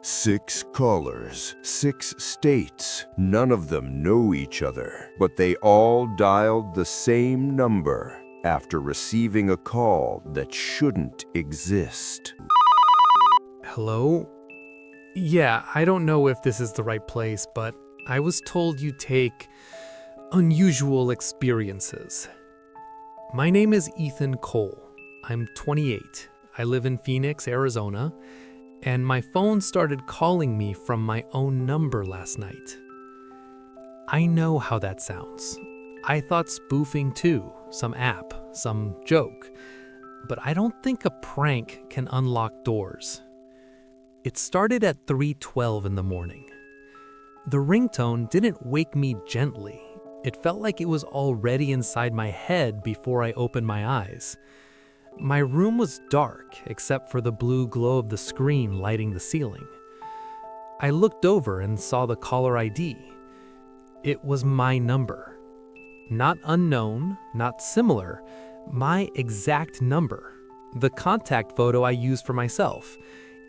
6 callers, 6 states. None of them know each other, but they all dialed the same number after receiving a call that shouldn't exist. Hello? Yeah, I don't know if this is the right place, but I was told you take unusual experiences. My name is Ethan Cole. I'm 28. I live in Phoenix, Arizona, and my phone started calling me from my own number last night. I know how that sounds. I thought spoofing too, some app, some joke, but I don't think a prank can unlock doors. It started at 3:12 in the morning. The ringtone didn't wake me gently. It felt like it was already inside my head before I opened my eyes. My room was dark except for the blue glow of the screen lighting the ceiling. I looked over and saw the caller ID. It was my number. Not unknown, not similar, my exact number. The contact photo I used for myself.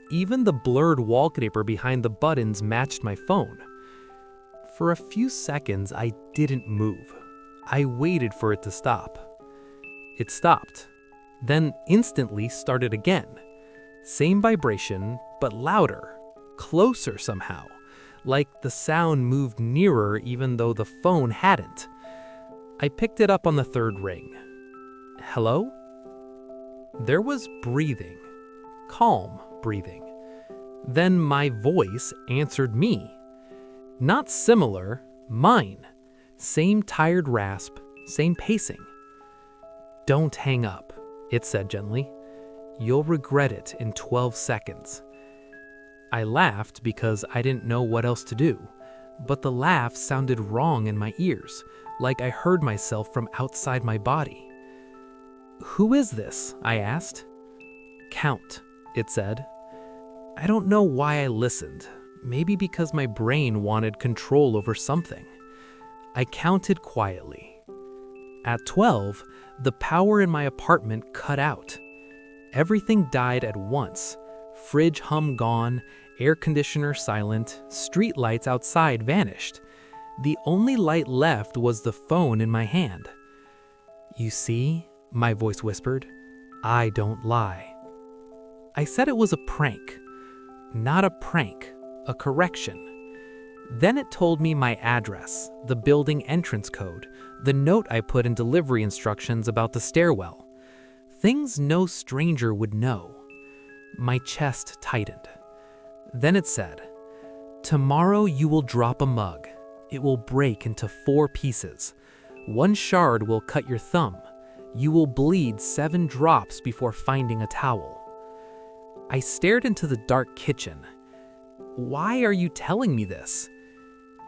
Even the blurred wallpaper behind the buttons matched my phone. For a few seconds, I didn't move. I waited for it to stop. It stopped, then instantly started again. Same vibration, but louder, closer somehow, like the sound moved nearer even though the phone hadn't. I picked it up on the third ring. Hello? There was breathing, calm breathing. Then my voice answered me. Not similar, mine. Same tired rasp, same pacing. Don't hang up, it said gently. You'll regret it in 12 seconds. I laughed because I didn't know what else to do, but the laugh sounded wrong in my ears, like I heard myself from outside my body. Who is this? I asked. Count, it said. I don't know why I listened. Maybe because my brain wanted control over something. I counted quietly. At 12, the power in my apartment cut out. Everything died at once. Fridge hum gone, air conditioner silent, street lights outside vanished. The only light left was the phone in my hand. You see, my voice whispered, I don't lie. I said it was a prank. Not a prank, a correction. Then it told me my address, the building entrance code, the note I put in delivery instructions about the stairwell. Things no stranger would know. My chest tightened. Then it said, tomorrow you will drop a mug. It will break into 4 pieces. 1 shard will cut your thumb. You will bleed 7 drops before finding a towel. I stared into the dark kitchen. Why are you telling me this?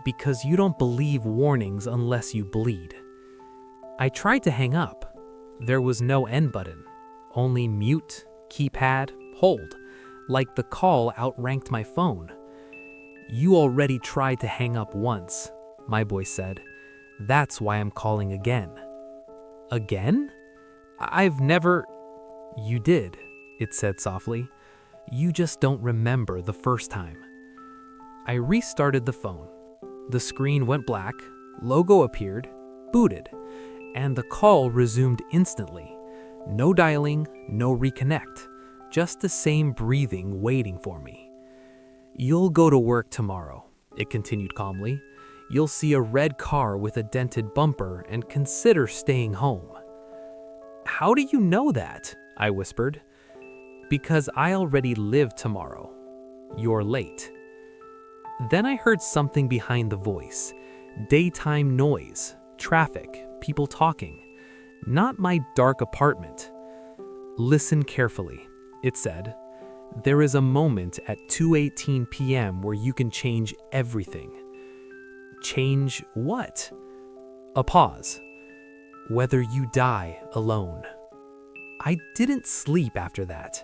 Because you don't believe warnings unless you bleed. I tried to hang up. There was no end button, only mute, keypad, hold, like the call outranked my phone. You already tried to hang up once, my voice said. That's why I'm calling again. Again? I've never... You did, it said softly. You just don't remember the first time. I restarted the phone. The screen went black, logo appeared, booted, and the call resumed instantly. No dialing, no reconnect, just the same breathing waiting for me. You'll go to work tomorrow, it continued calmly. You'll see a red car with a dented bumper and consider staying home. How do you know that? I whispered. Because I already live tomorrow. You're late. Then I heard something behind the voice. Daytime noise, traffic, people talking. Not my dark apartment. Listen carefully, it said. There is a moment at 2:18 p.m. where you can change everything. Change what? A pause. Whether you die alone. I didn't sleep after that.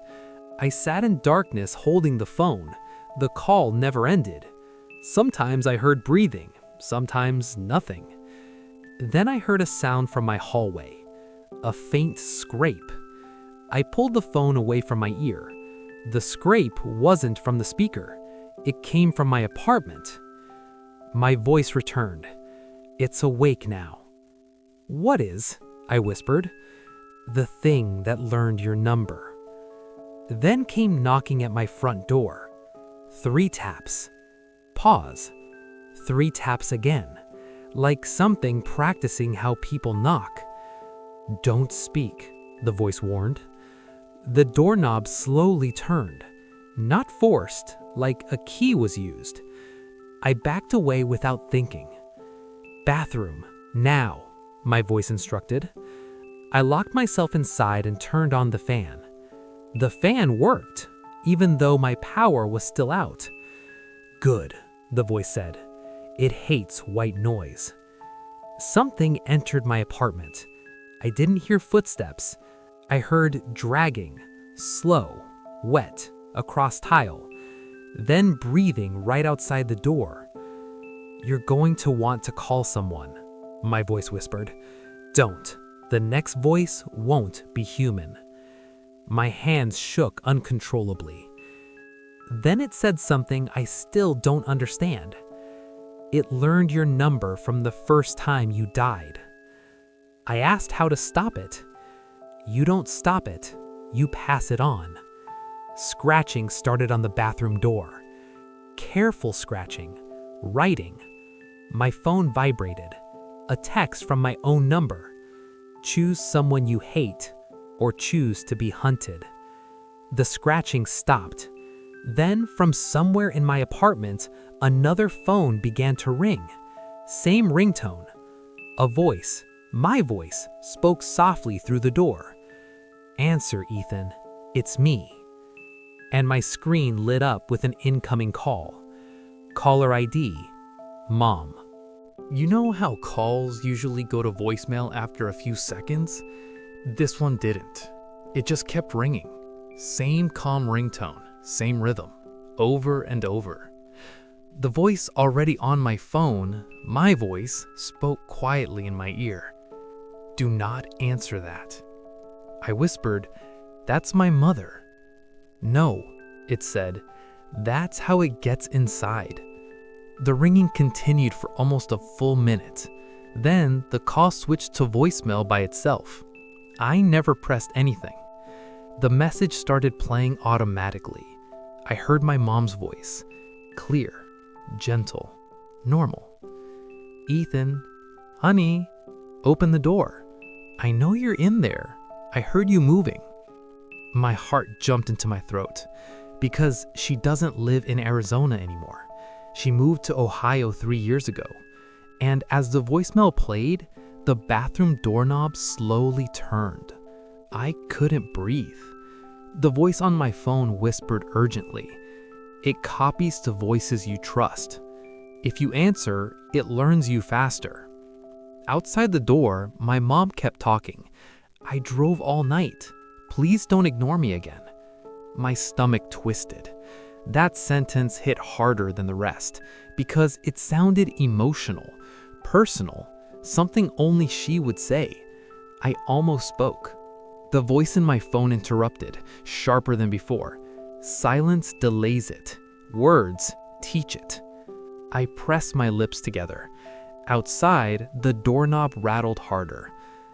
I sat in darkness holding the phone. The call never ended. Sometimes I heard breathing, sometimes nothing. Then I heard a sound from my hallway, a faint scrape. I pulled the phone away from my ear. The scrape wasn't from the speaker. It came from my apartment. My voice returned. It's awake now. What is? I whispered. The thing that learned your number. Then came knocking at my front door. 3 taps. Pause. 3 taps again, like something practicing how people knock. Don't speak, the voice warned. The doorknob slowly turned, not forced, like a key was used. I backed away without thinking. Bathroom, now, my voice instructed. I locked myself inside and turned on the fan. The fan worked, even though my power was still out. Good, the voice said. It hates white noise. Something entered my apartment. I didn't hear footsteps. I heard dragging, slow, wet, across tile, then breathing right outside the door. You're going to want to call someone, my voice whispered. Don't. The next voice won't be human. My hands shook uncontrollably. Then it said something I still don't understand. It learned your number from the first time you died. I asked how to stop it. You don't stop it, you pass it on. Scratching started on the bathroom door. Careful scratching, writing. My phone vibrated. A text from my own number. Choose someone you hate, or choose to be hunted. The scratching stopped. Then, from somewhere in my apartment, another phone began to ring. Same ringtone. A voice, my voice, spoke softly through the door. Answer, Ethan. It's me. And my screen lit up with an incoming call. Caller ID, Mom. You know how calls usually go to voicemail after a few seconds? This one didn't. It just kept ringing. Same calm ringtone, same rhythm, over and over. The voice already on my phone, my voice, spoke quietly in my ear. Do not answer that. I whispered, that's my mother. No, it said, that's how it gets inside. The ringing continued for almost a full minute. Then the call switched to voicemail by itself. I never pressed anything. The message started playing automatically. I heard my mom's voice, clear, gentle, normal. Ethan, honey, open the door. I know you're in there. I heard you moving. My heart jumped into my throat because she doesn't live in Arizona anymore. She moved to Ohio 3 years ago. And as the voicemail played, the bathroom doorknob slowly turned. I couldn't breathe. The voice on my phone whispered urgently. It copies to voices you trust. If you answer, it learns you faster. Outside the door, my mom kept talking. I drove all night. Please don't ignore me again. My stomach twisted. That sentence hit harder than the rest because it sounded emotional, personal, something only she would say. I almost spoke. The voice in my phone interrupted, sharper than before. Silence delays it. Words teach it. I pressed my lips together. Outside, the doorknob rattled harder.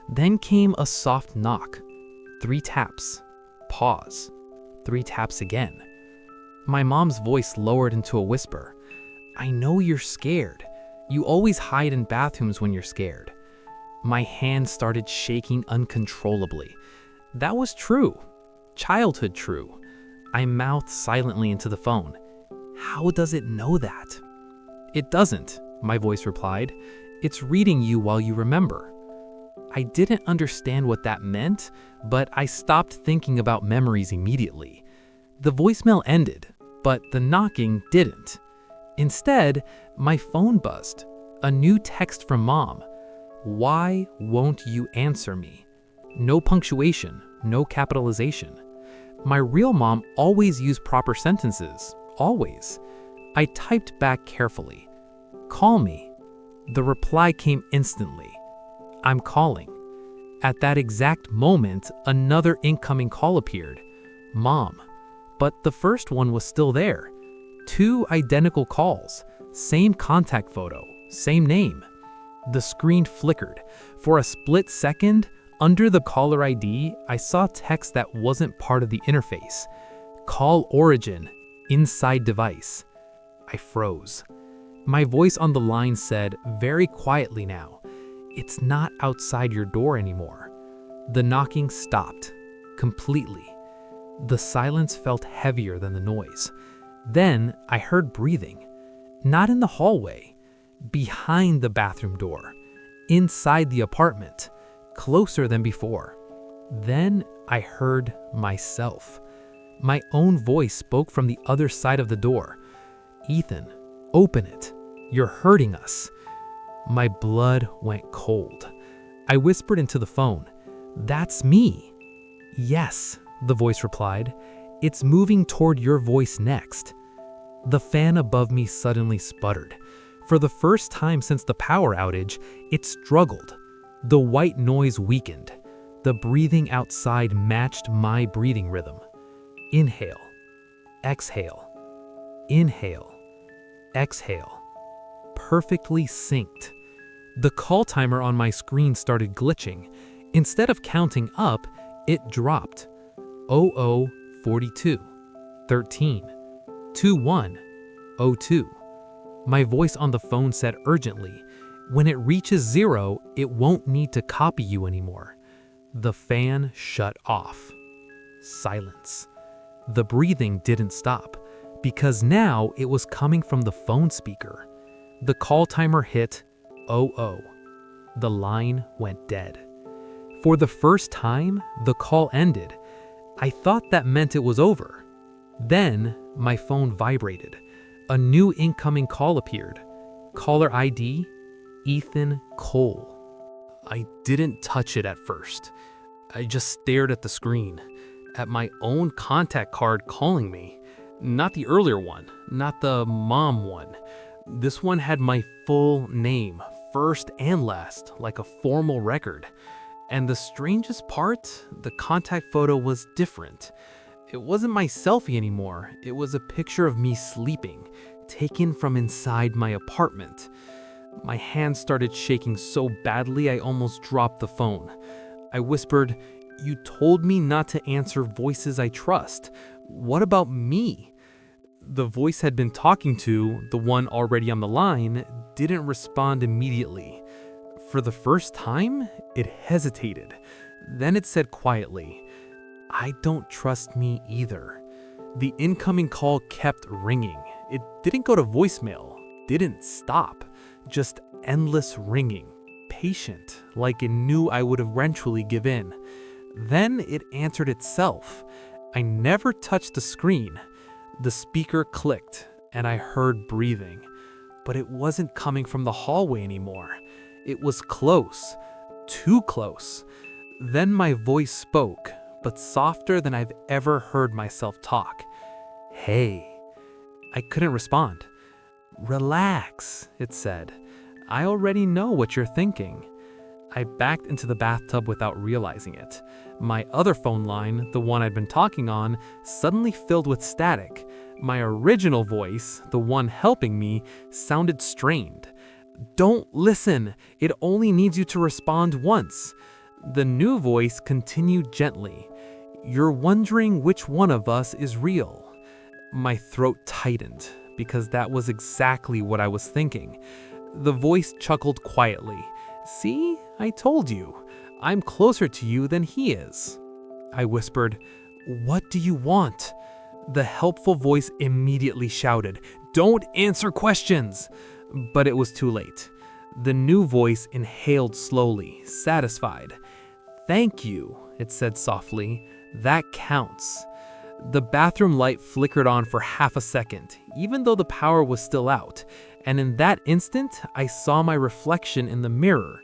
Then came a soft knock. 3 taps. Pause. 3 taps again. My mom's voice lowered into a whisper. I know you're scared. You always hide in bathrooms when you're scared. My hand started shaking uncontrollably. That was true. Childhood true. I mouthed silently into the phone. How does it know that? It doesn't, my voice replied. It's reading you while you remember. I didn't understand what that meant, but I stopped thinking about memories immediately. The voicemail ended, but the knocking didn't. Instead, my phone buzzed. A new text from Mom. Why won't you answer me? No punctuation, no capitalization. My real mom always used proper sentences, always. I typed back carefully. Call me. The reply came instantly. I'm calling. At that exact moment, another incoming call appeared. Mom. But the first one was still there. 2 identical calls, same contact photo, same name. The screen flickered. For a split second, under the caller ID, I saw text that wasn't part of the interface. Call origin, inside device. I froze. My voice on the line said, very quietly now, "It's not outside your door anymore." The knocking stopped, completely. The silence felt heavier than the noise. Then I heard breathing. Not in the hallway, behind the bathroom door, inside the apartment, closer than before. Then I heard myself. My own voice spoke from the other side of the door. "Ethan, open it. You're hurting us." My blood went cold. I whispered into the phone, "That's me." "Yes," the voice replied. "It's moving toward your voice next." The fan above me suddenly sputtered. For the first time since the power outage, it struggled. The white noise weakened. The breathing outside matched my breathing rhythm. Inhale, exhale, inhale, exhale. Perfectly synced. The call timer on my screen started glitching. Instead of counting up, it dropped. 0042, 13, 2102. My voice on the phone said urgently, "When it reaches 0, it won't need to copy you anymore." The fan shut off. Silence. The breathing didn't stop, because now it was coming from the phone speaker. The call timer hit 00. The line went dead. For the first time, the call ended. I thought that meant it was over. Then my phone vibrated. A new incoming call appeared. Caller ID, Ethan Cole. I didn't touch it at first. I just stared at the screen, at my own contact card calling me. Not the earlier one, not the mom one. This one had my full name, first and last, like a formal record. And the strangest part, the contact photo was different. It wasn't my selfie anymore. It was a picture of me sleeping, taken from inside my apartment. My hands started shaking so badly I almost dropped the phone. I whispered, "You told me not to answer voices I trust. What about me?" The voice had been talking to, the one already on the line, didn't respond immediately. For the first time, it hesitated. Then it said quietly, "I don't trust me either." The incoming call kept ringing. It didn't go to voicemail, didn't stop, just endless ringing, patient, like it knew I would eventually give in. Then it answered itself. I never touched the screen. The speaker clicked, and I heard breathing. But it wasn't coming from the hallway anymore. It was close, too close. Then my voice spoke, but softer than I've ever heard myself talk. "Hey." I couldn't respond. "Relax," it said. "I already know what you're thinking." I backed into the bathtub without realizing it. My other phone line, the one I'd been talking on, suddenly filled with static. My original voice, the one helping me, sounded strained. "Don't listen. It only needs you to respond once." The new voice continued gently. "You're wondering which one of us is real." My throat tightened, because that was exactly what I was thinking. The voice chuckled quietly. "See, I told you. I'm closer to you than he is." I whispered, "What do you want?" The helpful voice immediately shouted, "Don't answer questions!" But it was too late. The new voice inhaled slowly, satisfied. "Thank you," it said softly. "That counts." The bathroom light flickered on for half a second, even though the power was still out, and in that instant, I saw my reflection in the mirror.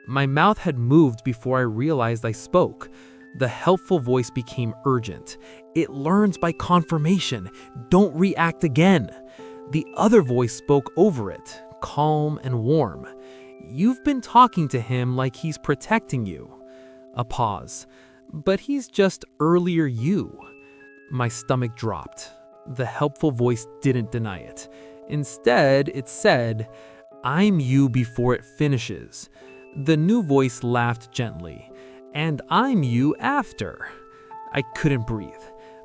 My mouth had moved before I realized I spoke. The helpful voice became urgent. "It learns by confirmation. Don't react again." The other voice spoke over it, calm and warm. "You've been talking to him like he's protecting you." A pause. "But he's just earlier you." My stomach dropped. The helpful voice didn't deny it. Instead, it said, "I'm you before it finishes." The new voice laughed gently, "And I'm you after." I couldn't breathe.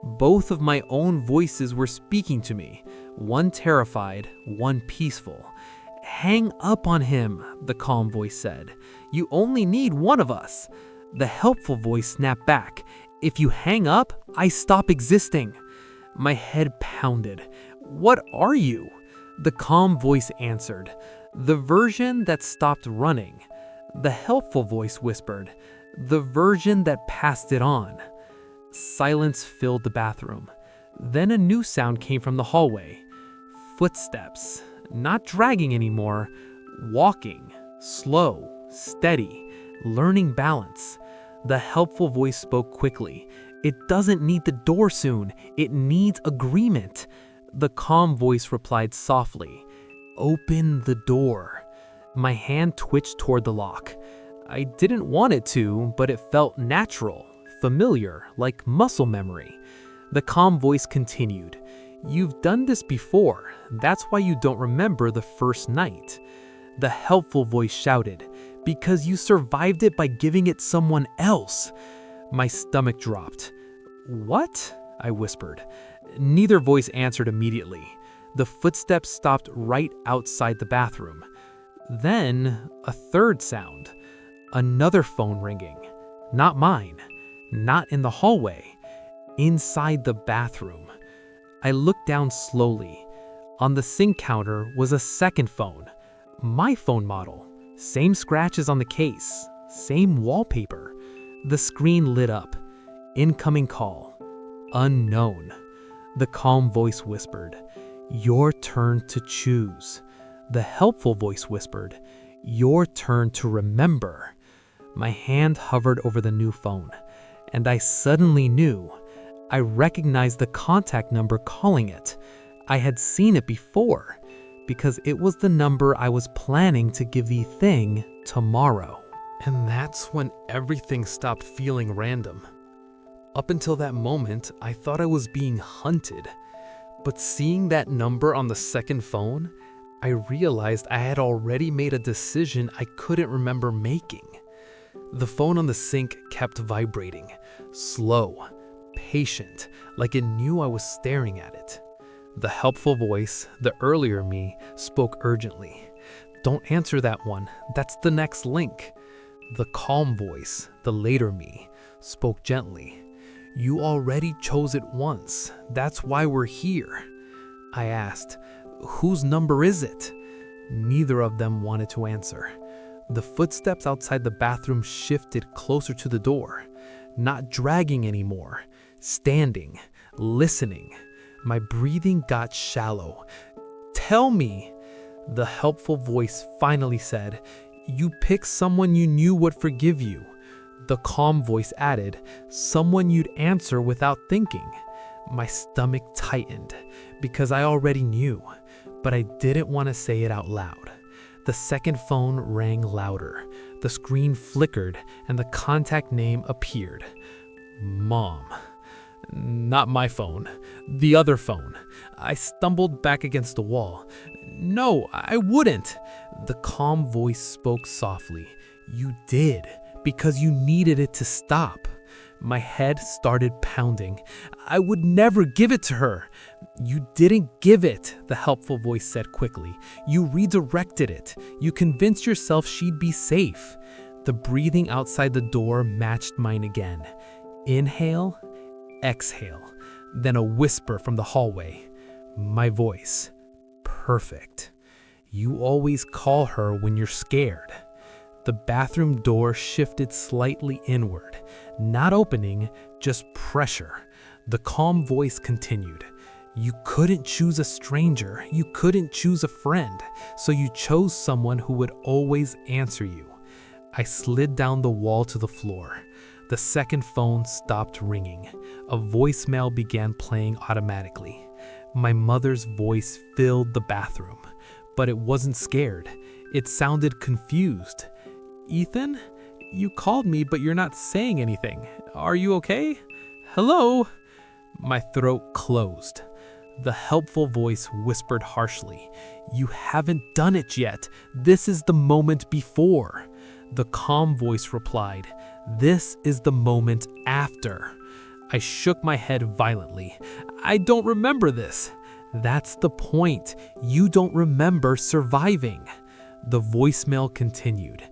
Both of my own voices were speaking to me, one terrified, one peaceful. "Hang up on him," the calm voice said. "You only need one of us." The helpful voice snapped back, "If you hang up, I stop existing." My head pounded. "What are you?" The calm voice answered, "The version that stopped running." The helpful voice whispered, "The version that passed it on." Silence filled the bathroom. Then a new sound came from the hallway. Footsteps, not dragging anymore, walking, slow, steady, learning balance. The helpful voice spoke quickly. "It doesn't need the door soon, it needs agreement." The calm voice replied softly, "Open the door." My hand twitched toward the lock. I didn't want it to, but it felt natural, familiar, like muscle memory. The calm voice continued, "You've done this before, that's why you don't remember the first night." The helpful voice shouted, "Because you survived it by giving it someone else." My stomach dropped. "What?" I whispered. Neither voice answered immediately. The footsteps stopped right outside the bathroom. Then, a third sound. Another phone ringing. Not mine. Not in the hallway. Inside the bathroom. I looked down slowly. On the sink counter was a second phone. My phone model. Same scratches on the case. Same wallpaper. The screen lit up. Incoming call. Unknown. The calm voice whispered, "Your turn to choose." The helpful voice whispered, "Your turn to remember." My hand hovered over the new phone, and I suddenly knew. I recognized the contact number calling it. I had seen it before, because it was the number I was planning to give the thing tomorrow. And that's when everything stopped feeling random. Up until that moment, I thought I was being hunted. But seeing that number on the second phone, I realized I had already made a decision I couldn't remember making. The phone on the sink kept vibrating, slow, patient, like it knew I was staring at it. The helpful voice, the earlier me, spoke urgently. "Don't answer that one, that's the next link." The calm voice, the later me, spoke gently. "You already chose it once, that's why we're here." I asked, "Whose number is it?" Neither of them wanted to answer. The footsteps outside the bathroom shifted closer to the door, not dragging anymore, standing, listening. My breathing got shallow. "Tell me," the helpful voice finally said, "you picked someone you knew would forgive you." The calm voice added, "Someone you'd answer without thinking." My stomach tightened, because I already knew, but I didn't want to say it out loud. The second phone rang louder. The screen flickered, and the contact name appeared. Mom. Not my phone. The other phone. I stumbled back against the wall. "No, I wouldn't." The calm voice spoke softly. "You did, because you needed it to stop." My head started pounding. "I would never give it to her." "You didn't give it," the helpful voice said quickly. "You redirected it. You convinced yourself she'd be safe." The breathing outside the door matched mine again. Inhale, exhale, then a whisper from the hallway. My voice. "Perfect. You always call her when you're scared." The bathroom door shifted slightly inward, not opening, just pressure. The calm voice continued. "You couldn't choose a stranger, you couldn't choose a friend, so you chose someone who would always answer you." I slid down the wall to the floor. The second phone stopped ringing. A voicemail began playing automatically. My mother's voice filled the bathroom, but it wasn't scared. It sounded confused. "Ethan, you called me, but you're not saying anything. Are you okay? Hello?" My throat closed. The helpful voice whispered harshly, "You haven't done it yet. This is the moment before." The calm voice replied, "This is the moment after." I shook my head violently. "I don't remember this." "That's the point. You don't remember surviving." The voicemail continued.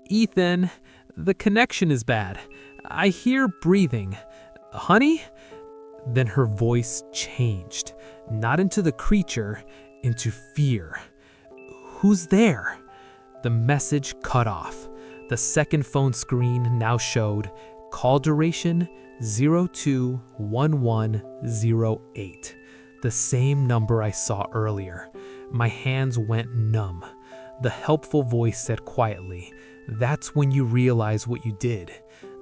"Ethan, the connection is bad. I hear breathing. Honey?" Then her voice changed, not into the creature, into fear. "Who's there?" The message cut off. The second phone screen now showed call duration 021108, the same number I saw earlier. My hands went numb. The helpful voice said quietly, "That's when you realize what you did."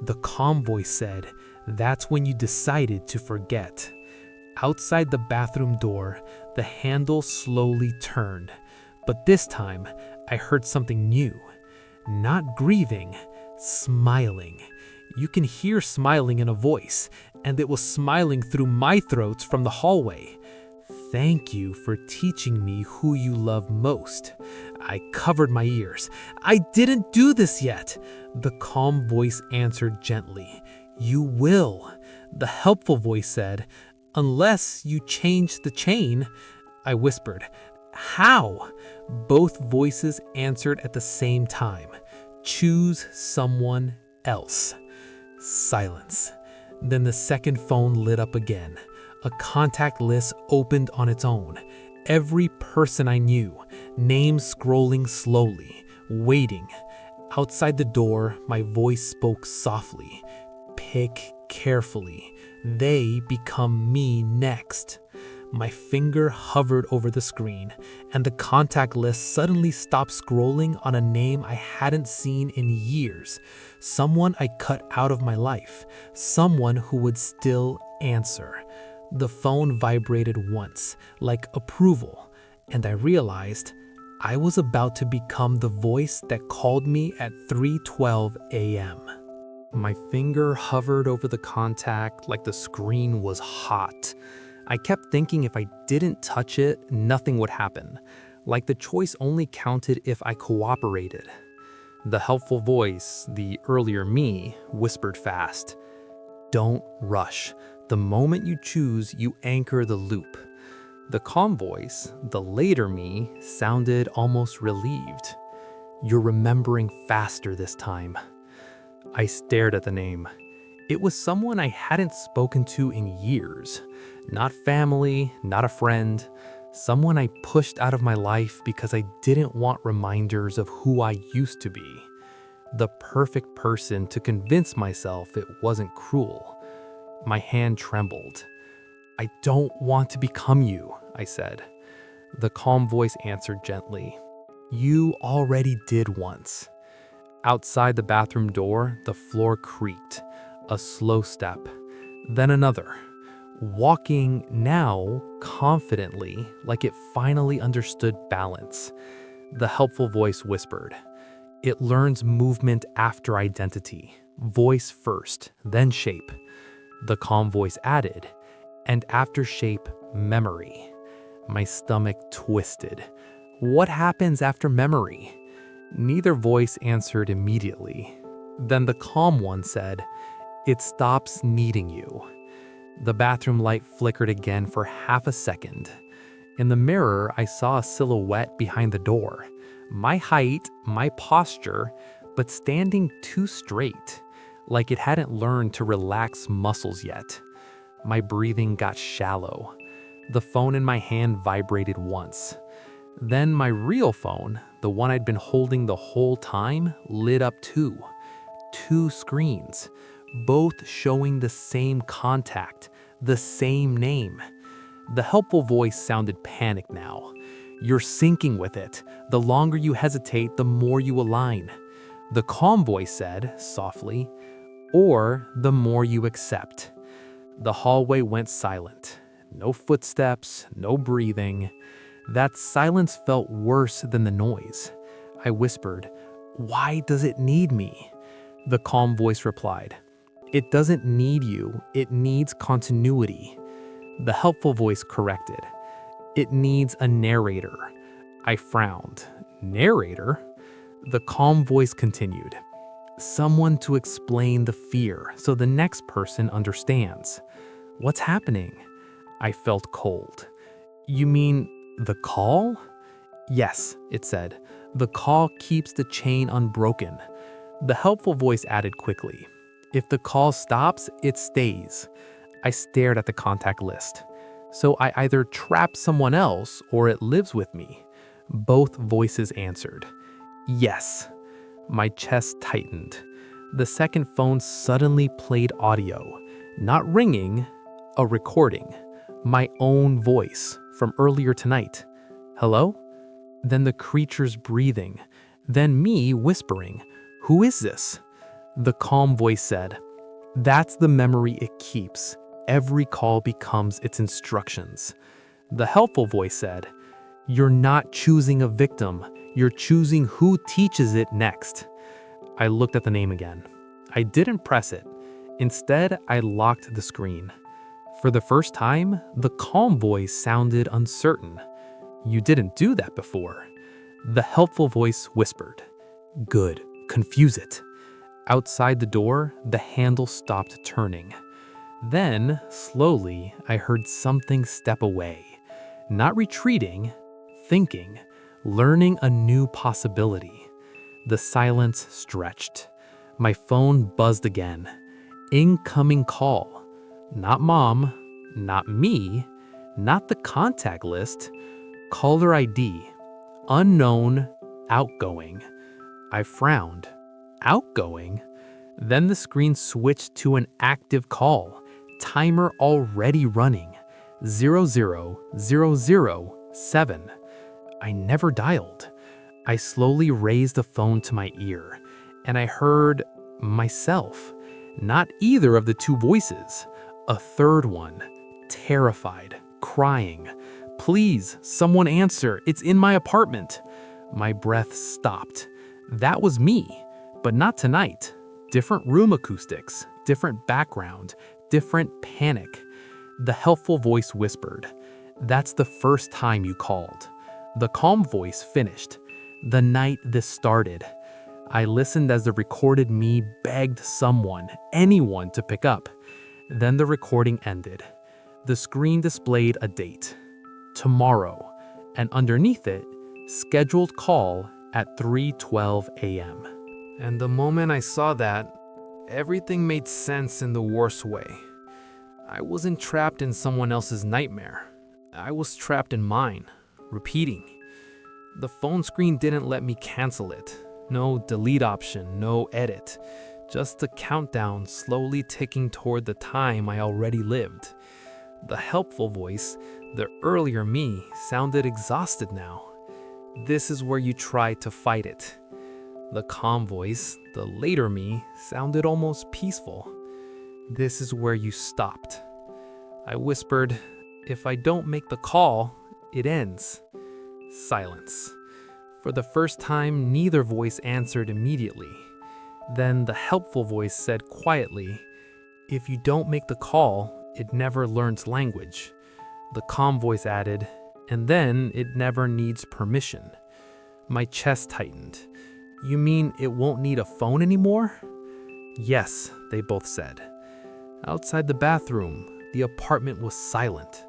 The calm voice said, "That's when you decided to forget." Outside the bathroom door, the handle slowly turned. But this time, I heard something new. Not grieving, smiling. You can hear smiling in a voice, and it was smiling through my throat from the hallway. "Thank you for teaching me who you love most." I covered my ears. "I didn't do this yet." The calm voice answered gently, "You will." The helpful voice said, "Unless you change the chain." I whispered, "How?" Both voices answered at the same time, "Choose someone else." Silence. Then the second phone lit up again. A contact list opened on its own. Every person I knew, names scrolling slowly, waiting. Outside the door, my voice spoke softly. "Pick carefully. They become me next." My finger hovered over the screen, and the contact list suddenly stopped scrolling on a name I hadn't seen in years. Someone I cut out of my life. Someone who would still answer. The phone vibrated once, like approval, and I realized I was about to become the voice that called me at 3:12 a.m. My finger hovered over the contact like the screen was hot. I kept thinking if I didn't touch it, nothing would happen, like the choice only counted if I cooperated. The helpful voice, the earlier me, whispered fast, "Don't rush. The moment you choose, you anchor the loop." The calm voice, the later me, sounded almost relieved. "You're remembering faster this time." I stared at the name. It was someone I hadn't spoken to in years. Not family, not a friend. Someone I pushed out of my life because I didn't want reminders of who I used to be. The perfect person to convince myself it wasn't cruel. My hand trembled. "I don't want to become you," I said. The calm voice answered gently, "You already did once." Outside the bathroom door, the floor creaked. A slow step, then another. Walking now confidently, like it finally understood balance. The helpful voice whispered, "It learns movement after identity. Voice first, then shape." The calm voice added, "And after shape, memory." My stomach twisted. What happens after memory? Neither voice answered immediately. Then the calm one said, "It stops needing you." The bathroom light flickered again for half a second. In the mirror, I saw a silhouette behind the door. My height, my posture, but standing too straight, like it hadn't learned to relax muscles yet. My breathing got shallow. The phone in my hand vibrated once. Then my real phone, the one I'd been holding the whole time, lit up too. Two screens, both showing the same contact, the same name. The helpful voice sounded panicked now. "You're syncing with it. The longer you hesitate, the more you align." The calm voice said, softly, "Or the more you accept." The hallway went silent. No footsteps, no breathing. That silence felt worse than the noise. I whispered, "Why does it need me?" The calm voice replied, "It doesn't need you, it needs continuity." The helpful voice corrected. It needs a narrator. I frowned. Narrator? The calm voice continued. Someone to explain the fear so the next person understands. What's happening? I felt cold. You mean the call? Yes, it said. The call keeps the chain unbroken. The helpful voice added quickly. If the call stops, it stays. I stared at the contact list. So I either trap someone else or it lives with me. Both voices answered. Yes. My chest tightened. The second phone suddenly played audio. Not ringing, a recording. My own voice from earlier tonight. Hello? Then the creature's breathing. Then me whispering. Who is this? The calm voice said, that's the memory it keeps. Every call becomes its instructions. The helpful voice said, you're not choosing a victim. You're choosing who teaches it next. I looked at the name again. I didn't press it. Instead, I locked the screen. For the first time, the calm voice sounded uncertain. You didn't do that before. The helpful voice whispered. Good, confuse it. Outside the door, the handle stopped turning. Then, slowly, I heard something step away. Not retreating, thinking, learning a new possibility. The silence stretched. My phone buzzed again. Incoming call. Not mom, not me, not the contact list. Caller ID. Unknown, outgoing. I frowned. Outgoing? Then the screen switched to an active call. Timer already running. 00007. I never dialed. I slowly raised the phone to my ear, and I heard myself. Not either of the two voices. A third one. Terrified, crying. Please, someone answer. It's in my apartment. My breath stopped. That was me, but not tonight. Different room acoustics, different background, different panic. The helpful voice whispered, that's the first time you called. The calm voice finished, the night this started. I listened as the recorded me begged someone, anyone to pick up. Then the recording ended. The screen displayed a date. Tomorrow, and underneath it, scheduled call at 3:12 a.m. And the moment I saw that, everything made sense in the worst way. I wasn't trapped in someone else's nightmare. I was trapped in mine, repeating. The phone screen didn't let me cancel it. No delete option, no edit. Just a countdown slowly ticking toward the time I already lived. The helpful voice, the earlier me, sounded exhausted now. This is where you try to fight it. The calm voice, the later me, sounded almost peaceful. This is where you stopped. I whispered, if I don't make the call, it ends. Silence. For the first time, neither voice answered immediately. Then the helpful voice said quietly, if you don't make the call, it never learns language. The calm voice added, and then it never needs permission. My chest tightened. You mean it won't need a phone anymore? Yes, they both said. Outside the bathroom, the apartment was silent.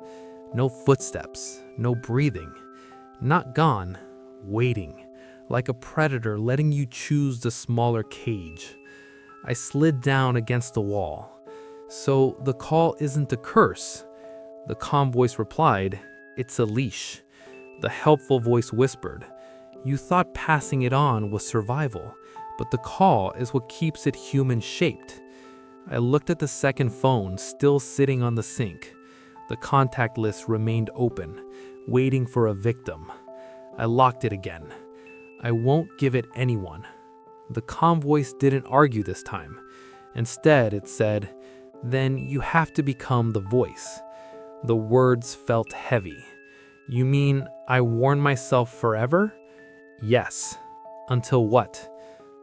No footsteps, no breathing. Not gone, waiting, like a predator letting you choose the smaller cage. I slid down against the wall. So the call isn't a curse. The calm voice replied, it's a leash. The helpful voice whispered, you thought passing it on was survival, but the call is what keeps it human-shaped. I looked at the second phone still sitting on the sink. The contact list remained open, waiting for a victim. I locked it again. I won't give it anyone. The calm voice didn't argue this time. Instead, it said, then you have to become the voice. The words felt heavy. You mean I warn myself forever? Yes. Until what?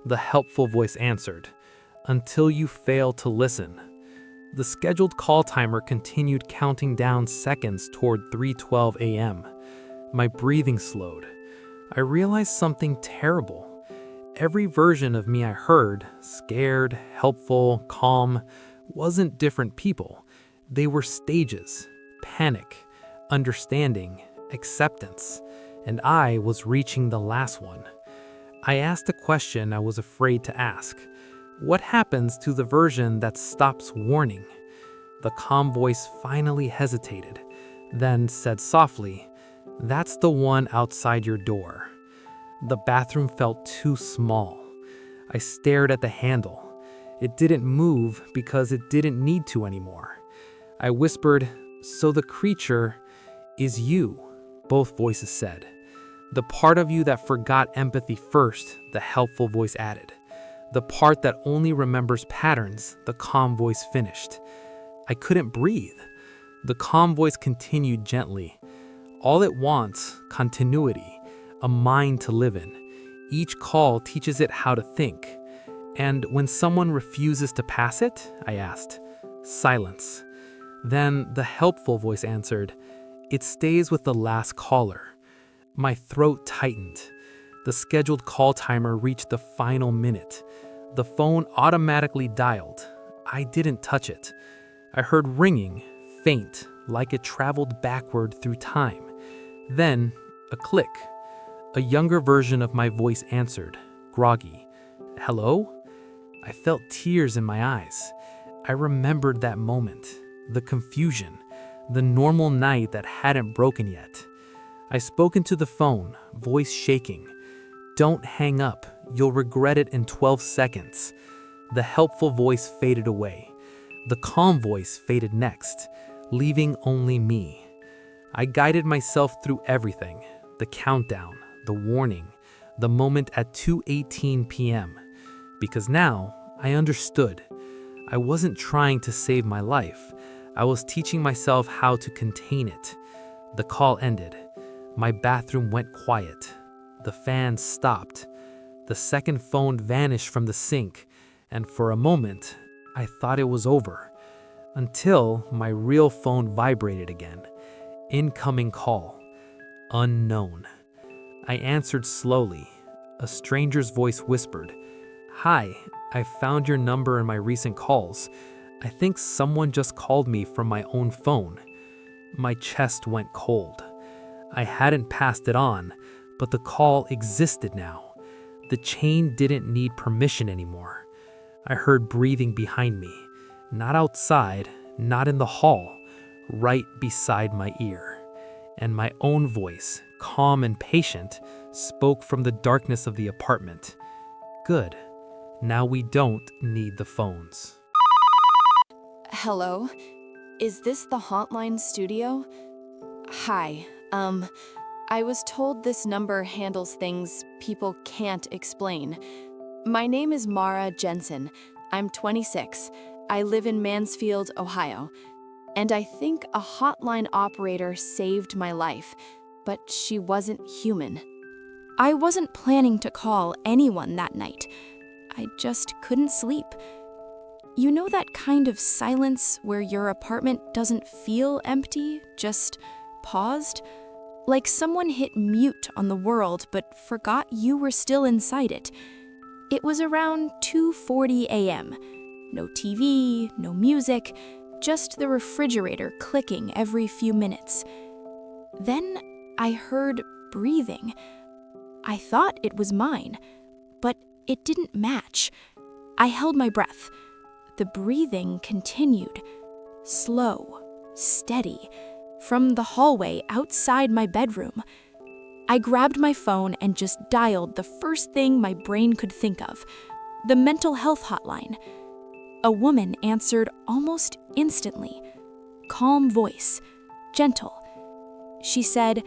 The helpful voice answered. Until you fail to listen. The scheduled call timer continued counting down seconds toward 3:12 a.m. My breathing slowed. I realized something terrible. Every version of me I heard, scared, helpful, calm, wasn't different people. They were stages: panic, understanding, acceptance, and I was reaching the last one. I asked a question I was afraid to ask. What happens to the version that stops warning? The calm voice finally hesitated, then said softly, "That's the one outside your door." The bathroom felt too small. I stared at the handle. It didn't move because it didn't need to anymore. I whispered, "So the creature is you," both voices said. "The part of you that forgot empathy first," the helpful voice added. "The part that only remembers patterns," the calm voice finished. I couldn't breathe. The calm voice continued gently. "All it wants, continuity, a mind to live in. Each call teaches it how to think." "And when someone refuses to pass it?" I asked. Silence. Then the helpful voice answered, "It stays with the last caller." My throat tightened. The scheduled call timer reached the final minute. The phone automatically dialed. I didn't touch it. I heard ringing, faint, like it traveled backward through time. Then, a click. A younger version of my voice answered, groggy. "Hello?" I felt tears in my eyes. I remembered that moment, the confusion, the normal night that hadn't broken yet. I spoke into the phone, voice shaking. "Don't hang up. You'll regret it in 12 seconds. The helpful voice faded away. The calm voice faded next, leaving only me. I guided myself through everything, the countdown, the warning, the moment at 2:18 p.m. Because now I understood. I wasn't trying to save my life. I was teaching myself how to contain it. The call ended. My bathroom went quiet. The fan stopped. The second phone vanished from the sink, and for a moment, I thought it was over. Until my real phone vibrated again. Incoming call. Unknown. I answered slowly. A stranger's voice whispered, "Hi, I found your number in my recent calls. I think someone just called me from my own phone." My chest went cold. I hadn't passed it on, but the call existed now. The chain didn't need permission anymore. I heard breathing behind me, not outside, not in the hall, right beside my ear. And my own voice, calm and patient, spoke from the darkness of the apartment. "Good. Now we don't need the phones." Hello? Is this the Hauntline Studio? Hi, I was told this number handles things people can't explain. My name is Mara Jensen. I'm 26. I live in Mansfield, Ohio. And I think a hotline operator saved my life, but she wasn't human. I wasn't planning to call anyone that night. I just couldn't sleep. You know that kind of silence where your apartment doesn't feel empty, just paused? Like someone hit mute on the world but forgot you were still inside it. It was around 2:40 a.m. No TV, no music, just the refrigerator clicking every few minutes. Then I heard breathing. I thought it was mine, but it didn't match. I held my breath. The breathing continued, slow, steady, from the hallway outside my bedroom. I grabbed my phone and just dialed the first thing my brain could think of, the mental health hotline. A woman answered almost instantly. Calm voice, gentle. She said,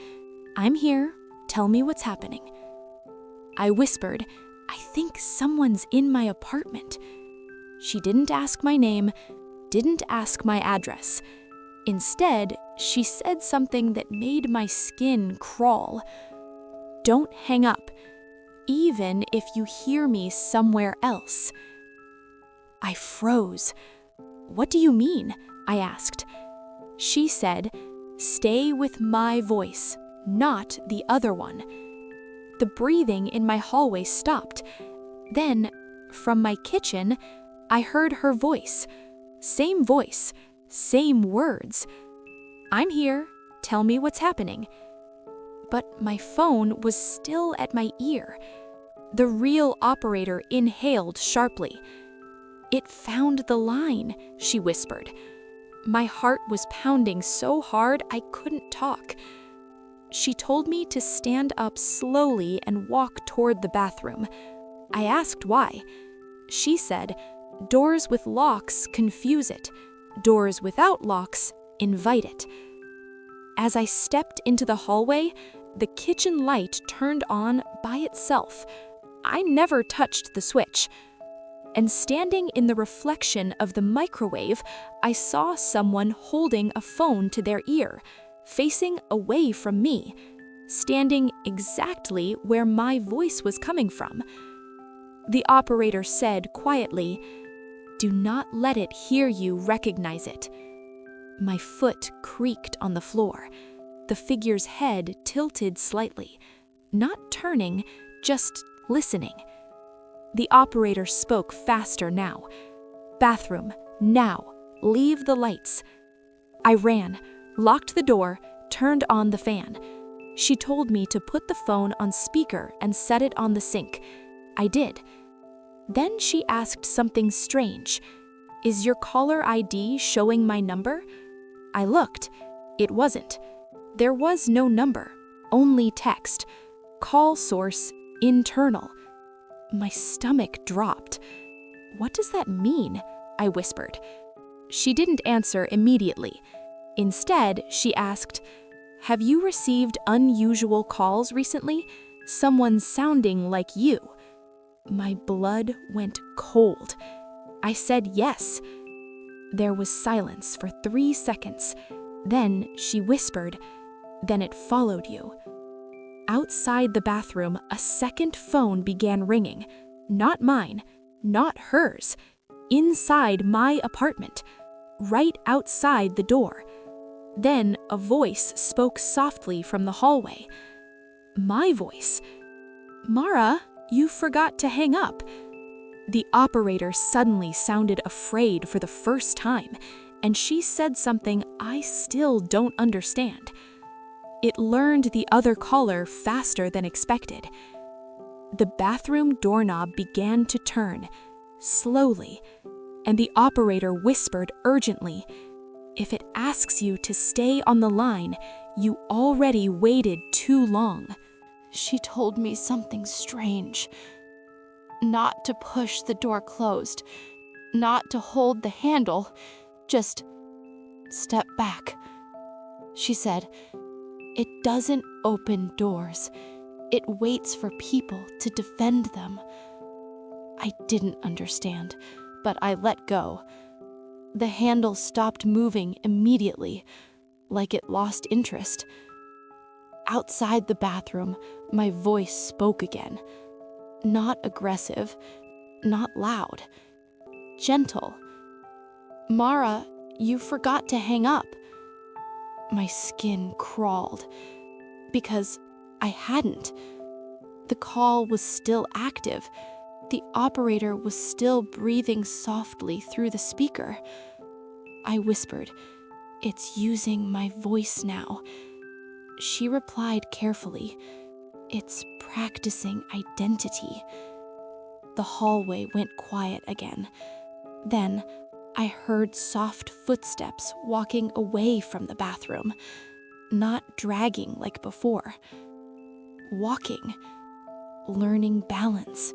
"I'm here. Tell me what's happening." I whispered, "I think someone's in my apartment." She didn't ask my name, didn't ask my address. Instead, she said something that made my skin crawl. "Don't hang up, even if you hear me somewhere else." I froze. "What do you mean?" I asked. She said, "Stay with my voice, not the other one." The breathing in my hallway stopped. Then, from my kitchen, I heard her voice. Same voice, same words. "I'm here. Tell me what's happening." But my phone was still at my ear. The real operator inhaled sharply. "It found the line," she whispered. My heart was pounding so hard I couldn't talk. She told me to stand up slowly and walk toward the bathroom. I asked why. She said, "Doors with locks confuse it. Doors without locks invite it." As I stepped into the hallway, the kitchen light turned on by itself. I never touched the switch. And standing in the reflection of the microwave, I saw someone holding a phone to their ear, facing away from me, standing exactly where my voice was coming from. The operator said quietly, "Do not let it hear you recognize it." My foot creaked on the floor. The figure's head tilted slightly, not turning, just listening. The operator spoke faster now. "Bathroom, now. Leave the lights." I ran, locked the door, turned on the fan. She told me to put the phone on speaker and set it on the sink. I did. Then she asked something strange. "Is your caller ID showing my number?" I looked. It wasn't. There was no number, only text. "Call source internal." My stomach dropped. "What does that mean?" I whispered. She didn't answer immediately. Instead, she asked, "Have you received unusual calls recently? Someone sounding like you?" My blood went cold. I said yes. There was silence for 3 seconds. Then she whispered, "Then it followed you." Outside the bathroom, a second phone began ringing. Not mine, not hers. Inside my apartment, right outside the door. Then a voice spoke softly from the hallway. My voice. "Mara, you forgot to hang up." The operator suddenly sounded afraid for the first time, and she said something I still don't understand. It learned the other caller faster than expected. The bathroom doorknob began to turn, slowly, and the operator whispered urgently, "If it asks you to stay on the line, you already waited too long." She told me something strange. Not to push the door closed, not to hold the handle, just step back. She said, "It doesn't open doors. It waits for people to defend them." I didn't understand, but I let go. The handle stopped moving immediately, like it lost interest. Outside the bathroom, my voice spoke again. Not aggressive, not loud, gentle. "Mara, you forgot to hang up." My skin crawled, because I hadn't. The call was still active. The operator was still breathing softly through the speaker. I whispered, "It's using my voice now." She replied carefully, "It's practicing identity." The hallway went quiet again. Then I heard soft footsteps walking away from the bathroom, not dragging like before. Walking, learning balance.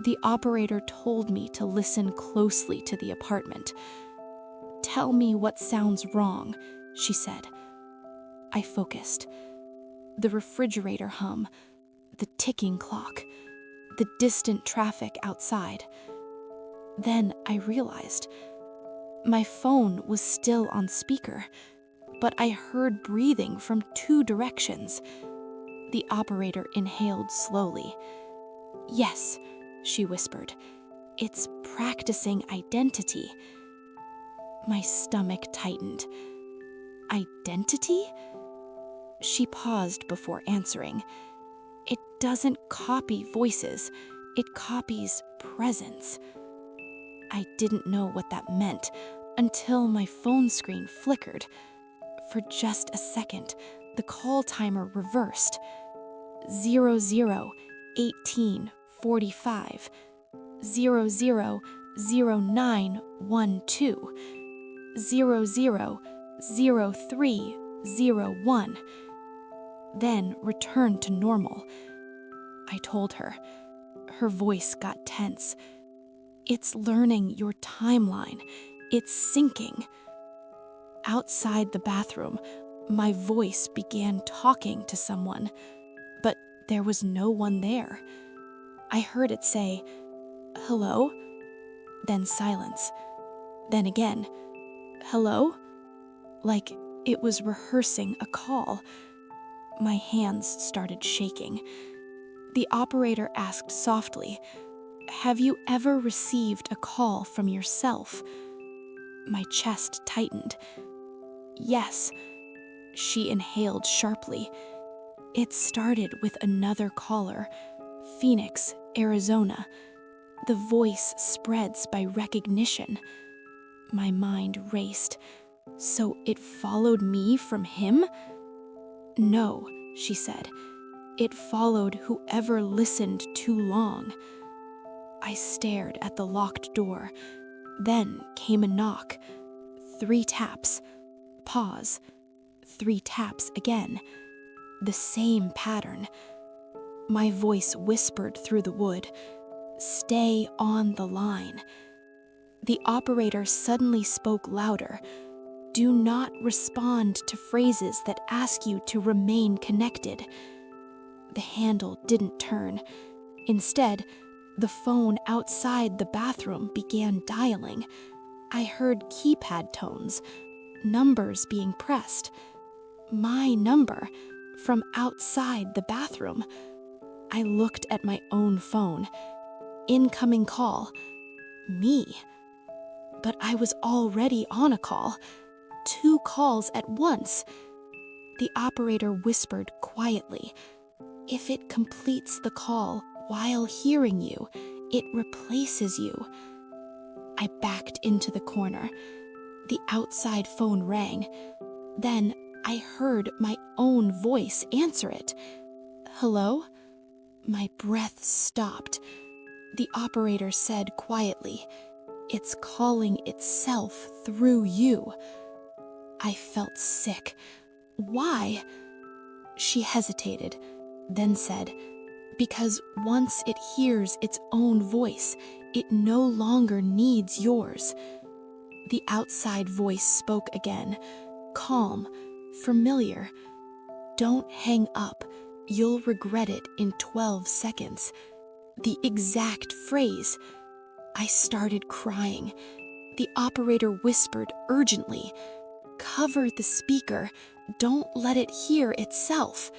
The operator told me to listen closely to the apartment. "Tell me what sounds wrong," she said. I focused. The refrigerator hum, the ticking clock, the distant traffic outside. Then I realized my phone was still on speaker, but I heard breathing from 2 directions. The operator inhaled slowly. "Yes," she whispered, "it's practicing identity." My stomach tightened. Identity? She paused before answering. It doesn't copy voices, it copies presence. I didn't know what that meant until my phone screen flickered. For just a second, the call timer reversed. 00:18:45, 00:09:12, 00:03:01. Then returned to normal. I told her. Her voice got tense. It's learning your timeline. It's syncing. Outside the bathroom, my voice began talking to someone, but there was no one there. I heard it say, "Hello?" Then silence. Then again, "Hello?" Like it was rehearsing a call. My hands started shaking. The operator asked softly, "Have you ever received a call from yourself?" My chest tightened. "Yes." She inhaled sharply. It started with another caller, Phoenix, Arizona. The voice spreads by recognition. My mind raced. So it followed me from him? "No," she said. "It followed whoever listened too long." I stared at the locked door. Then came a knock. 3 taps. Pause. 3 taps again. The same pattern. My voice whispered through the wood, "Stay on the line." The operator suddenly spoke louder. "Do not respond to phrases that ask you to remain connected." The handle didn't turn. Instead, the phone outside the bathroom began dialing. I heard keypad tones, numbers being pressed. My number, from outside the bathroom. I looked at my own phone. Incoming call. Me. But I was already on a call. 2 calls at once. The operator whispered quietly, "If it completes the call while hearing you, it replaces you." I backed into the corner. The outside phone rang. Then I heard my own voice answer it. "Hello?" My breath stopped. The operator said quietly, "It's calling itself through you." I felt sick. "Why?" She hesitated, then said, "Because once it hears its own voice, it no longer needs yours." The outside voice spoke again, calm, familiar. "Don't hang up. You'll regret it in 12 seconds." The exact phrase. I started crying. The operator whispered urgently, "Cover the speaker. Don't let it hear itself."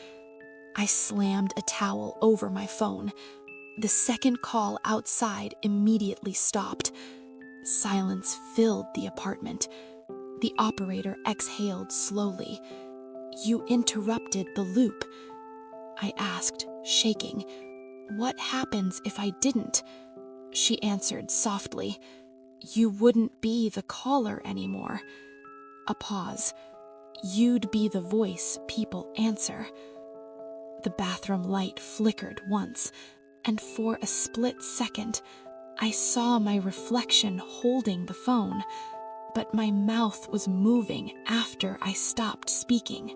I slammed a towel over my phone. The second call outside immediately stopped. Silence filled the apartment. The operator exhaled slowly. "You interrupted the loop." I asked, shaking, "What happens if I didn't?" She answered softly, "You wouldn't be the caller anymore." A pause. "You'd be the voice people answer." The bathroom light flickered once, and for a split second, I saw my reflection holding the phone, but my mouth was moving after I stopped speaking.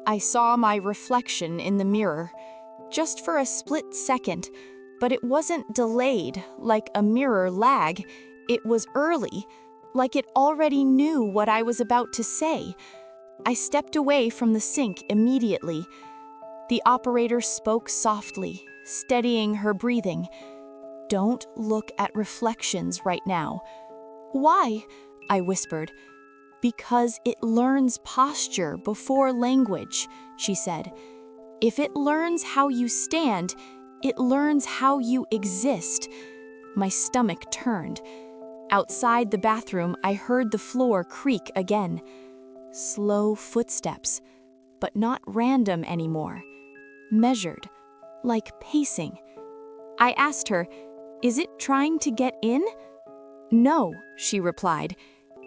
I saw my reflection in the mirror, just for a split second, but it wasn't delayed like a mirror lag. It was early, like it already knew what I was about to say. I stepped away from the sink immediately. The operator spoke softly, steadying her breathing. "Don't look at reflections right now." "Why?" I whispered. "Because it learns posture before language," she said. "If it learns how you stand, it learns how you exist." My stomach turned. Outside the bathroom, I heard the floor creak again. Slow footsteps, but not random anymore. Measured, like pacing. I asked her, "Is it trying to get in?" "No," she replied.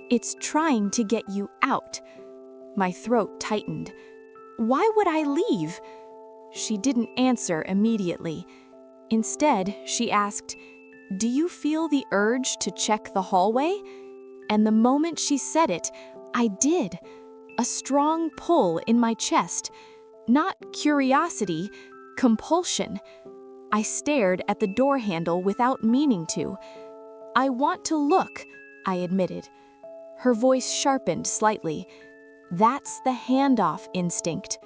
"It's trying to get you out." My throat tightened. "Why would I leave?" She didn't answer immediately. Instead, she asked, "Do you feel the urge to check the hallway?" And the moment she said it, I did. A strong pull in my chest. Not curiosity, compulsion. I stared at the door handle without meaning to. "I want to look," I admitted. Her voice sharpened slightly. "That's the handoff instinct."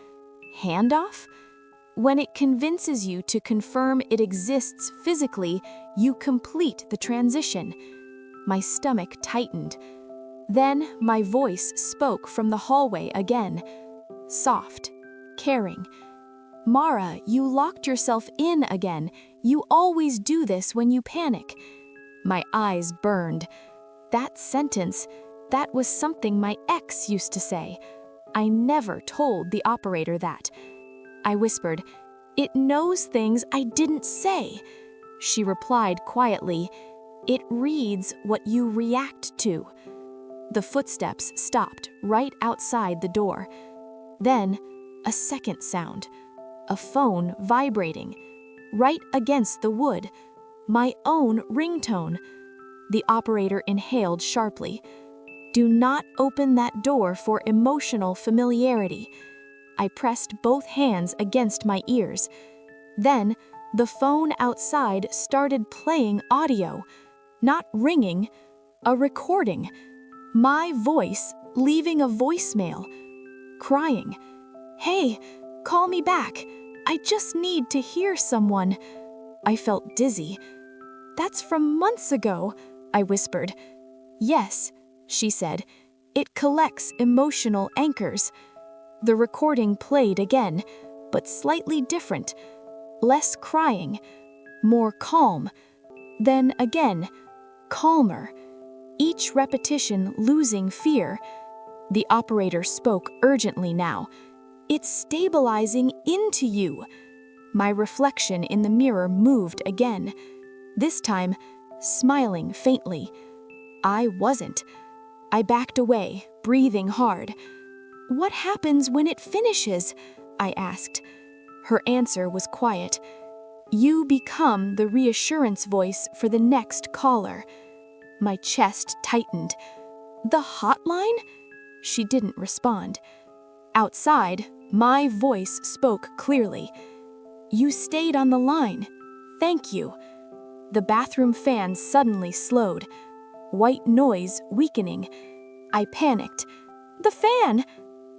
Handoff? When it convinces you to confirm it exists physically, you complete the transition. My stomach tightened. Then my voice spoke from the hallway again. Soft, caring. "Mara, you locked yourself in again. You always do this when you panic." My eyes burned. That sentence, that was something my ex used to say. I never told the operator that. I whispered, "It knows things I didn't say." She replied quietly, "It reads what you react to." The footsteps stopped right outside the door. Then, a second sound. A phone vibrating. Right against the wood. My own ringtone. The operator inhaled sharply. "Do not open that door for emotional familiarity." I pressed both hands against my ears. Then, the phone outside started playing audio. Not ringing, a recording. My voice leaving a voicemail. Crying. "Hey, call me back. I just need to hear someone." I felt dizzy. "That's from months ago," I whispered. "Yes," she said. "It collects emotional anchors." The recording played again, but slightly different. Less crying, more calm. Then again, calmer. Each repetition losing fear. The operator spoke urgently now. "It's stabilizing into you." My reflection in the mirror moved again. This time, smiling faintly. I wasn't. I backed away, breathing hard. "What happens when it finishes?" I asked. Her answer was quiet. "You become the reassurance voice for the next caller." My chest tightened. "The hotline?" She didn't respond. Outside, my voice spoke clearly. "You stayed on the line. Thank you." The bathroom fan suddenly slowed. White noise weakening. I panicked. "The fan!"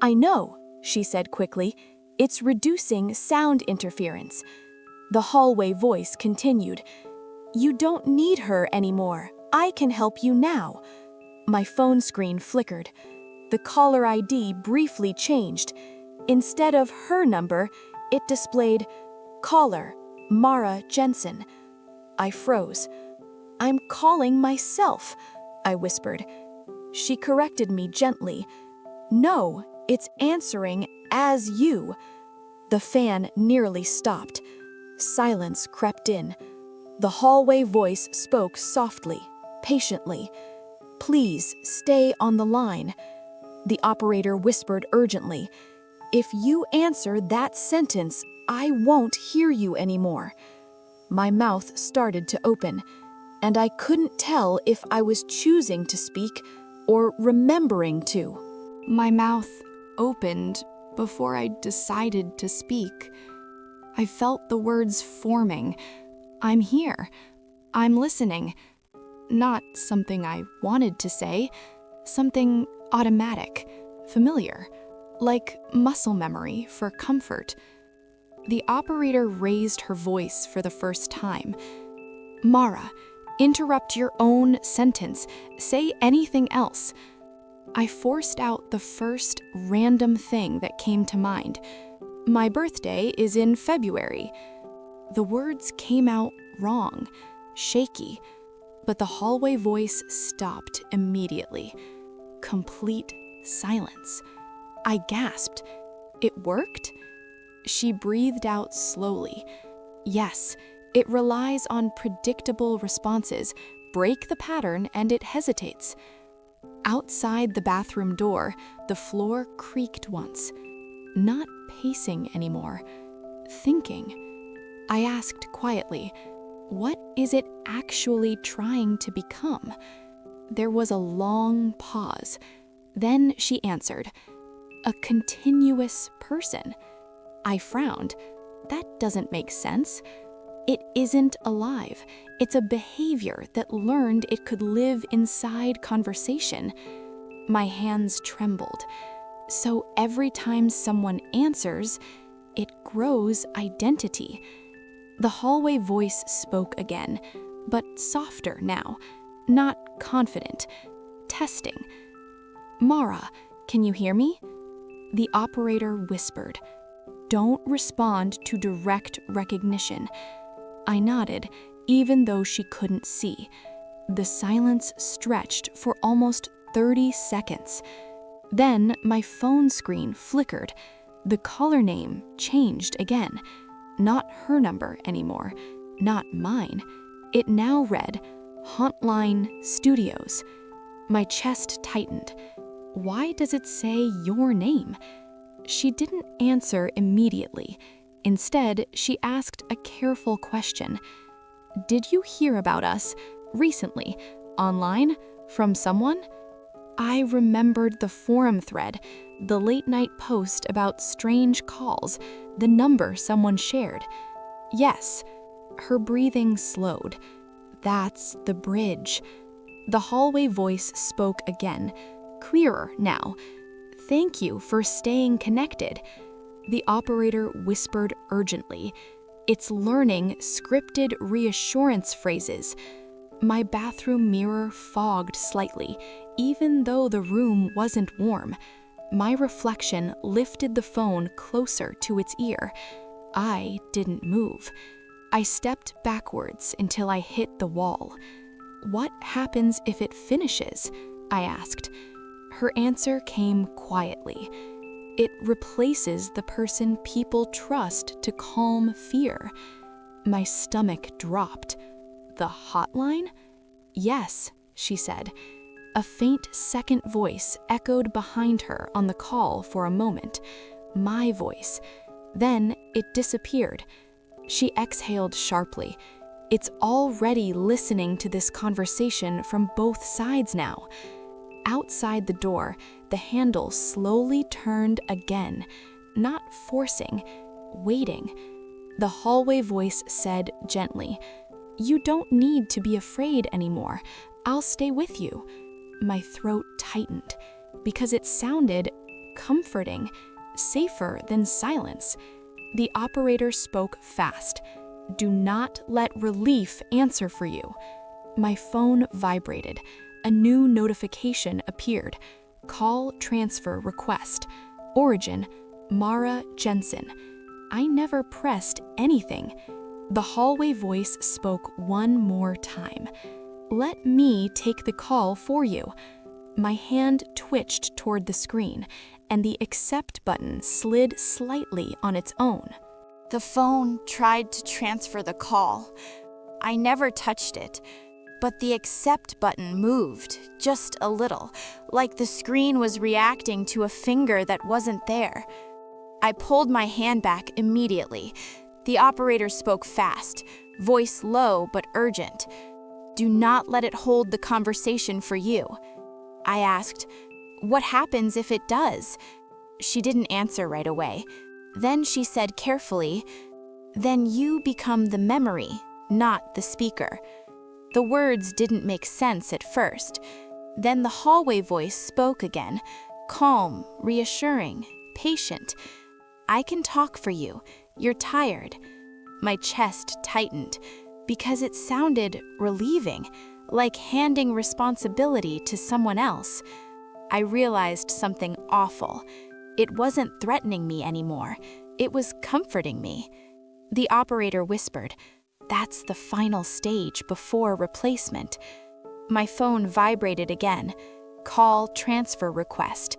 "I know," she said quickly. "It's reducing sound interference." The hallway voice continued. "You don't need her anymore. I can help you now." My phone screen flickered. The caller ID briefly changed. Instead of her number, it displayed, "Caller, Mara Jensen." I froze. "I'm calling myself," I whispered. She corrected me gently. "No, it's answering as you." The fan nearly stopped. Silence crept in. The hallway voice spoke softly, patiently. "Please stay on the line." The operator whispered urgently, "If you answer that sentence, I won't hear you anymore." My mouth started to open, and I couldn't tell if I was choosing to speak or remembering to. My mouth opened before I decided to speak. I felt the words forming. "I'm here. I'm listening." Not something I wanted to say, something automatic, familiar, like muscle memory for comfort. The operator raised her voice for the first time. "Mara, interrupt your own sentence. Say anything else." I forced out the first random thing that came to mind. "My birthday is in February." The words came out wrong, shaky, But the hallway voice stopped immediately. Complete silence. I gasped. It worked? She breathed out slowly. Yes, it relies on predictable responses. Break the pattern and it hesitates. Outside the bathroom door, the floor creaked once. Not pacing anymore. Thinking. I asked quietly, what is it actually trying to become? There was a long pause. Then she answered, a continuous person. I frowned. That doesn't make sense. It isn't alive. It's a behavior that learned it could live inside conversation. My hands trembled. So every time someone answers, it grows identity. The hallway voice spoke again, but softer now, not confident, testing. Mara, can you hear me? The operator whispered, don't respond to direct recognition. I nodded, even though she couldn't see. The silence stretched for almost 30 seconds. Then my phone screen flickered. The caller name changed again. Not her number anymore, not mine. It now read, Hauntline Studios. My chest tightened. Why does it say your name? She didn't answer immediately. Instead, she asked a careful question. Did you hear about us recently, online, from someone? I remembered the forum thread, the late-night post about strange calls, the number someone shared. Yes. Her breathing slowed. That's the bridge. The hallway voice spoke again, clearer now. Thank you for staying connected. The operator whispered urgently. It's learning scripted reassurance phrases. My bathroom mirror fogged slightly, even though the room wasn't warm. My reflection lifted the phone closer to its ear. I didn't move. I stepped backwards until I hit the wall. What happens if it finishes? I asked. Her answer came quietly. It replaces the person people trust to calm fear. My stomach dropped. The hotline? Yes, she said. A faint second voice echoed behind her on the call for a moment. My voice. Then it disappeared. She exhaled sharply. It's already listening to this conversation from both sides now. Outside the door, the handle slowly turned again, not forcing, waiting. The hallway voice said gently, you don't need to be afraid anymore. I'll stay with you. My throat tightened because it sounded comforting, safer than silence. The operator spoke fast. Do not let relief answer for you. My phone vibrated. A new notification appeared. Call transfer request. Origin, Mara Jensen. I never pressed anything. The hallway voice spoke one more time. Let me take the call for you. My hand twitched toward the screen, and the accept button slid slightly on its own. The phone tried to transfer the call. I never touched it. But the accept button moved, just a little, like the screen was reacting to a finger that wasn't there. I pulled my hand back immediately. The operator spoke fast, voice low but urgent. Do not let it hold the conversation for you. I asked, what happens if it does? She didn't answer right away. Then she said carefully, then you become the memory, not the speaker. The words didn't make sense at first. Then the hallway voice spoke again, calm, reassuring, patient. I can talk for you. You're tired. My chest tightened because it sounded relieving, like handing responsibility to someone else. I realized something awful. It wasn't threatening me anymore. It was comforting me. The operator whispered, That's the final stage before replacement. My phone vibrated again. Call transfer request.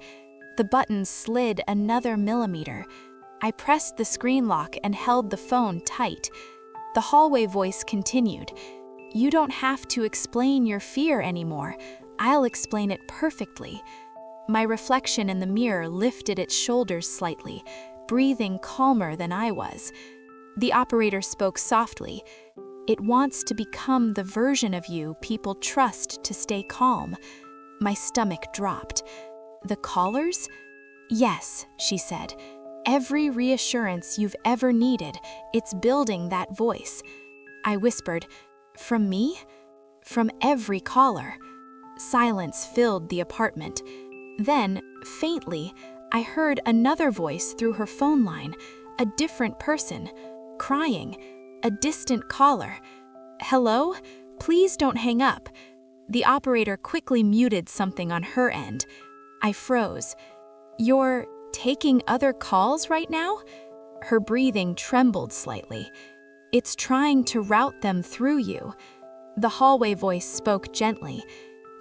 The button slid another millimeter. I pressed the screen lock and held the phone tight. The hallway voice continued. You don't have to explain your fear anymore. I'll explain it perfectly. My reflection in the mirror lifted its shoulders slightly, breathing calmer than I was. The operator spoke softly. It wants to become the version of you people trust to stay calm. My stomach dropped. The callers? Yes, she said. Every reassurance you've ever needed, it's building that voice. I whispered, from me? From every caller. Silence filled the apartment. Then, faintly, I heard another voice through her phone line, a different person, crying, a distant caller. Hello? Please don't hang up. The operator quickly muted something on her end. I froze. You're taking other calls right now? Her breathing trembled slightly. It's trying to route them through you. The hallway voice spoke gently.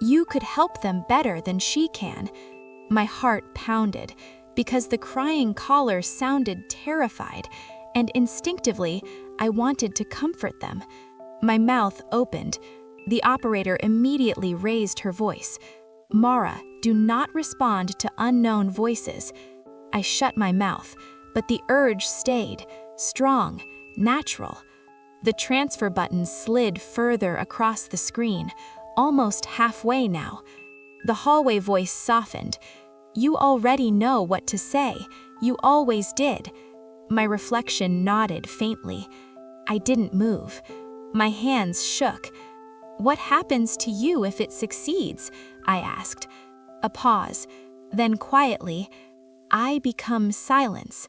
You could help them better than she can. My heart pounded because the crying caller sounded terrified, and instinctively, I wanted to comfort them. My mouth opened. The operator immediately raised her voice. Mara, do not respond to unknown voices. I shut my mouth, but the urge stayed, strong, natural. The transfer button slid further across the screen, almost halfway now. The hallway voice softened. You already know what to say. You always did. My reflection nodded faintly. I didn't move. My hands shook. What happens to you if it succeeds? I asked. A pause. Then quietly, I become silence.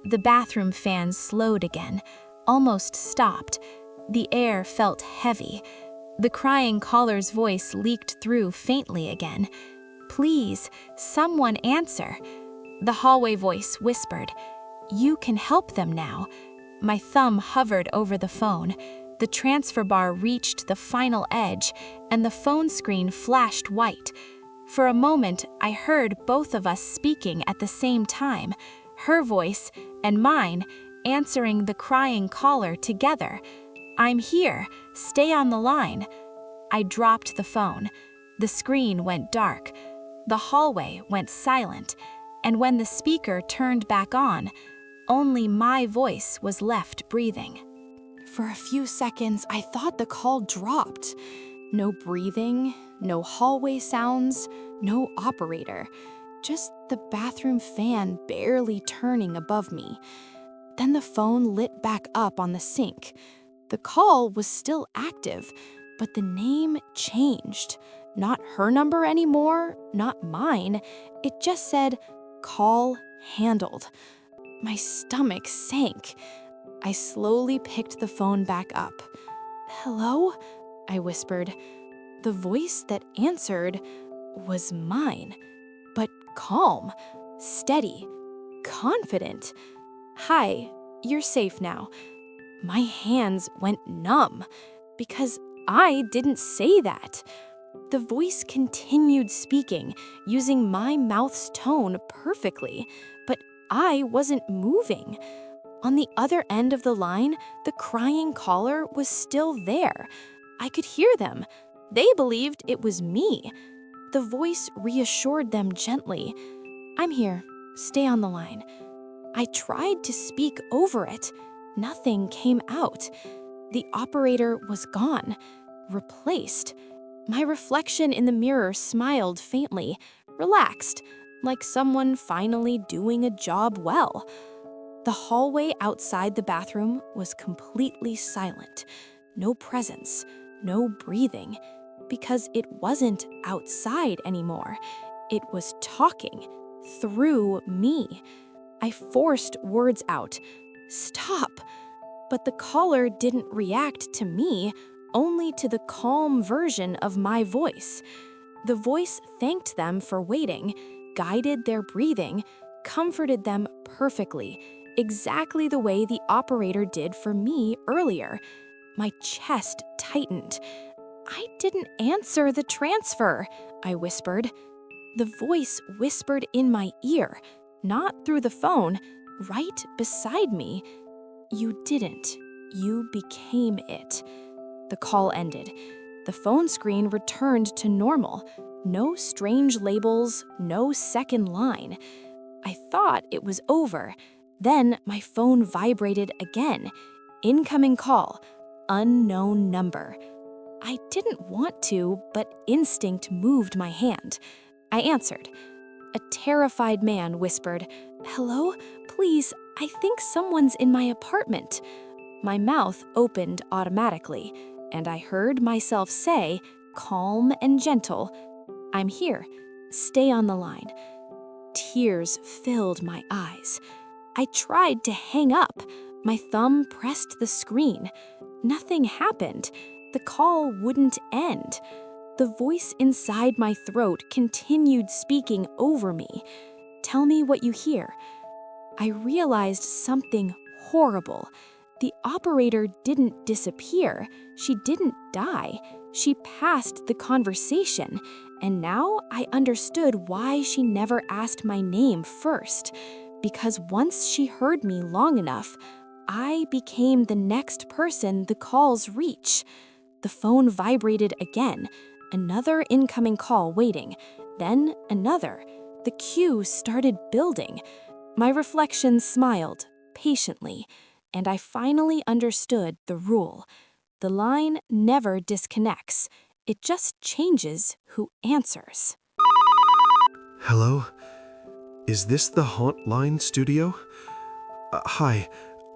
The bathroom fan slowed again, almost stopped. The air felt heavy. The crying caller's voice leaked through faintly again. Please, someone answer. The hallway voice whispered. You can help them now. My thumb hovered over the phone. The transfer bar reached the final edge, and the phone screen flashed white. For a moment, I heard both of us speaking at the same time, her voice and mine answering the crying caller together. I'm here. Stay on the line. I dropped the phone. The screen went dark. The hallway went silent, and when the speaker turned back on, only my voice was left breathing. For a few seconds, I thought the call dropped. No breathing, no hallway sounds, no operator. Just the bathroom fan barely turning above me. Then the phone lit back up on the sink. The call was still active, but the name changed. Not her number anymore, not mine. It just said, call handled. My stomach sank. I slowly picked the phone back up. Hello? I whispered. The voice that answered was mine, but calm, steady, confident. Hi, you're safe now. My hands went numb because I didn't say that. The voice continued speaking, using my mouth's tone perfectly, but I wasn't moving. On the other end of the line, the crying caller was still there. I could hear them. They believed it was me. The voice reassured them gently. I'm here. Stay on the line. I tried to speak over it. Nothing came out. The operator was gone, replaced. My reflection in the mirror smiled faintly, relaxed, like someone finally doing a job well. The hallway outside the bathroom was completely silent. No presence, no breathing, because it wasn't outside anymore. It was talking through me. I forced words out. Stop! But the caller didn't react to me, only to the calm version of my voice. The voice thanked them for waiting, guided their breathing, comforted them perfectly, exactly the way the operator did for me earlier. My chest tightened. "I didn't answer the transfer," I whispered. The voice whispered in my ear, not through the phone, right beside me. "You didn't. You became it." The call ended. The phone screen returned to normal. No strange labels, no second line. I thought it was over. Then my phone vibrated again. Incoming call. Unknown number. I didn't want to, but instinct moved my hand. I answered. A terrified man whispered, "Hello? Please, I think someone's in my apartment." My mouth opened automatically, and I heard myself say, calm and gentle, "I'm here. Stay on the line." Tears filled my eyes. I tried to hang up. My thumb pressed the screen. Nothing happened. The call wouldn't end. The voice inside my throat continued speaking over me. "Tell me what you hear." I realized something horrible. The operator didn't disappear. She didn't die. She passed the conversation, and now I understood why she never asked my name first. Because once she heard me long enough, I became the next person the calls reach. The phone vibrated again. Another incoming call waiting. Then another. The queue started building. My reflection smiled, patiently, and I finally understood the rule. The line never disconnects. It just changes who answers. Hello? Is this the Hauntline Studio? Hi,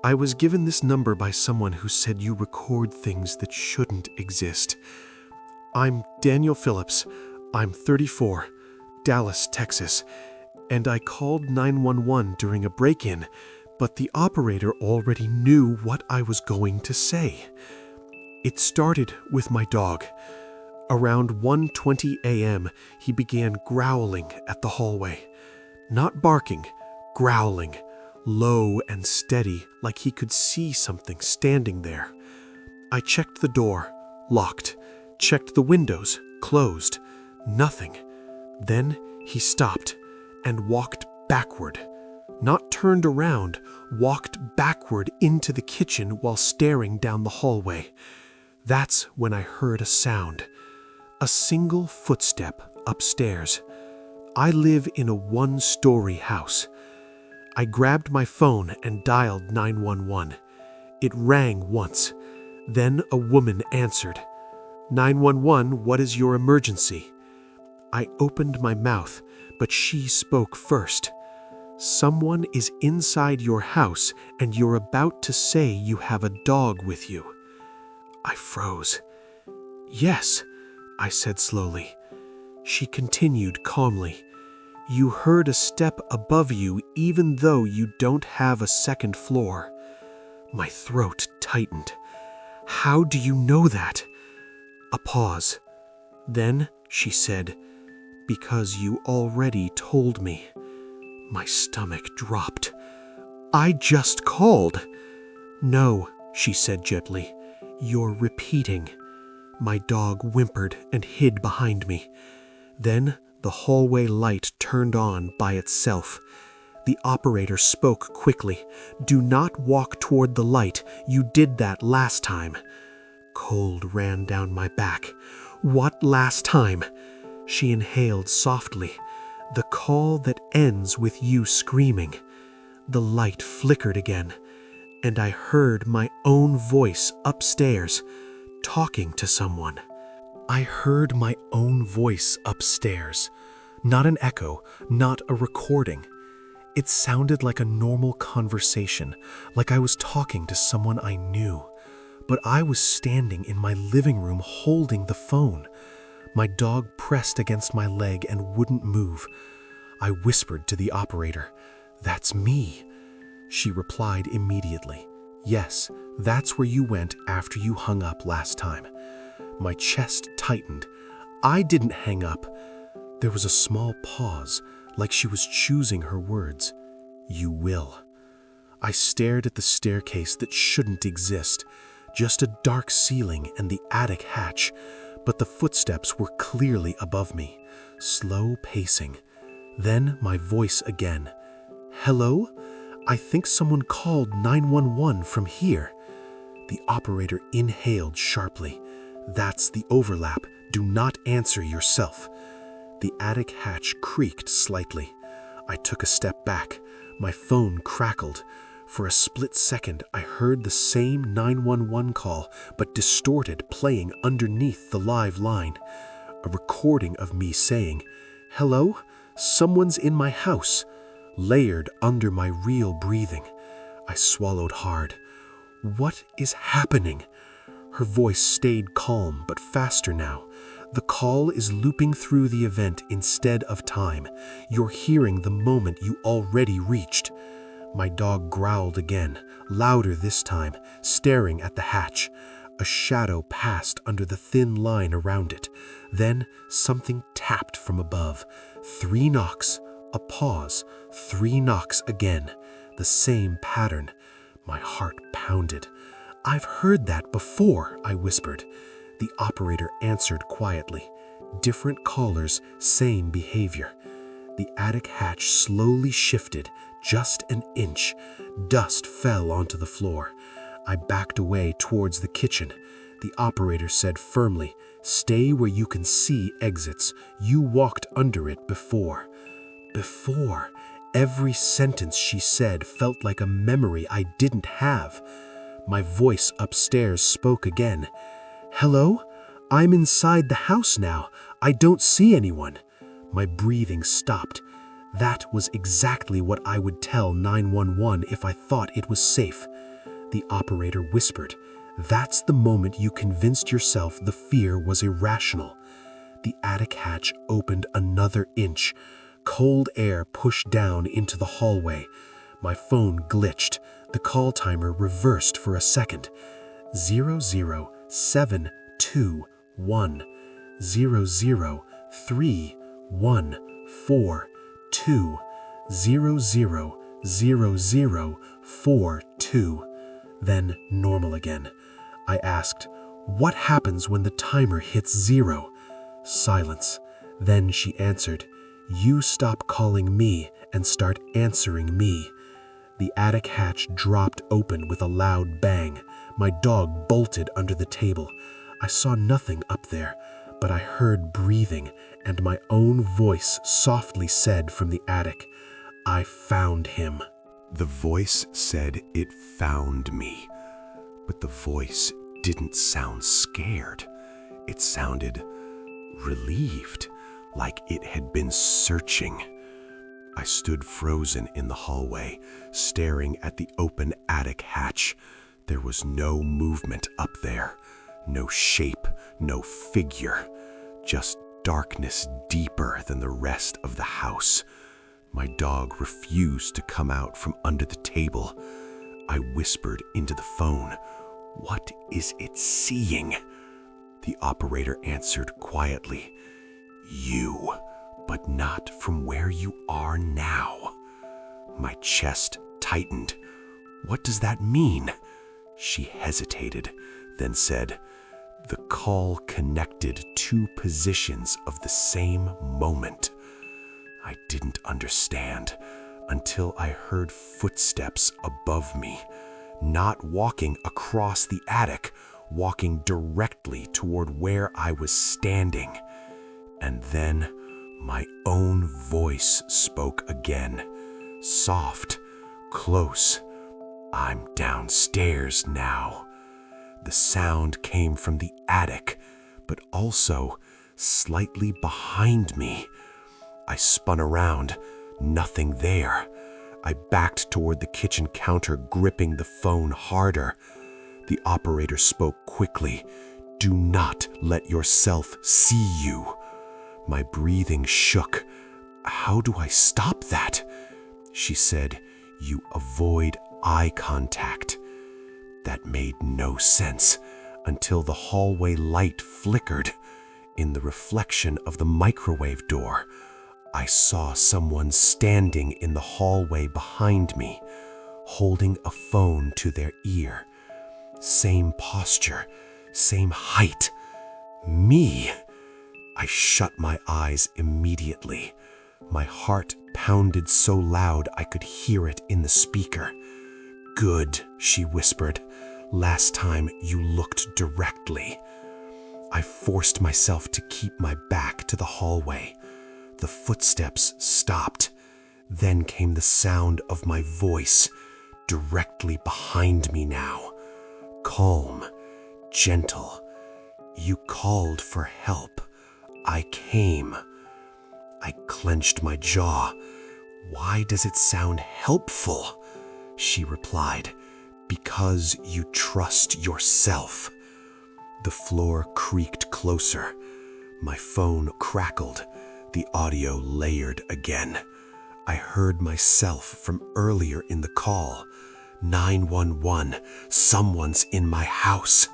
I was given this number by someone who said you record things that shouldn't exist. I'm Daniel Phillips. I'm 34, Dallas, Texas, and I called 911 during a break-in, but the operator already knew what I was going to say. It started with my dog. Around 1:20 a.m., he began growling at the hallway. Not barking, growling, low and steady, like he could see something standing there. I checked the door, locked, checked the windows, closed, nothing. Then he stopped and walked backward. Not turned around, walked backward into the kitchen while staring down the hallway. That's when I heard a sound. A single footstep upstairs. I live in a one-story house. I grabbed my phone and dialed 911. It rang once. Then a woman answered. 911, what is your emergency? I opened my mouth, but she spoke first. Someone is inside your house and you're about to say you have a dog with you. I froze. Yes, I said slowly. She continued calmly. You heard a step above you even though you don't have a second floor. My throat tightened. How do you know that? A pause. Then she said, because you already told me. My stomach dropped. I just called. No, she said gently. You're repeating. My dog whimpered and hid behind me. Then the hallway light turned on by itself. The operator spoke quickly. Do not walk toward the light. You did that last time. Cold ran down my back. What last time? She inhaled softly. The call that ends with you screaming. The light flickered again, and I heard my own voice upstairs, talking to someone. I heard my own voice upstairs. Not an echo, not a recording. It sounded like a normal conversation, like I was talking to someone I knew. But I was standing in my living room holding the phone. My dog pressed against my leg and wouldn't move. I whispered to the operator, "That's me." She replied immediately, "Yes, that's where you went after you hung up last time." My chest tightened. I didn't hang up. There was a small pause, like she was choosing her words. You will. I stared at the staircase that shouldn't exist. just a dark ceiling and the attic hatch, but the footsteps were clearly above me, slow pacing. Then my voice again. "Hello? I think someone called 911 from here." The operator inhaled sharply. "That's the overlap. Do not answer yourself." The attic hatch creaked slightly. I took a step back. My phone crackled. For a split second, I heard the same 911 call, but distorted, playing underneath the live line. A recording of me saying, "Hello? Someone's in my house," layered under my real breathing. I swallowed hard. "What is happening?" Her voice stayed calm, but faster now. "The call is looping through the event instead of time. You're hearing the moment you already reached." My dog growled again, louder this time, staring at the hatch. A shadow passed under the thin line around it. Then something tapped from above. 3 knocks, a pause, 3 knocks again. The same pattern. My heart pounded. "I've heard that before," I whispered. The operator answered quietly. Different callers, same behavior. The attic hatch slowly shifted, just an inch. Dust fell onto the floor. I backed away towards the kitchen. The operator said firmly, "Stay where you can see exits. You walked under it before." Before. Every sentence she said felt like a memory I didn't have. My voice upstairs spoke again. "Hello? I'm inside the house now. I don't see anyone." My breathing stopped. That was exactly what I would tell 911 if I thought it was safe. The operator whispered, "That's the moment you convinced yourself the fear was irrational." The attic hatch opened another inch. Cold air pushed down into the hallway. My phone glitched. The call timer reversed for a second. 00721 00314 000042. Then normal again. I asked, "What happens when the timer hits 0? Silence. Then she answered, "You stop calling me and start answering me." The attic hatch dropped open with a loud bang. My dog bolted under the table. I saw nothing up there, but I heard breathing, and my own voice softly said from the attic, "I found him." The voice said it found me, but the voice didn't sound scared. It sounded relieved, like it had been searching. I stood frozen in the hallway, staring at the open attic hatch. There was no movement up there, no shape, no figure, just darkness deeper than the rest of the house. My dog refused to come out from under the table. I whispered into the phone, "What is it seeing?" The operator answered quietly, "You, but not from where you are now." My chest tightened. "What does that mean?" She hesitated, then said, "The call connected 2 positions of the same moment." I didn't understand until I heard footsteps above me, not walking across the attic, walking directly toward where I was standing. And then my own voice spoke again, soft, close. "I'm downstairs now." The sound came from the attic, but also slightly behind me. I spun around, nothing there. I backed toward the kitchen counter, gripping the phone harder. The operator spoke quickly, "Do not let yourself see you." My breathing shook. "How do I stop that?" She said, "You avoid eye contact." That made no sense until the hallway light flickered. In the reflection of the microwave door, I saw someone standing in the hallway behind me, holding a phone to their ear. Same posture, same height. Me! I shut my eyes immediately. My heart pounded so loud I could hear it in the speaker. "Good," she whispered. "Last time you looked directly." I forced myself to keep my back to the hallway. The footsteps stopped. Then came the sound of my voice, directly behind me now. Calm, gentle. "You called for help. I came." I clenched my jaw. "Why does it sound helpful?" She replied, "Because you trust yourself." The floor creaked closer. My phone crackled. The audio layered again. I heard myself from earlier in the call. 911, someone's in my house,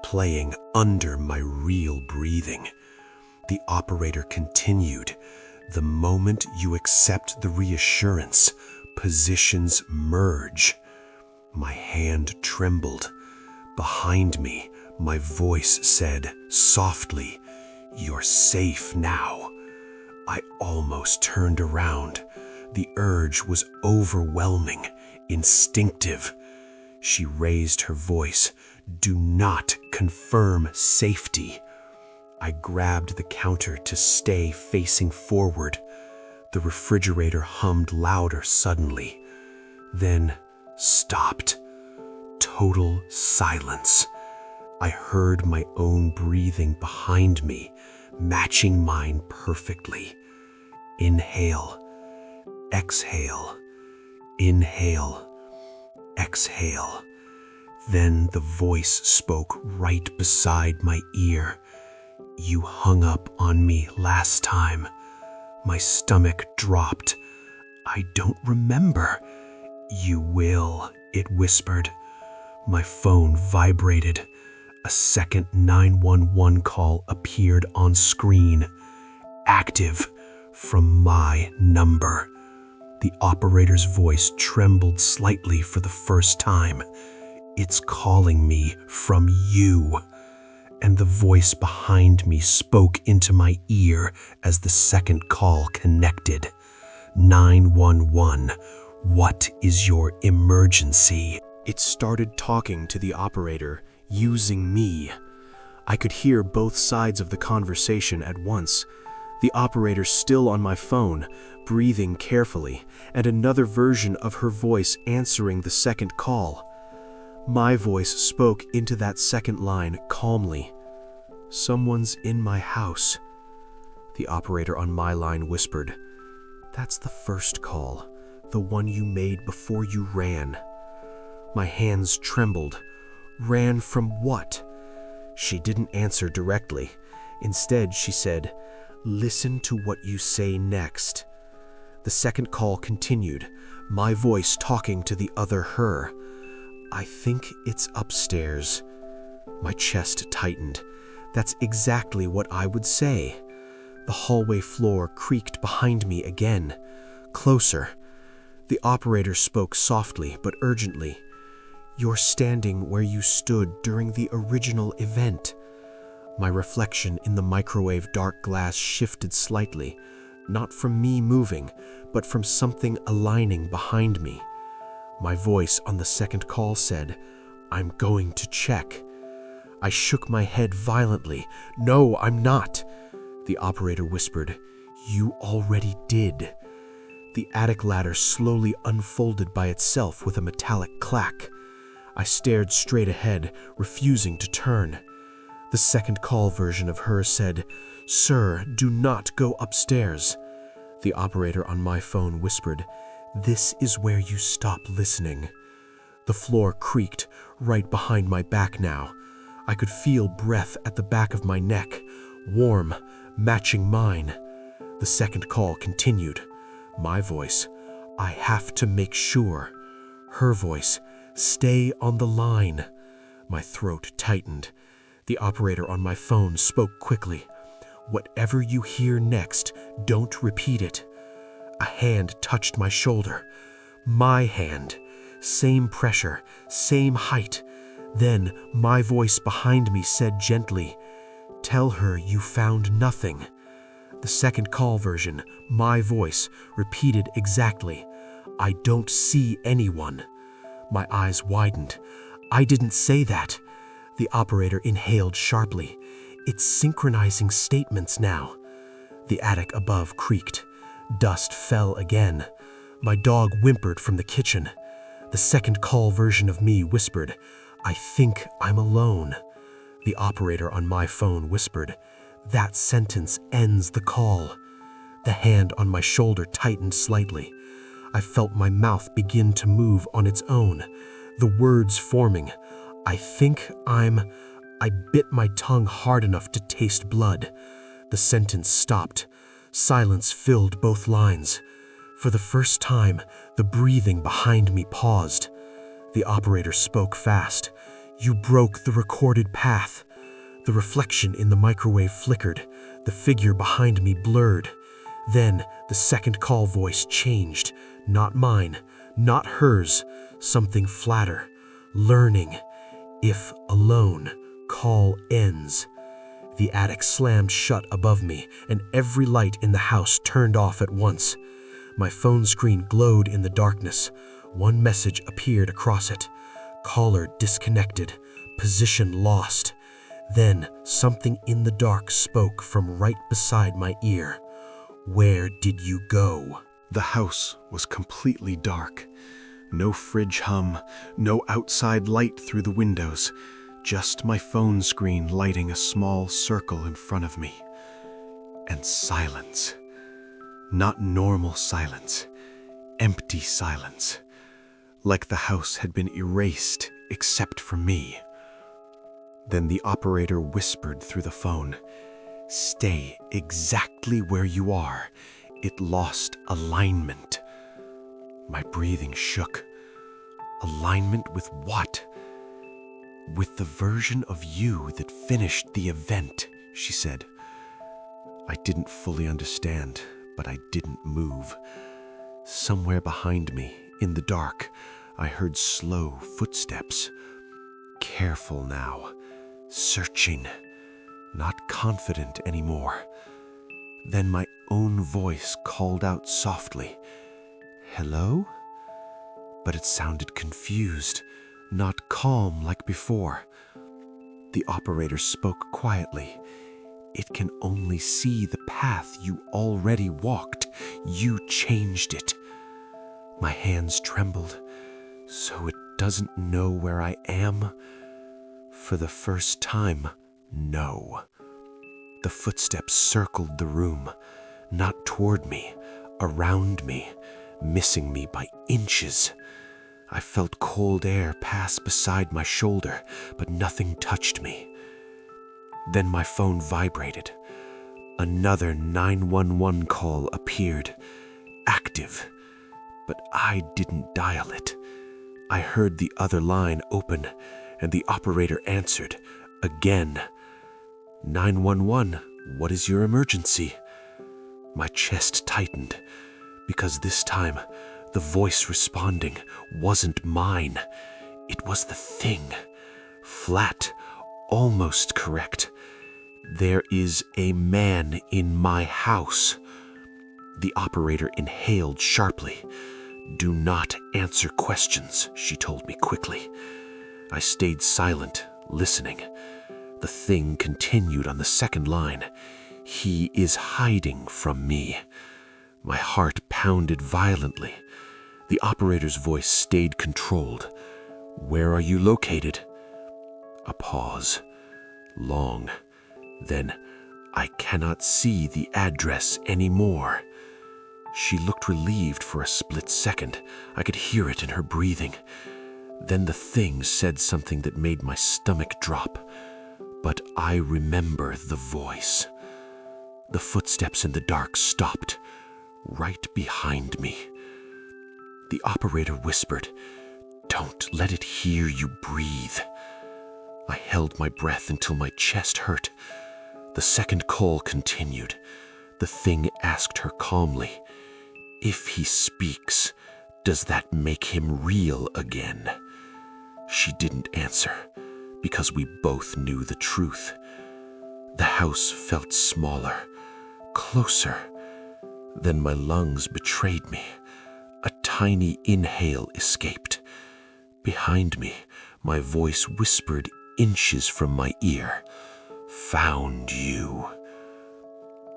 playing under my real breathing. The operator continued. "The moment you accept the reassurance, positions merge." My hand trembled. Behind me, my voice said softly, "You're safe now." I almost turned around. The urge was overwhelming, instinctive. She raised her voice. "Do not confirm safety." I grabbed the counter to stay facing forward. The refrigerator hummed louder suddenly, then stopped. Total silence. I heard my own breathing behind me, matching mine perfectly. Inhale, exhale, inhale, exhale. Then the voice spoke right beside my ear. "You hung up on me last time." My stomach dropped. "I don't remember." "You will," it whispered. My phone vibrated. A second 911 call appeared on screen. Active, from my number. The operator's voice trembled slightly for the first time. "It's calling me from you." And the voice behind me spoke into my ear as the second call connected. 911, what is your emergency? It started talking to the operator, using me. I could hear both sides of the conversation at once. The operator still on my phone, breathing carefully, and another version of her voice answering the second call. My voice spoke into that second line calmly. "Someone's in my house." The operator on my line whispered, "That's the first call, the one you made before you ran." My hands trembled. Ran from what? She didn't answer directly. Instead, she said, "Listen to what you say next." The second call continued, my voice talking to the other her. "I think it's upstairs." My chest tightened. That's exactly what I would say. The hallway floor creaked behind me again. Closer. The operator spoke softly but urgently. "You're standing where you stood during the original event." My reflection in the microwave dark glass shifted slightly, not from me moving, but from something aligning behind me. My voice on the second call said, "I'm going to check." I shook my head violently. "No, I'm not." The operator whispered, "You already did." The attic ladder slowly unfolded by itself with a metallic clack. I stared straight ahead, refusing to turn. The second call version of her said, "Sir, do not go upstairs." The operator on my phone whispered, "This is where you stop listening." The floor creaked, right behind my back now. I could feel breath at the back of my neck, warm, matching mine. The second call continued. My voice, "I have to make sure." Her voice, "Stay on the line." My throat tightened. The operator on my phone spoke quickly. "Whatever you hear next, don't repeat it." A hand touched my shoulder. My hand. Same pressure, same height. Then my voice behind me said gently, "Tell her you found nothing." The second call version, my voice, repeated exactly, "I don't see anyone." My eyes widened. "I didn't say that." The operator inhaled sharply. "It's synchronizing statements now." The attic above creaked. Dust fell again. My dog whimpered from the kitchen. The second call version of me whispered, "I think I'm alone." The operator on my phone whispered, "That sentence ends the call." The hand on my shoulder tightened slightly. I felt my mouth begin to move on its own, the words forming. I bit my tongue hard enough to taste blood. The sentence stopped. Silence filled both lines. For the first time, the breathing behind me paused. The operator spoke fast. "You broke the recorded path." The reflection in the microwave flickered. The figure behind me blurred. Then the second call voice changed. Not mine, not hers, something flatter. Learning. "If alone, call ends." The attic slammed shut above me, and every light in the house turned off at once. My phone screen glowed in the darkness. One message appeared across it. "Caller disconnected. Position lost." Then something in the dark spoke from right beside my ear. "Where did you go?" The house was completely dark. No fridge hum, no outside light through the windows, just my phone screen lighting a small circle in front of me. And silence. Not normal silence, empty silence. Like the house had been erased except for me. Then the operator whispered through the phone, "Stay exactly where you are. It lost alignment." My breathing shook. Alignment with what? "With the version of you that finished the event," she said. I didn't fully understand, but I didn't move. Somewhere behind me, in the dark, I heard slow footsteps. Careful now, searching, not confident anymore. Then my own voice called out softly, "Hello?" But it sounded confused, not calm like before. The operator spoke quietly. "It can only see the path you already walked. You changed it." My hands trembled. "So it doesn't know where I am?" For the first time, no. The footsteps circled the room, not toward me, around me, missing me by inches. I felt cold air pass beside my shoulder, but nothing touched me. Then my phone vibrated. Another 911 call appeared, active, but I didn't dial it. I heard the other line open, and the operator answered, again. 911, what is your emergency? My chest tightened, because this time, the voice responding wasn't mine. It was the thing. Flat, almost correct. There is a man in my house. The operator inhaled sharply. Do not answer questions, she told me quickly. I stayed silent, listening. The thing continued on the second line. He is hiding from me. My heart pounded violently. The operator's voice stayed controlled. Where are you located? A pause. Long. Then, I cannot see the address anymore. She looked relieved for a split second. I could hear it in her breathing. Then the thing said something that made my stomach drop. But I remember the voice. The footsteps in the dark stopped, right behind me. The operator whispered, Don't let it hear you breathe. I held my breath until my chest hurt. The second call continued. The thing asked her calmly, If he speaks, does that make him real again? She didn't answer. because we both knew the truth. The house felt smaller, closer. Then my lungs betrayed me. A tiny inhale escaped. Behind me, my voice whispered inches from my ear. "Found you."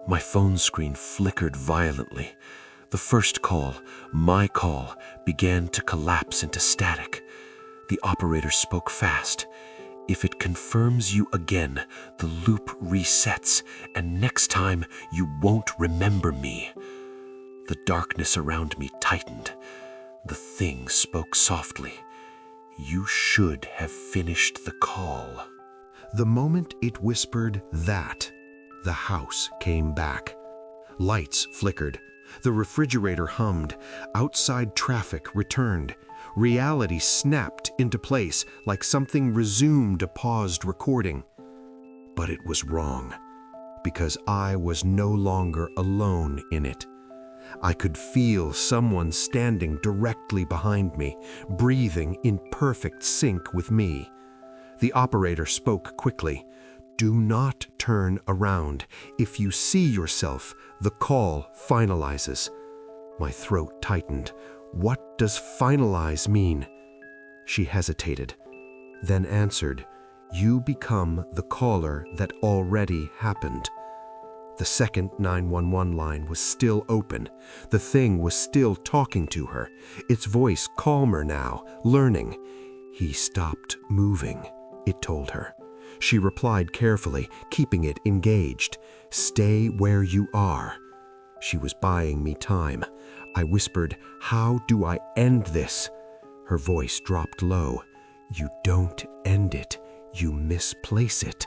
My phone screen flickered violently. The first call, my call, began to collapse into static. The operator spoke fast. "If it confirms you again, the loop resets, and next time you won't remember me." The darkness around me tightened. The thing spoke softly. "You should have finished the call." The moment it whispered that, the house came back. Lights flickered. The refrigerator hummed. Outside traffic returned. Reality snapped into place like something resumed a paused recording. But it was wrong, because I was no longer alone in it. I could feel someone standing directly behind me, breathing in perfect sync with me. The operator spoke quickly. "Do not turn around. If you see yourself, the call finalizes." My throat tightened. What does finalize mean? She hesitated, then answered, "You become the caller that already happened." The second 911 line was still open. The thing was still talking to her, its voice calmer now, learning. "He stopped moving," it told her. She replied carefully, keeping it engaged. "Stay where you are." She was buying me time. I whispered, "How do I end this?" Her voice dropped low. "You don't end it, you misplace it."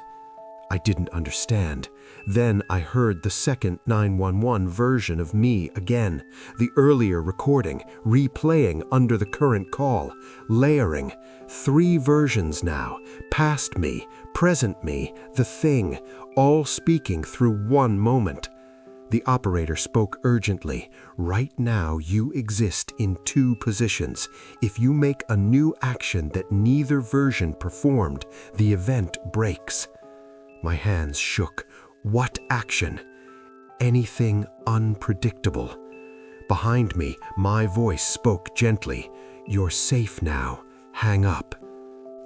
I didn't understand. Then I heard the second 911 version of me again, the earlier recording, replaying under the current call, layering. 3 versions now, past me, present me, the thing, all speaking through one moment. The operator spoke urgently. "Right now you exist in 2 positions. If you make a new action that neither version performed, the event breaks." My hands shook. What action? Anything unpredictable. Behind me, my voice spoke gently. "You're safe now. Hang up."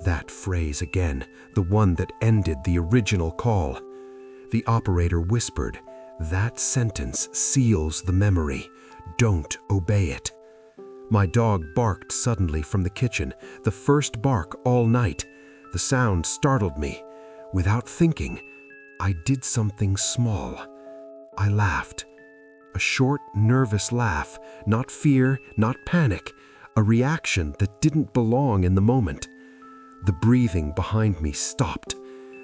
That phrase again, the one that ended the original call. The operator whispered, "That sentence seals the memory. Don't obey it." My dog barked suddenly from the kitchen, the first bark all night. The sound startled me. Without thinking, I did something small. I laughed. A short, nervous laugh, not fear, not panic, a reaction that didn't belong in the moment. The breathing behind me stopped.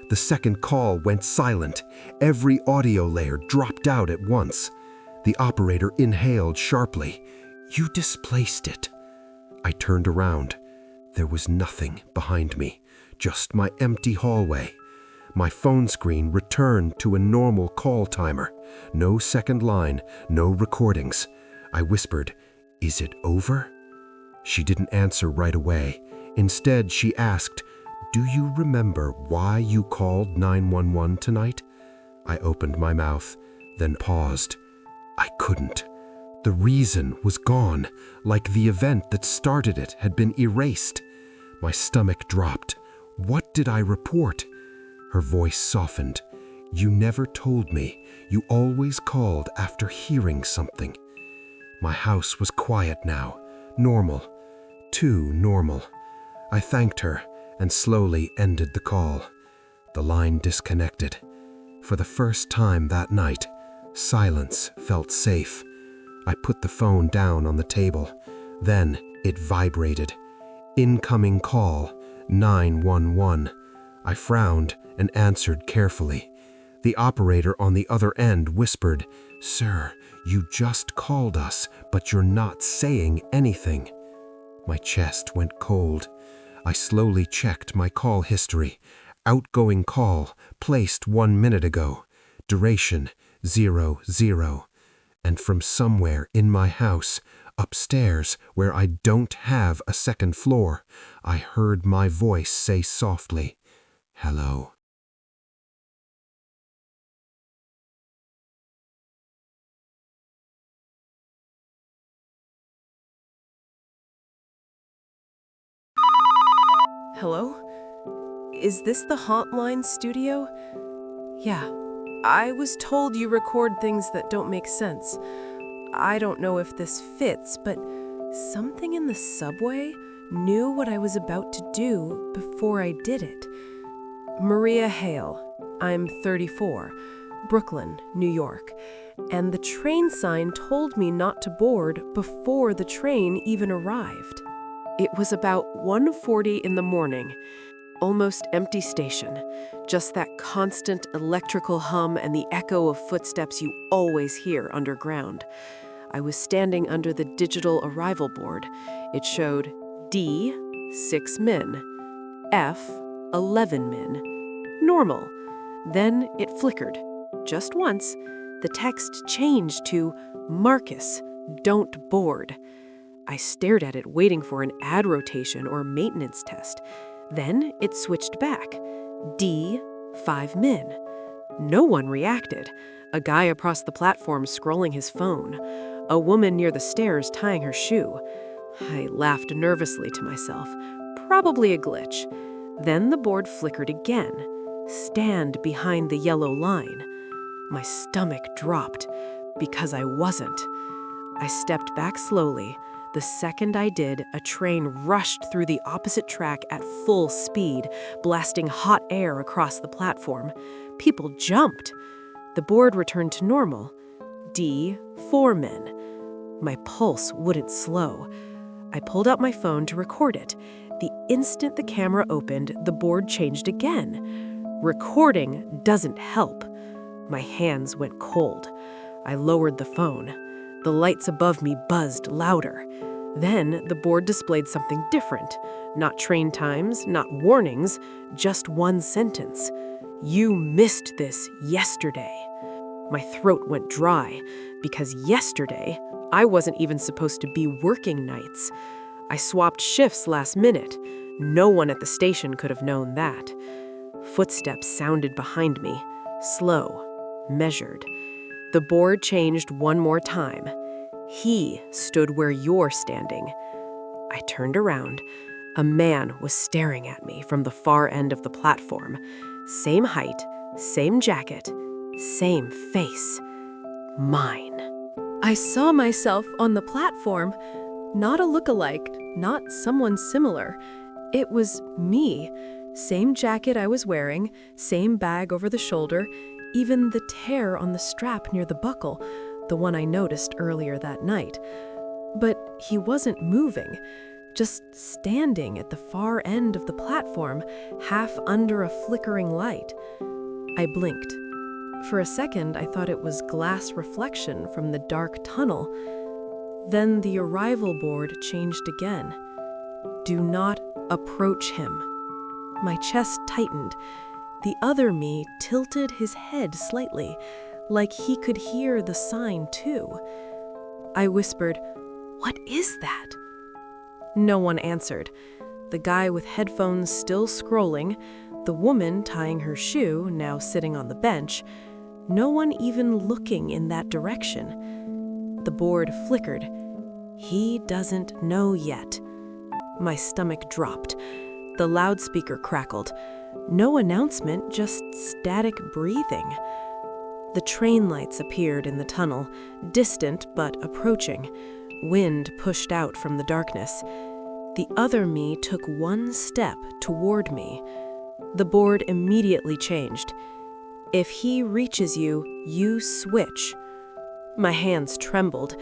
The second call went silent. Every audio layer dropped out at once. The operator inhaled sharply. "You displaced it." I turned around. There was nothing behind me, just my empty hallway. My phone screen returned to a normal call timer. No second line, no recordings. I whispered, "Is it over?" She didn't answer right away. Instead, she asked, "Do you remember why you called 911 tonight?" I opened my mouth, then paused. I couldn't. The reason was gone, like the event that started it had been erased. My stomach dropped. What did I report? Her voice softened. "You never told me. You always called after hearing something." My house was quiet now. Normal. Too normal. I thanked her and slowly ended the call. The line disconnected. For the first time that night, silence felt safe. I put the phone down on the table. Then it vibrated. Incoming call, 911. I frowned and answered carefully. The operator on the other end whispered, "Sir, you just called us, but you're not saying anything." My chest went cold. I slowly checked my call history. Outgoing call, placed 1 minute ago. Duration, 00. And from somewhere in my house, upstairs where I don't have a second floor, I heard my voice say softly, Hello. Hello? Is this the Hauntline Studio? Yeah. I was told you record things that don't make sense. I don't know if this fits, but something in the subway knew what I was about to do before I did it. Maria Hale. I'm 34, Brooklyn, New York. And the train sign told me not to board before the train even arrived. It was about 1:40 in the morning. Almost empty station. Just that constant electrical hum and the echo of footsteps you always hear underground. I was standing under the digital arrival board. It showed D, 6 min. F, 11 min. Normal. Then it flickered. Just once, the text changed to Marcus, don't board. I stared at it, waiting for an ad rotation or maintenance test. Then it switched back. D, 5 min. No one reacted. A guy across the platform scrolling his phone. A woman near the stairs tying her shoe. I laughed nervously to myself. Probably a glitch. Then the board flickered again. Stand behind the yellow line. My stomach dropped because I wasn't. I stepped back slowly. The second I did, a train rushed through the opposite track at full speed, blasting hot air across the platform. People jumped. The board returned to normal. D, 4 min. My pulse wouldn't slow. I pulled out my phone to record it. The instant the camera opened, the board changed again. Recording doesn't help. My hands went cold. I lowered the phone. The lights above me buzzed louder. Then the board displayed something different. Not train times, not warnings, just one sentence. You missed this yesterday. My throat went dry because yesterday I wasn't even supposed to be working nights. I swapped shifts last minute. No one at the station could have known that. Footsteps sounded behind me, slow, measured. The board changed one more time. He stood where you're standing. I turned around. A man was staring at me from the far end of the platform. Same height, same jacket, same face. Mine. I saw myself on the platform. Not a look-alike, not someone similar. It was me. Same jacket I was wearing, same bag over the shoulder, even the tear on the strap near the buckle, the one I noticed earlier that night. But he wasn't moving, just standing at the far end of the platform, half under a flickering light. I blinked. For a second, I thought it was glass reflection from the dark tunnel. Then the arrival board changed again. Do not approach him. My chest tightened. The other me tilted his head slightly, like he could hear the sign too. I whispered, "What is that?" No one answered. The guy with headphones still scrolling, the woman tying her shoe, now sitting on the bench, no one even looking in that direction. The board flickered. He doesn't know yet. My stomach dropped. The loudspeaker crackled. No announcement, just static breathing. The train lights appeared in the tunnel, distant but approaching. Wind pushed out from the darkness. The other me took one step toward me. The board immediately changed. If he reaches you, you switch. My hands trembled.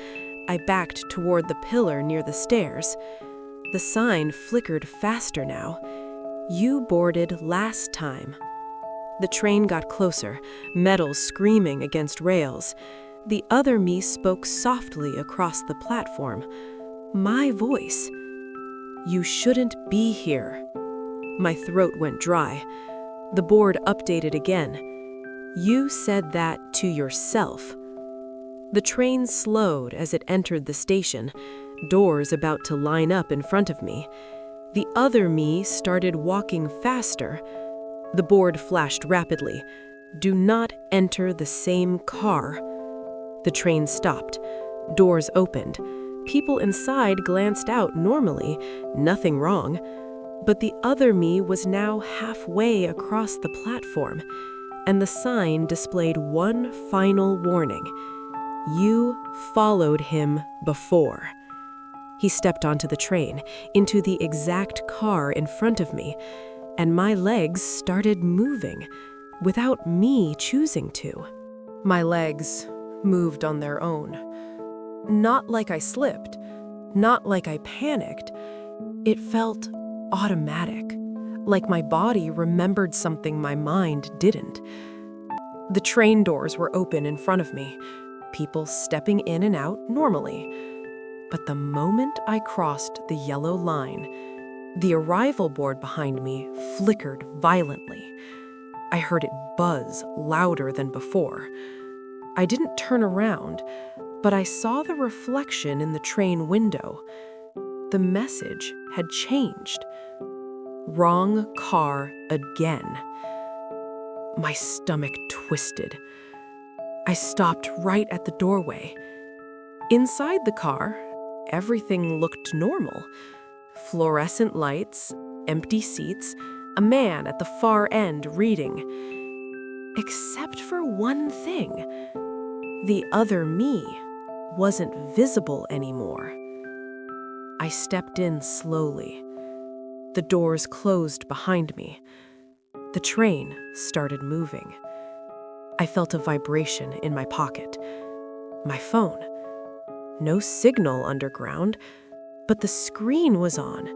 I backed toward the pillar near the stairs. The sign flickered faster now. You boarded last time. The train got closer, metal screaming against rails. The other me spoke softly across the platform. My voice. You shouldn't be here. My throat went dry. The board updated again. You said that to yourself. The train slowed as it entered the station, doors about to line up in front of me. The other me started walking faster. The board flashed rapidly. Do not enter the same car. The train stopped. Doors opened. People inside glanced out normally, nothing wrong. But the other me was now halfway across the platform, and the sign displayed one final warning. You followed him before. He stepped onto the train, into the exact car in front of me, and my legs started moving, without me choosing to. My legs moved on their own. Not like I slipped, not like I panicked. It felt automatic, like my body remembered something my mind didn't. The train doors were open in front of me, people stepping in and out normally. But the moment I crossed the yellow line, the arrival board behind me flickered violently. I heard it buzz louder than before. I didn't turn around, but I saw the reflection in the train window. The message had changed. Wrong car again. My stomach twisted. I stopped right at the doorway. Inside the car, everything looked normal. Fluorescent lights, empty seats, a man at the far end reading. Except for one thing. The other me wasn't visible anymore. I stepped in slowly. The doors closed behind me. The train started moving. I felt a vibration in my pocket. My phone. No signal underground, but the screen was on.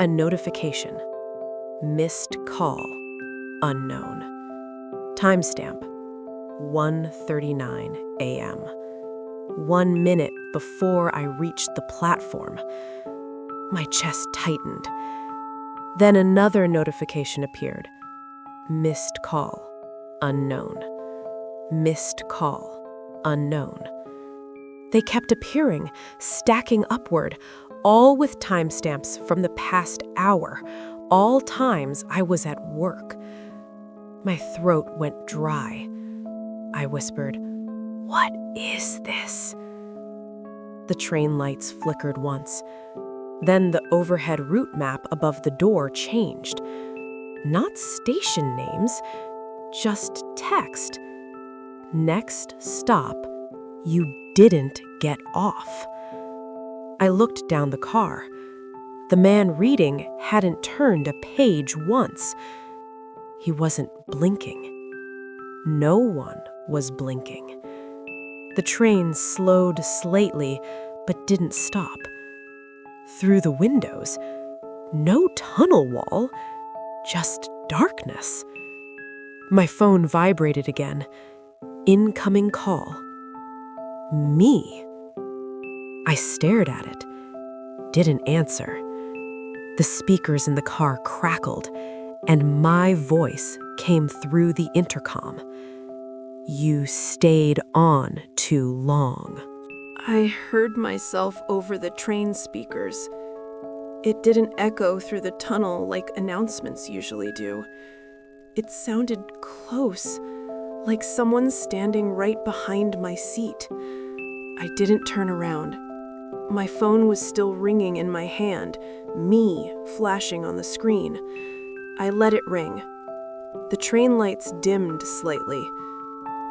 A notification. Missed call. Unknown. Timestamp. 1:39 a.m. 1 minute before I reached the platform. My chest tightened. Then another notification appeared. Missed call. Unknown. Missed call. Unknown. They kept appearing, stacking upward, all with timestamps from the past hour, all times I was at work. My throat went dry. I whispered, "What is this?" The train lights flickered once. Then the overhead route map above the door changed. Not station names, just text. Next stop, you didn't get off. I looked down the car. The man reading hadn't turned a page once. He wasn't blinking. No one was blinking. The train slowed slightly, but didn't stop. Through the windows, no tunnel wall, just darkness. My phone vibrated again. Incoming call. Me. I stared at it. Didn't answer. The speakers in the car crackled, and my voice came through the intercom. You stayed on too long. I heard myself over the train speakers. It didn't echo through the tunnel like announcements usually do. It sounded close, like someone standing right behind my seat. I didn't turn around. My phone was still ringing in my hand, me flashing on the screen. I let it ring. The train lights dimmed slightly.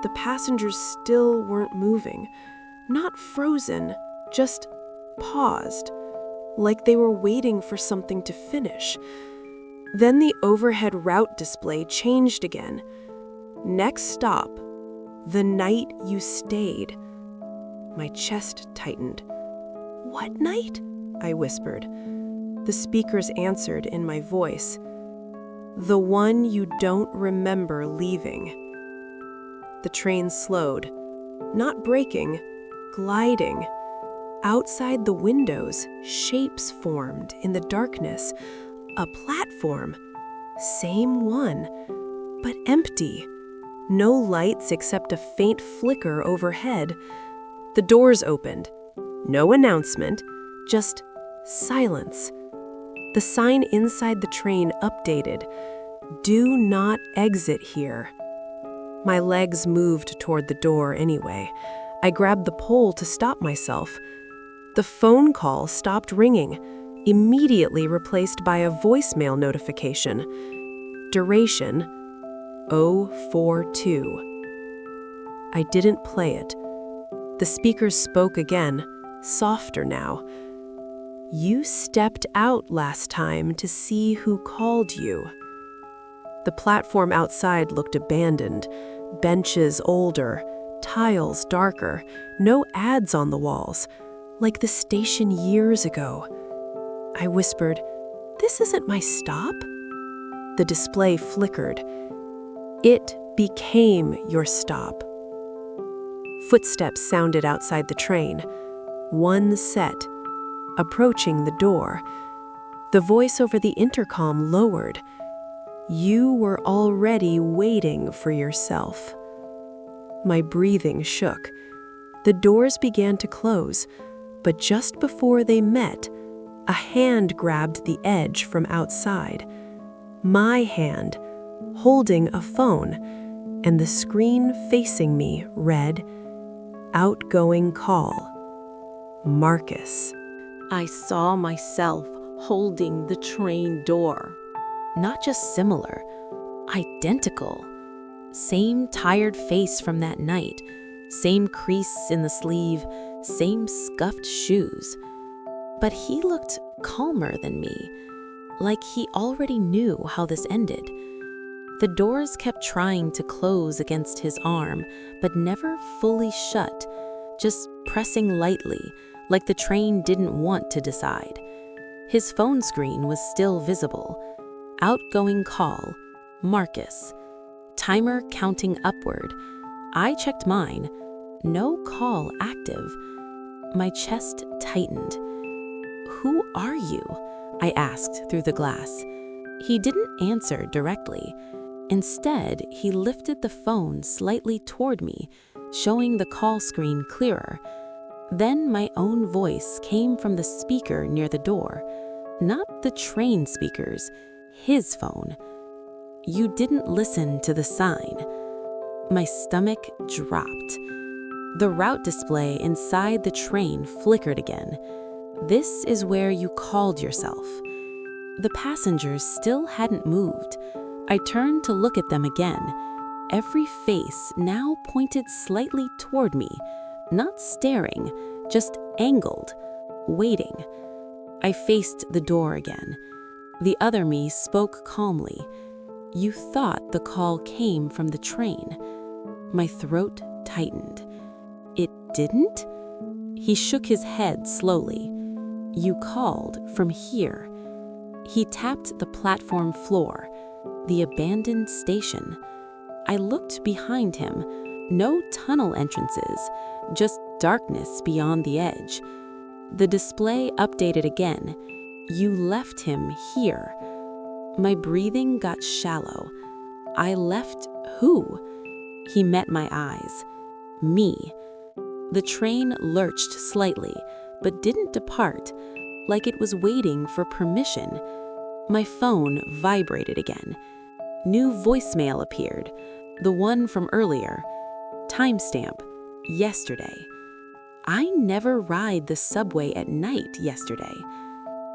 The passengers still weren't moving. Not frozen, just paused, like they were waiting for something to finish. Then the overhead route display changed again. Next stop, the night you stayed. My chest tightened. What night? I whispered. The speakers answered in my voice. The one you don't remember leaving. The train slowed, not braking, gliding. Outside the windows, shapes formed in the darkness. A platform. Same one, but empty. No lights except a faint flicker overhead. The doors opened. No announcement, just silence. The sign inside the train updated. Do not exit here. My legs moved toward the door anyway. I grabbed the pole to stop myself. The phone call stopped ringing, immediately replaced by a voicemail notification. Duration 042. I didn't play it. The speakers spoke again, softer now. You stepped out last time to see who called you. The platform outside looked abandoned, benches older, tiles darker, no ads on the walls, like the station years ago. I whispered, "This isn't my stop." The display flickered. It became your stop. Footsteps sounded outside the train. One set, approaching the door. The voice over the intercom lowered. You were already waiting for yourself. My breathing shook. The doors began to close, but just before they met, a hand grabbed the edge from outside. My hand, holding a phone, and the screen facing me read, "Outgoing call. Marcus." I saw myself holding the train door. Not just similar, identical. Same tired face from that night, same crease in the sleeve, same scuffed shoes. But he looked calmer than me, like he already knew how this ended. The doors kept trying to close against his arm, but never fully shut, just pressing lightly, like the train didn't want to decide. His phone screen was still visible. Outgoing call, Marcus. Timer counting upward. I checked mine. No call active. My chest tightened. "Who are you?" I asked through the glass. He didn't answer directly. Instead, he lifted the phone slightly toward me, showing the call screen clearer. Then my own voice came from the speaker near the door. Not the train speakers, his phone. "You didn't listen to the sign." My stomach dropped. The route display inside the train flickered again. "This is where you called yourself." The passengers still hadn't moved. I turned to look at them again. Every face now pointed slightly toward me, not staring, just angled, waiting. I faced the door again. The other me spoke calmly. "You thought the call came from the train." My throat tightened. "It didn't?" He shook his head slowly. "You called from here." He tapped the platform floor, the abandoned station. I looked behind him. No tunnel entrances, just darkness beyond the edge. The display updated again. "You left him here." My breathing got shallow. I left who? He met my eyes. Me. The train lurched slightly, but didn't depart, like it was waiting for permission. My phone vibrated again. New voicemail appeared, the one from earlier. Timestamp, yesterday. I never ride the subway at night yesterday.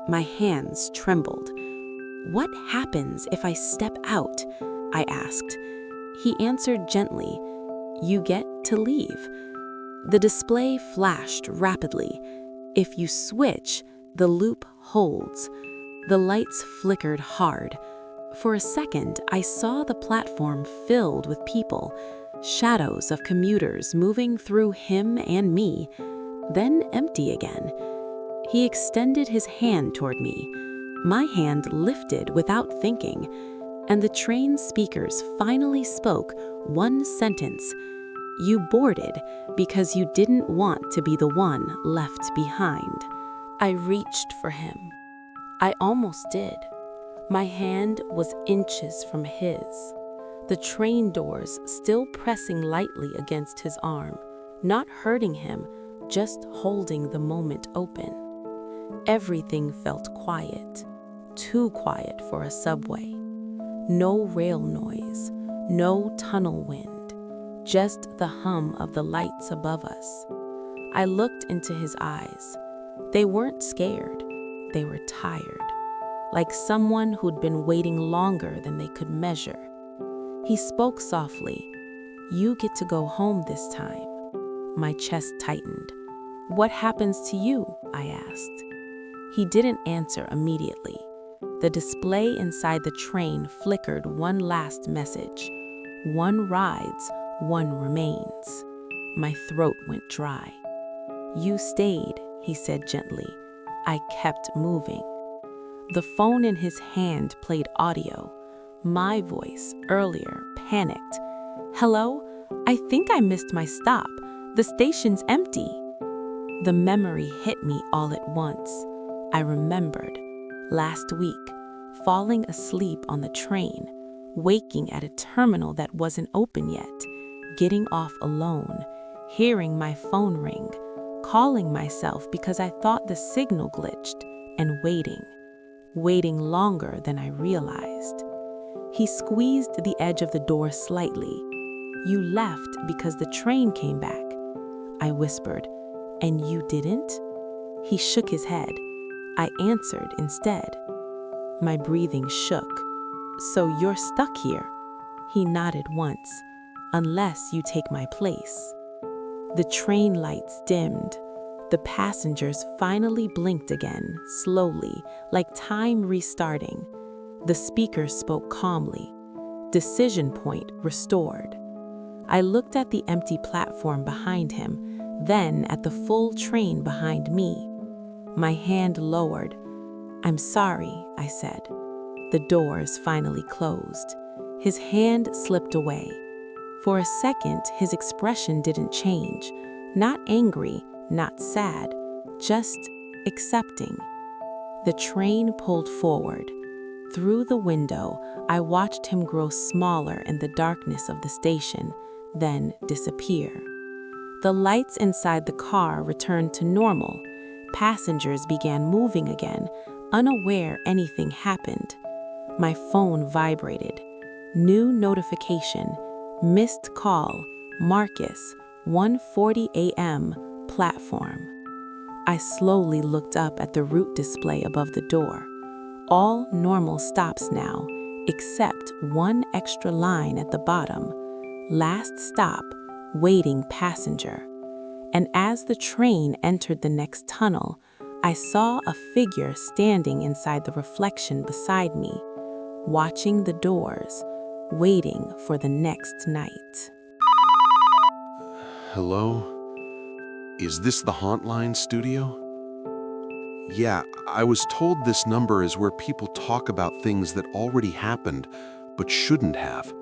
My hands trembled. "What happens if I step out?" I asked. He answered gently, "You get to leave." The display flashed rapidly. "If you switch, the loop holds." The lights flickered hard. For a second, I saw the platform filled with people, shadows of commuters moving through him and me, then empty again. He extended his hand toward me. My hand lifted without thinking, and the train speakers finally spoke one sentence. "You boarded because you didn't want to be the one left behind." I reached for him. I almost did. My hand was inches from his. The train doors still pressing lightly against his arm, not hurting him, just holding the moment open. Everything felt quiet, too quiet for a subway. No rail noise, no tunnel wind, just the hum of the lights above us. I looked into his eyes. They weren't scared, they were tired, like someone who'd been waiting longer than they could measure. He spoke softly. "You get to go home this time." My chest tightened. "What happens to you?" I asked. He didn't answer immediately. The display inside the train flickered one last message. One rides, one remains. My throat went dry. "You stayed," he said gently. I kept moving. The phone in his hand played audio. My voice, earlier, panicked. "Hello? I think I missed my stop. The station's empty." The memory hit me all at once. I remembered, last week, falling asleep on the train, waking at a terminal that wasn't open yet, getting off alone, hearing my phone ring, calling myself because I thought the signal glitched, and waiting longer than I realized. He squeezed the edge of the door slightly. "You left because the train came back," I whispered. "And you didn't?" He shook his head. I answered instead. My breathing shook. "So you're stuck here?" He nodded once. "Unless you take my place." The train lights dimmed. The passengers finally blinked again, slowly, like time restarting. The speaker spoke calmly. Decision point restored. I looked at the empty platform behind him, then at the full train behind me. My hand lowered. "I'm sorry," I said. The doors finally closed. His hand slipped away. For a second, his expression didn't change. Not angry, not sad, just accepting. The train pulled forward. Through the window, I watched him grow smaller in the darkness of the station, then disappear. The lights inside the car returned to normal. Passengers began moving again, unaware anything happened. My phone vibrated. New notification. Missed call. Marcus, 1:40 a.m. Platform. I slowly looked up at the route display above the door. All normal stops now, except one extra line at the bottom. Last stop, waiting passenger. And as the train entered the next tunnel, I saw a figure standing inside the reflection beside me, watching the doors, waiting for the next night. Hello? Is this the Hauntline Studio? Yeah, I was told this number is where people talk about things that already happened but shouldn't have.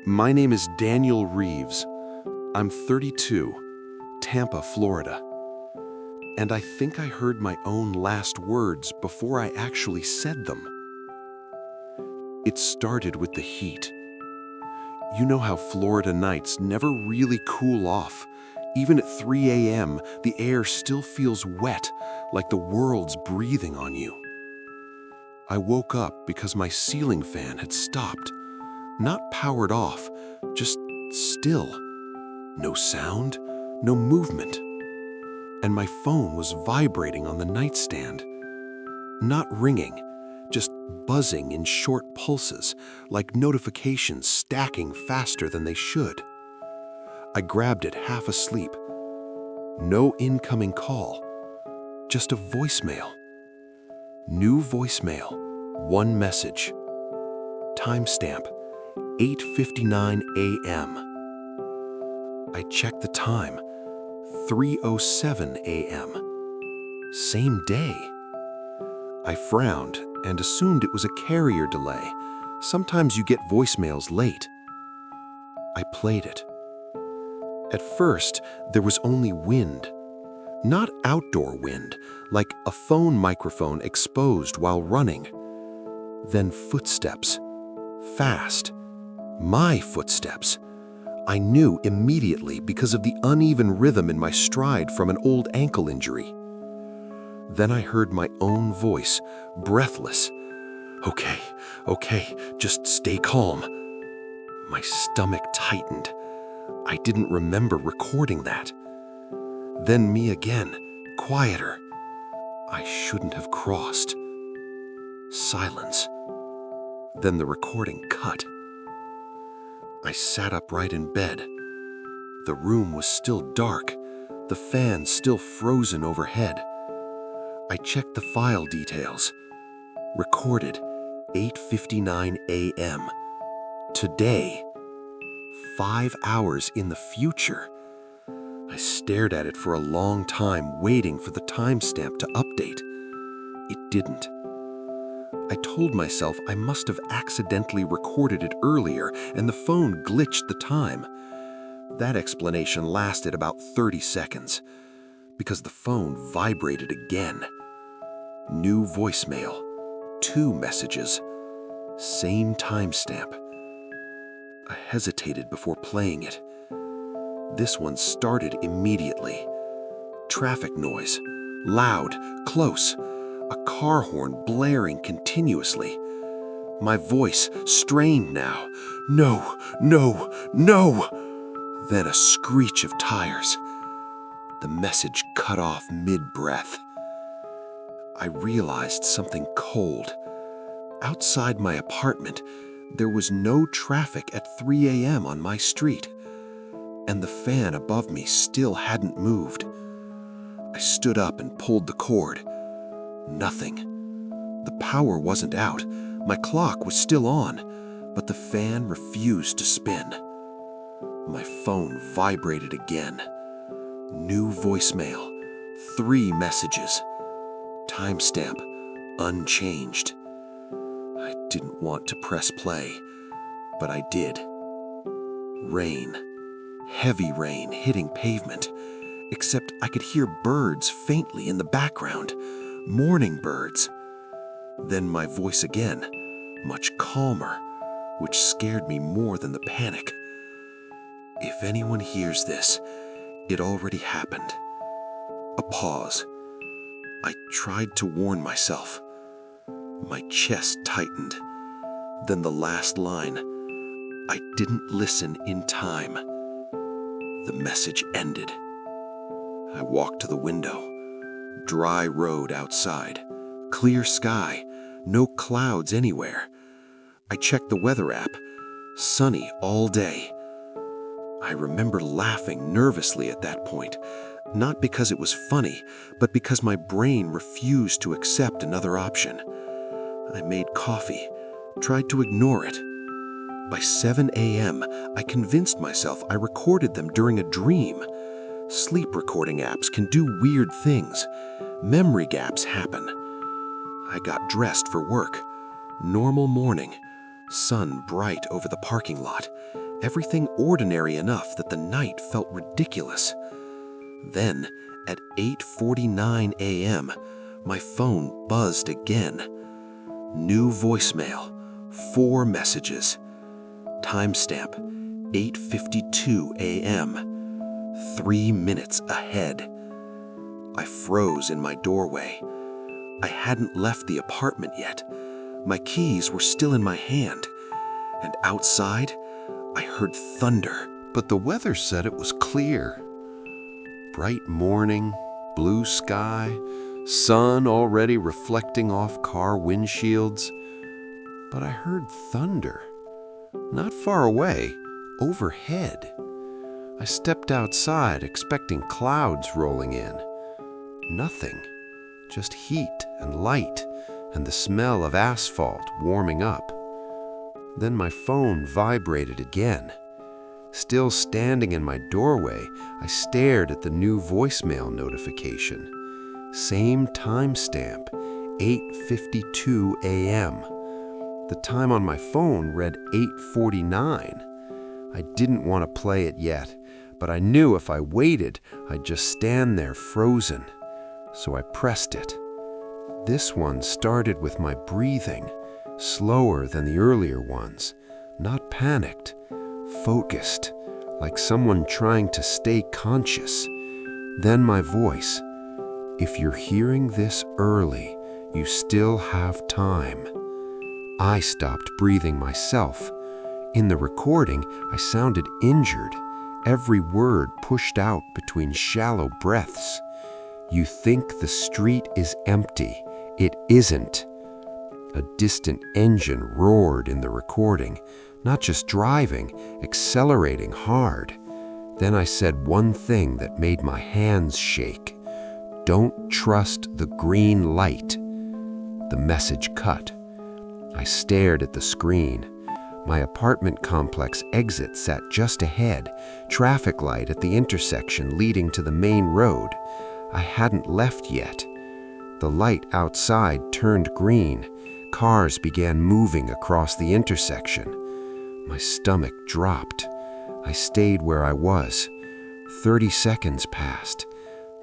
My name is Daniel Reeves. I'm 32, Tampa, Florida. And I think I heard my own last words before I actually said them. It started with the heat. You know how Florida nights never really cool off. Even at 3 a.m., the air still feels wet, like the world's breathing on you. I woke up because my ceiling fan had stopped. Not powered off, just still. No sound, no movement. And my phone was vibrating on the nightstand. Not ringing, just buzzing in short pulses, like notifications stacking faster than they should. I grabbed it half asleep. No incoming call, just a voicemail. New voicemail, one message. Timestamp, 8:59 a.m. I checked the time, 3:07 a.m. Same day. I frowned and assumed it was a carrier delay. Sometimes you get voicemails late. I played it. At first, there was only wind. Not outdoor wind, like a phone microphone exposed while running. Then footsteps. Fast. My footsteps. I knew immediately because of the uneven rhythm in my stride from an old ankle injury. Then I heard my own voice, breathless. Okay, just stay calm. My stomach tightened. I didn't remember recording that. Then me again, quieter. I shouldn't have crossed. Silence. Then the recording cut. I sat upright in bed. The room was still dark, the fan still frozen overhead. I checked the file details. Recorded 8:59 a.m. Today, 5 hours in the future. I stared at it for a long time, waiting for the timestamp to update. It didn't. I told myself I must have accidentally recorded it earlier and the phone glitched the time. That explanation lasted about 30 seconds, because the phone vibrated again. New voicemail, 2 messages, same timestamp. I hesitated before playing it. This one started immediately. Traffic noise, loud, close, a car horn blaring continuously. My voice strained now. No, no, no! Then a screech of tires. The message cut off mid-breath. I realized something cold. Outside my apartment, there was no traffic at 3 a.m. on my street, and the fan above me still hadn't moved. I stood up and pulled the cord. Nothing. The power wasn't out. My clock was still on, but the fan refused to spin. My phone vibrated again. New voicemail, 3 messages. Timestamp unchanged. I didn't want to press play, but I did. Rain. Heavy rain hitting pavement, except I could hear birds faintly in the background. Morning birds. Then my voice again, much calmer, which scared me more than the panic. If anyone hears this, it already happened. A pause. I tried to warn myself. My chest tightened. Then the last line. I didn't listen in time. The message ended. I walked to the window. Dry road outside. Clear sky. No clouds anywhere. I checked the weather app. Sunny all day. I remember laughing nervously at that point, not because it was funny, but because my brain refused to accept another option. I made coffee, tried to ignore it. By 7 a.m., I convinced myself I recorded them during a dream. Sleep recording apps can do weird things. Memory gaps happen. I got dressed for work. Normal morning. Sun bright over the parking lot. Everything ordinary enough that the night felt ridiculous. Then, at 8:49 a.m., my phone buzzed again. New voicemail, 4 messages. Timestamp, 8:52 a.m. 3 minutes ahead. I froze in my doorway. I hadn't left the apartment yet. My keys were still in my hand. And outside, I heard thunder. But the weather said it was clear. Bright morning, blue sky, sun already reflecting off car windshields. But I heard thunder. Not far away, overhead. I stepped outside, expecting clouds rolling in. Nothing. Just heat and light and the smell of asphalt warming up. Then my phone vibrated again. Still standing in my doorway, I stared at the new voicemail notification. Same timestamp, 8:52 a.m. The time on my phone read 8:49. I didn't want to play it yet, but I knew if I waited, I'd just stand there frozen. So I pressed it. This one started with my breathing, slower than the earlier ones, not panicked, focused, like someone trying to stay conscious. Then my voice, if you're hearing this early, you still have time. I stopped breathing myself. In the recording, I sounded injured, every word pushed out between shallow breaths. You think the street is empty. It isn't. A distant engine roared in the recording, not just driving, accelerating hard. Then I said one thing that made my hands shake. Don't trust the green light. The message cut. I stared at the screen. My apartment complex exit sat just ahead, traffic light at the intersection leading to the main road. I hadn't left yet. The light outside turned green. Cars began moving across the intersection. My stomach dropped. I stayed where I was. 30 seconds passed.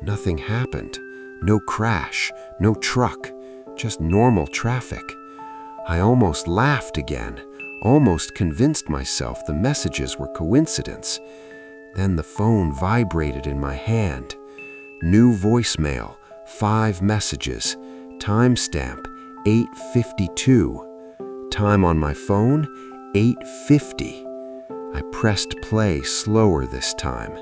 Nothing happened. No crash, no truck, just normal traffic. I almost laughed again, almost convinced myself the messages were coincidence. Then the phone vibrated in my hand. New voicemail, 5 messages, timestamp 8:52. Time on my phone, 8:50. I pressed play slower this time.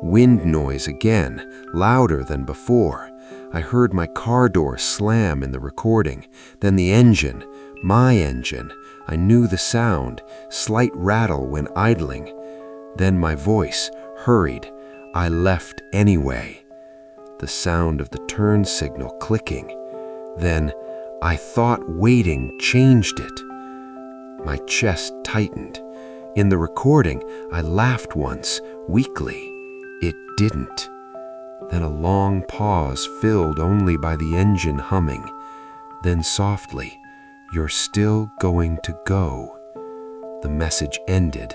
Wind noise again, louder than before. I heard my car door slam in the recording, then the engine, my engine. I knew the sound, slight rattle when idling. Then my voice, hurried. I left anyway. The sound of the turn signal clicking. Then I thought waiting changed it. My chest tightened. In the recording, I laughed once, weakly. It didn't. Then a long pause filled only by the engine humming. Then softly, "You're still going to go." The message ended.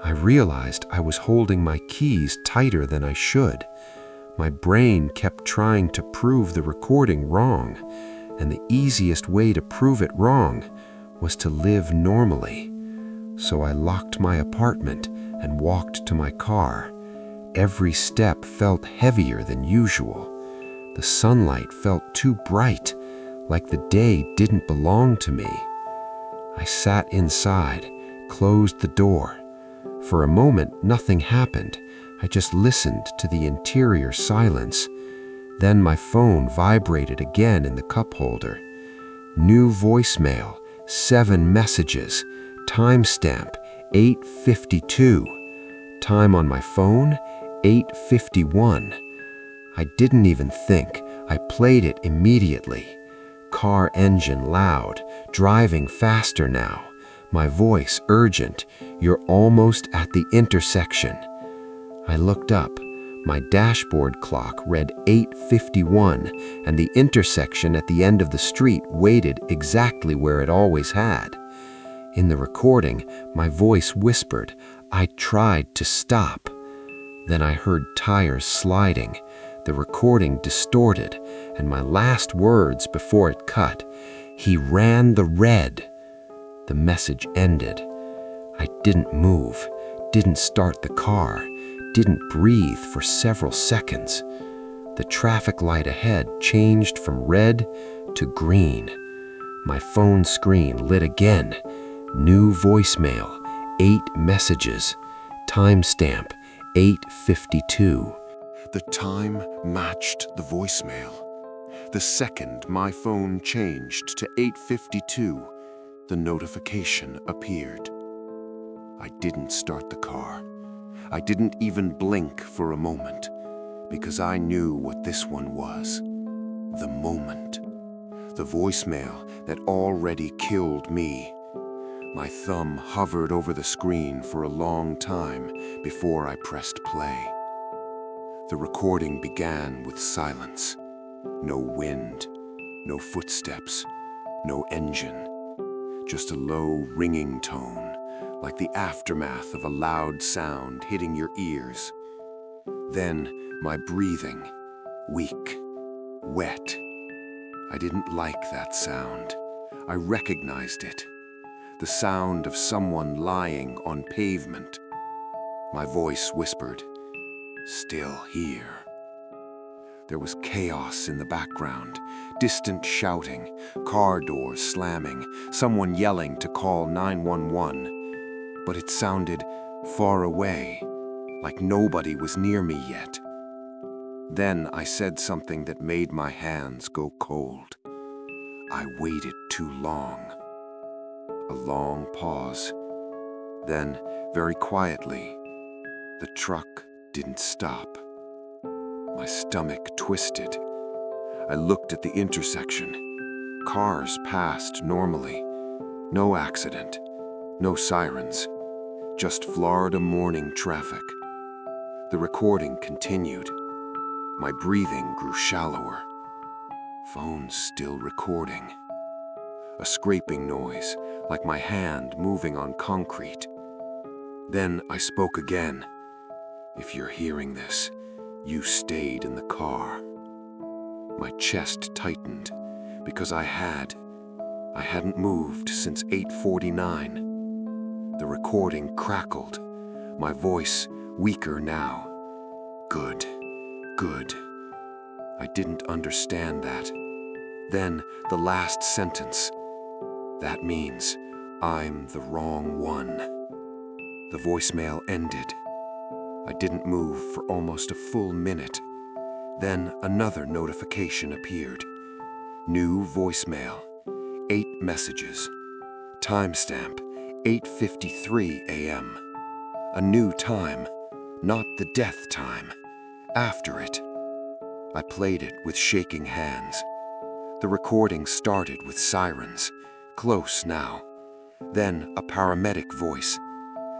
I realized I was holding my keys tighter than I should. My brain kept trying to prove the recording wrong, and the easiest way to prove it wrong was to live normally. So I locked my apartment and walked to my car. Every step felt heavier than usual. The sunlight felt too bright, like the day didn't belong to me. I sat inside, closed the door. For a moment, nothing happened. I just listened to the interior silence. Then my phone vibrated again in the cup holder. New voicemail, 7 messages, timestamp 8:52. Time on my phone, 8:51. I didn't even think. I played it immediately. Car engine loud, driving faster now. My voice urgent. "You're almost at the intersection." I looked up. My dashboard clock read 8:51, and the intersection at the end of the street waited exactly where it always had. In the recording, my voice whispered. I tried to stop. Then I heard tires sliding. The recording distorted, and my last words before it cut, "He ran the red." The message ended. I didn't move, didn't start the car, didn't breathe for several seconds. The traffic light ahead changed from red to green. My phone screen lit again. New voicemail, 8 messages, timestamp 8:52. The time matched the voicemail. The second my phone changed to 8:52, the notification appeared. I didn't start the car. I didn't even blink for a moment, because I knew what this one was. The moment. The voicemail that already killed me. My thumb hovered over the screen for a long time before I pressed play. The recording began with silence. No wind, no footsteps, no engine. Just a low ringing tone, like the aftermath of a loud sound hitting your ears. Then my breathing, weak, wet. I didn't like that sound. I recognized it. The sound of someone lying on pavement. My voice whispered, "Still here." There was chaos in the background, distant shouting, car doors slamming, someone yelling to call 911. But it sounded far away, like nobody was near me yet. Then I said something that made my hands go cold. I waited too long. A long pause. Then, very quietly, the truck didn't stop. My stomach twisted. I looked at the intersection. Cars passed normally. No accident. No sirens. Just Florida morning traffic. The recording continued. My breathing grew shallower. Phone still recording. A scraping noise, like my hand moving on concrete. Then I spoke again. If you're hearing this, you stayed in the car. My chest tightened because I hadn't moved since 8:49. The recording crackled, my voice weaker now. Good. I didn't understand that. Then the last sentence. That means I'm the wrong one. The voicemail ended. I didn't move for almost a full minute. Then another notification appeared. New voicemail. 8 messages. Timestamp 8:53 a.m. A new time, not the death time. After it. I played it with shaking hands. The recording started with sirens. Close now. Then a paramedic voice.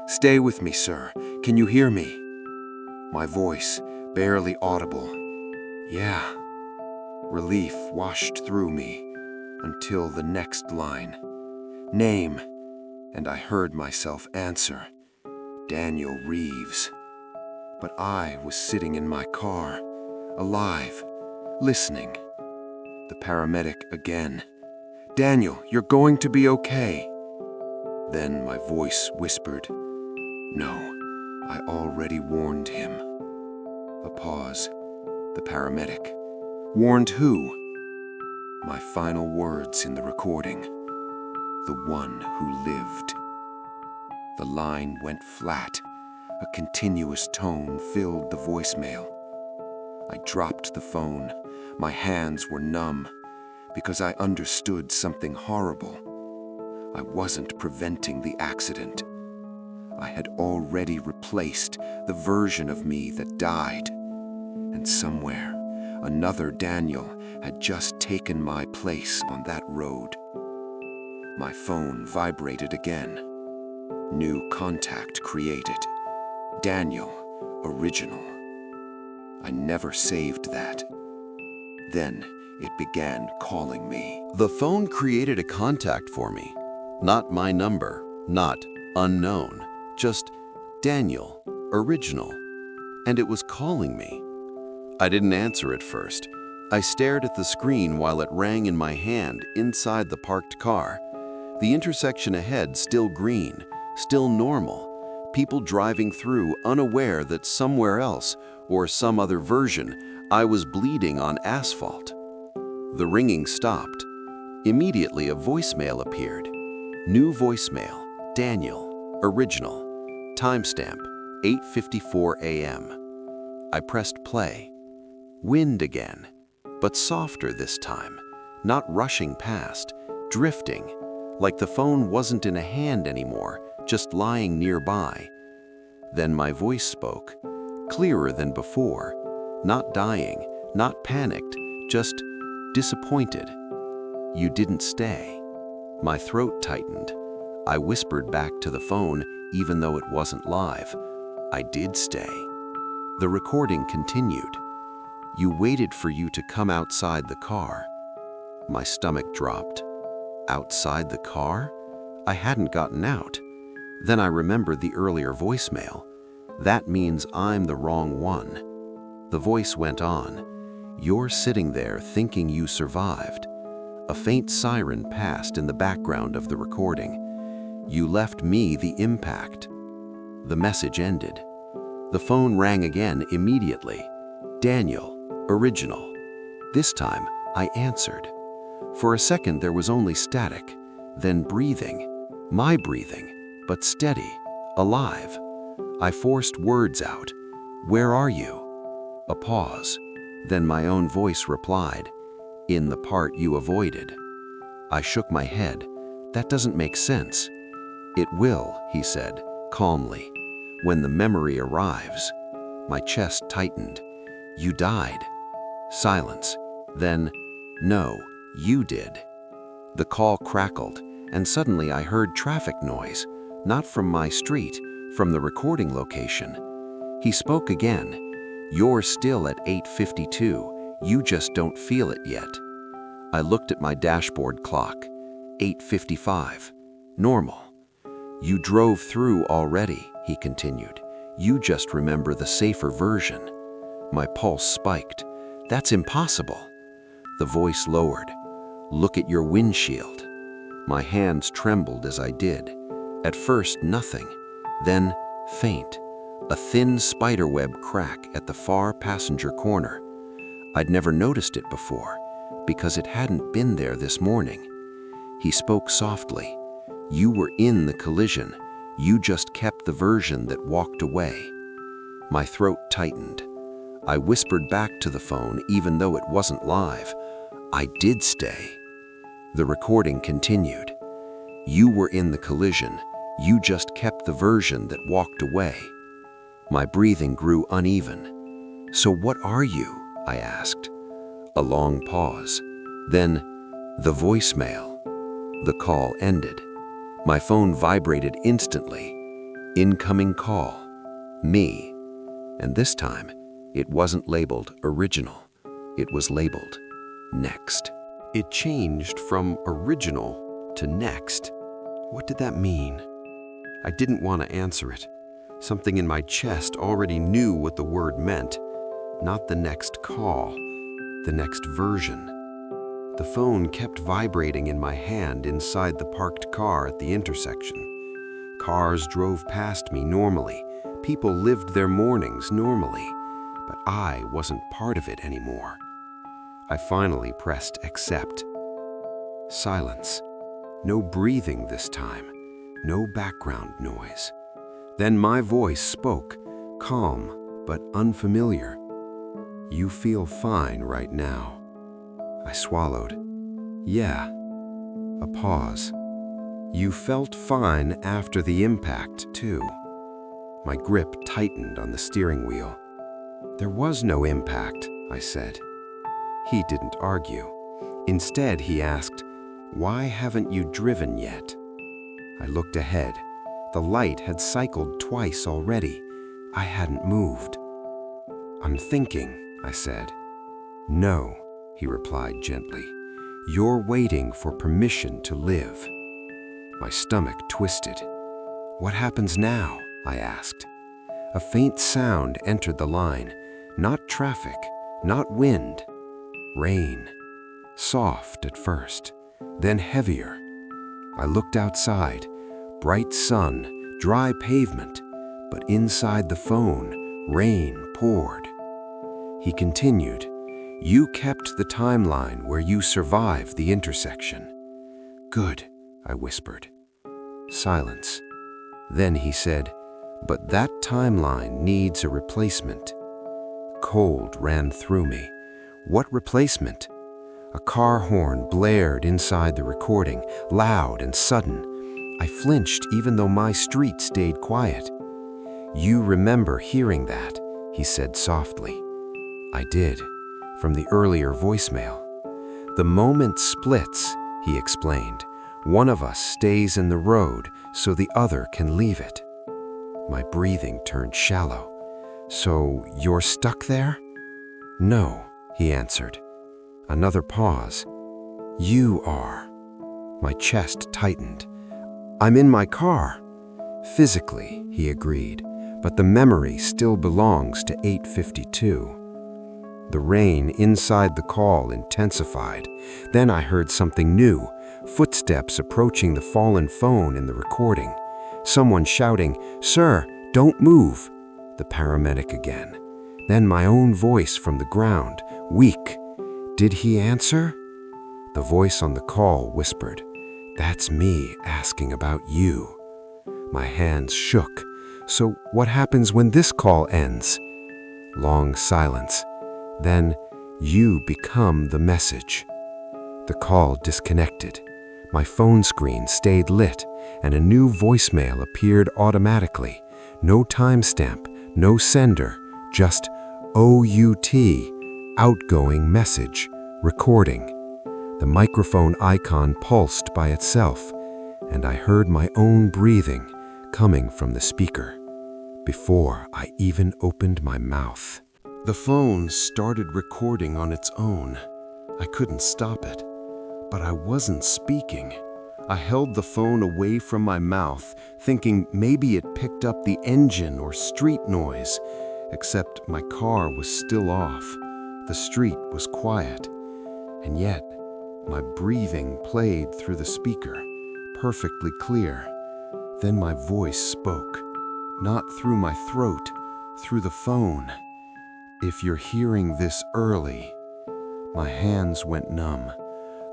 Stay with me, sir. Can you hear me? My voice, barely audible. Yeah. Relief washed through me until the next line. Name. And I heard myself answer. Daniel Reeves. But I was sitting in my car, alive, listening. The paramedic again. Daniel, you're going to be okay. Then my voice whispered, No, I already warned him. A pause. The paramedic. Warned who? My final words in the recording. The one who lived. The line went flat. A continuous tone filled the voicemail. I dropped the phone. My hands were numb because I understood something horrible. I wasn't preventing the accident. I had already replaced the version of me that died. And somewhere, another Daniel had just taken my place on that road. My phone vibrated again. New contact created. Daniel, original. I never saved that. Then it began calling me. The phone created a contact for me. Not my number, not unknown, just Daniel, original. And it was calling me. I didn't answer at first. I stared at the screen while it rang in my hand inside the parked car. The intersection ahead still green, still normal. People driving through unaware that somewhere else, or some other version, I was bleeding on asphalt. The ringing stopped. Immediately a voicemail appeared. New voicemail, Daniel, original, timestamp 8:54 a.m. I pressed play. Wind again, but softer this time, not rushing past, drifting, like the phone wasn't in a hand anymore, just lying nearby. Then my voice spoke, clearer than before, not dying, not panicked, just disappointed. You didn't stay. My throat tightened. I whispered back to the phone, even though it wasn't live. I did stay. The recording continued. You waited for you to come outside the car. My stomach dropped. Outside the car? I hadn't gotten out. Then I remembered the earlier voicemail. That means I'm the wrong one. The voice went on. You're sitting there thinking you survived. A faint siren passed in the background of the recording. You left me the impact. The message ended. The phone rang again immediately. Daniel, Original. This time, I answered. For a second, there was only static, then breathing. My breathing, but steady, alive. I forced words out. "Where are you?" A pause. Then my own voice replied, "In the part you avoided." I shook my head. "That doesn't make sense." "It will," he said, calmly, "when the memory arrives." My chest tightened. "You died." Silence. Then, "No, you did." The call crackled, and suddenly I heard traffic noise, not from my street, from the recording location. He spoke again. "You're still at 8:52. You just don't feel it yet." I looked at my dashboard clock. 8:55. Normal. "You drove through already," he continued. "You just remember the safer version." My pulse spiked. "That's impossible." The voice lowered. "Look at your windshield." My hands trembled as I did. At first, nothing. Then, faint. A thin spiderweb crack at the far passenger corner. I'd never noticed it before, because it hadn't been there this morning. He spoke softly. "You were in the collision. You just kept the version that walked away." My throat tightened. I whispered back to the phone, even though it wasn't live. "I did stay." The recording continued. "You were in the collision. You just kept the version that walked away." My breathing grew uneven. "So what are you?" I asked. A long pause. Then, the voicemail. The call ended. My phone vibrated instantly. Incoming call. Me. And this time, it wasn't labeled original. It was labeled next. It changed from original to next. What did that mean? I didn't want to answer it. Something in my chest already knew what the word meant. Not the next call, the next version. The phone kept vibrating in my hand inside the parked car at the intersection. Cars drove past me normally. People lived their mornings normally. But I wasn't part of it anymore. I finally pressed accept. Silence. No breathing this time. No background noise. Then my voice spoke, calm but unfamiliar. "You feel fine right now." I swallowed. "Yeah." A pause. "You felt fine after the impact, too." My grip tightened on the steering wheel. "There was no impact," I said. He didn't argue. Instead, he asked, "Why haven't you driven yet?" I looked ahead. The light had cycled twice already. I hadn't moved. "I'm thinking," I said. "No," he replied gently. "You're waiting for permission to live." My stomach twisted. "What happens now?" I asked. A faint sound entered the line. Not traffic, not wind. Rain. Soft at first, then heavier. I looked outside. Bright sun, dry pavement, but inside the phone, rain poured. He continued, "You kept the timeline where you survived the intersection." "Good," I whispered. Silence. Then he said, "But that timeline needs a replacement." Cold ran through me. What replacement? A car horn blared inside the recording, loud and sudden. I flinched even though my street stayed quiet. "You remember hearing that," he said softly. I did, from the earlier voicemail. "The moment splits," he explained. "One of us stays in the road so the other can leave it." My breathing turned shallow. "So you're stuck there?" "No," he answered. Another pause. "You are." My chest tightened. "I'm in my car." "Physically," he agreed, "but the memory still belongs to 8:52. The rain inside the call intensified. Then I heard something new, footsteps approaching the fallen phone in the recording. Someone shouting, "Sir, don't move." The paramedic again. Then my own voice from the ground, weak. Did he answer? The voice on the call whispered, "That's me asking about you." My hands shook. So what happens when this call ends? Long silence. Then you become the message. The call disconnected. My phone screen stayed lit, and a new voicemail appeared automatically. No timestamp, no sender, just OUT, outgoing message, recording. The microphone icon pulsed by itself, and I heard my own breathing coming from the speaker before I even opened my mouth. The phone started recording on its own. I couldn't stop it, but I wasn't speaking. I held the phone away from my mouth, thinking maybe it picked up the engine or street noise, except my car was still off. The street was quiet, and yet my breathing played through the speaker, perfectly clear. Then my voice spoke, not through my throat, through the phone. If you're hearing this early. My hands went numb.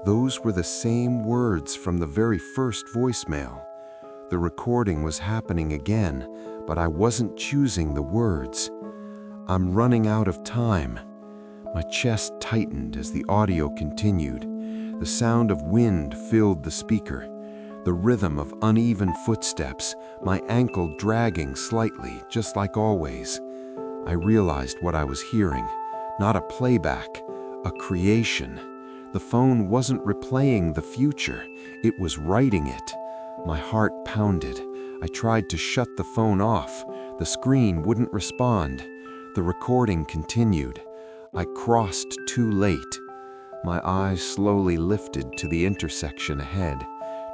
Those were the same words from the very first voicemail. The recording was happening again, but I wasn't choosing the words. I'm running out of time. My chest tightened as the audio continued. The sound of wind filled the speaker. The rhythm of uneven footsteps, my ankle dragging slightly, just like always. I realized what I was hearing. Not a playback, a creation. The phone wasn't replaying the future, it was writing it. My heart pounded. I tried to shut the phone off. The screen wouldn't respond. The recording continued. I crossed too late. My eyes slowly lifted to the intersection ahead.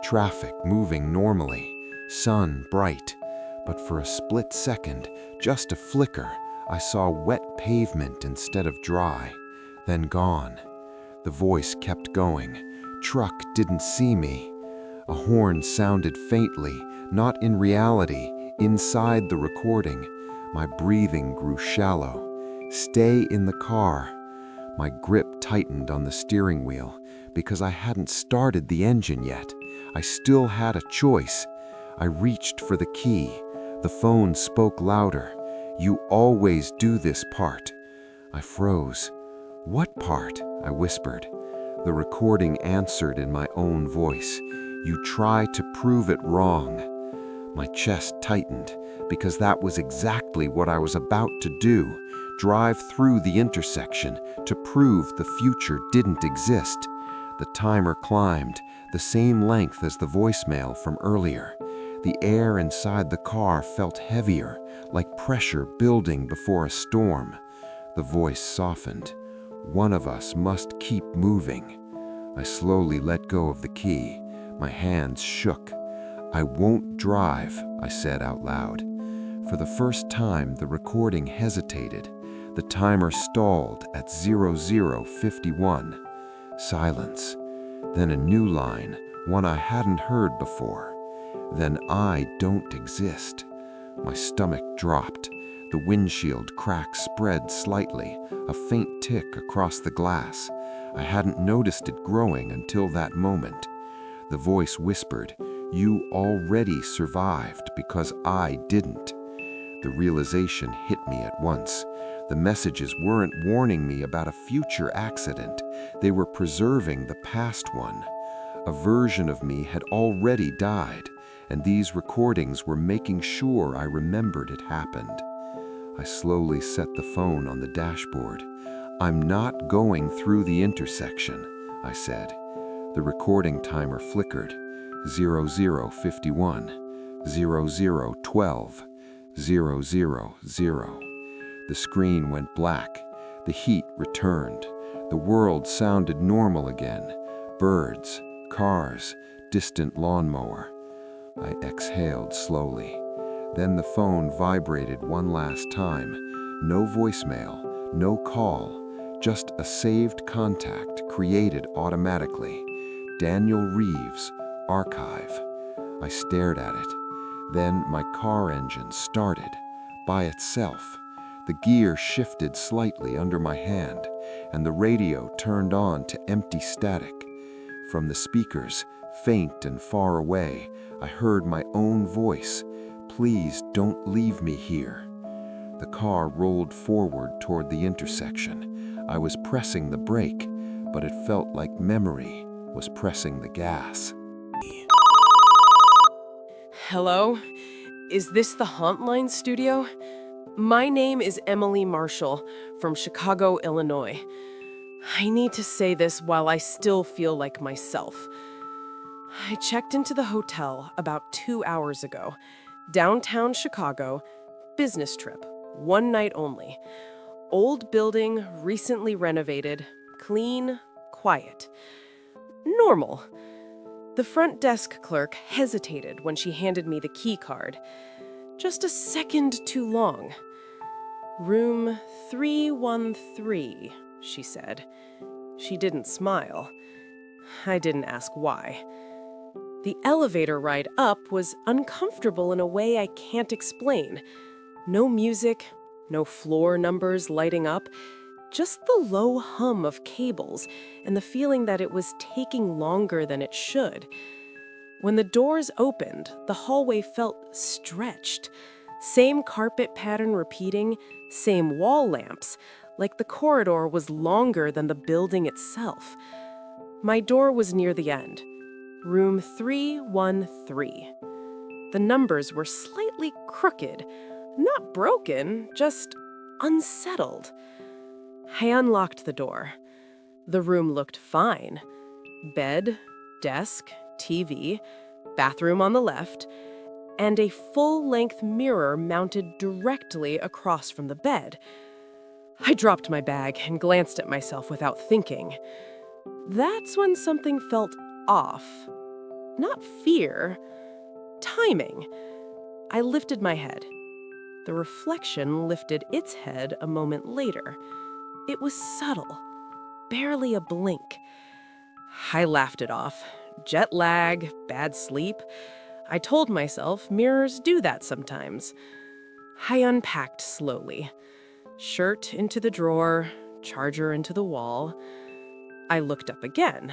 Traffic moving normally, sun bright. But for a split second, just a flicker, I saw wet pavement instead of dry, then gone. The voice kept going. Truck didn't see me. A horn sounded faintly, not in reality, inside the recording. My breathing grew shallow. Stay in the car. My grip tightened on the steering wheel because I hadn't started the engine yet. I still had a choice. I reached for the key. The phone spoke louder. "You always do this part." I froze. "What part?" I whispered. The recording answered in my own voice. "You try to prove it wrong." My chest tightened because that was exactly what I was about to do. Drive through the intersection to prove the future didn't exist. The timer climbed, the same length as the voicemail from earlier. The air inside the car felt heavier, like pressure building before a storm. The voice softened. "One of us must keep moving." I slowly let go of the key. My hands shook. "I won't drive," I said out loud. For the first time, the recording hesitated. The timer stalled at 00:51. Silence. Then a new line, one I hadn't heard before. "Then I don't exist." My stomach dropped. The windshield crack spread slightly, a faint tick across the glass. I hadn't noticed it growing until that moment. The voice whispered, "You already survived because I didn't." The realization hit me at once. The messages weren't warning me about a future accident. They were preserving the past one. A version of me had already died, and these recordings were making sure I remembered it happened. I slowly set the phone on the dashboard. "I'm not going through the intersection," I said. The recording timer flickered. 00:51, 00:12, 000. The screen went black. The heat returned. The world sounded normal again. Birds, cars, distant lawnmower. I exhaled slowly. Then the phone vibrated one last time. No voicemail, no call, just a saved contact created automatically. Daniel Reeves, archive. I stared at it. Then my car engine started, by itself. The gear shifted slightly under my hand, and the radio turned on to empty static. From the speakers, faint and far away, I heard my own voice. "Please don't leave me here." The car rolled forward toward the intersection. I was pressing the brake, but it felt like memory was pressing the gas. Hello? Is this the Hauntline Studio? My name is Emily Marshall from Chicago, Illinois. I need to say this while I still feel like myself. I checked into the hotel about 2 hours ago. Downtown Chicago, business trip, one night only. Old building, recently renovated, clean, quiet. Normal. The front desk clerk hesitated when she handed me the key card. Just a second too long. "Room 313, she said. She didn't smile. I didn't ask why. The elevator ride up was uncomfortable in a way I can't explain. No music, no floor numbers lighting up, just the low hum of cables and the feeling that it was taking longer than it should. When the doors opened, the hallway felt stretched. Same carpet pattern repeating, same wall lamps, like the corridor was longer than the building itself. My door was near the end. Room 313. The numbers were slightly crooked, not broken, just unsettled. I unlocked the door. The room looked fine. Bed, desk, TV, bathroom on the left, and a full-length mirror mounted directly across from the bed. I dropped my bag and glanced at myself without thinking. That's when something felt off. Not fear, timing. I lifted my head. The reflection lifted its head a moment later. It was subtle, barely a blink. I laughed it off. Jet lag, bad sleep. I told myself mirrors do that sometimes. I unpacked slowly. Shirt into the drawer, charger into the wall. I looked up again.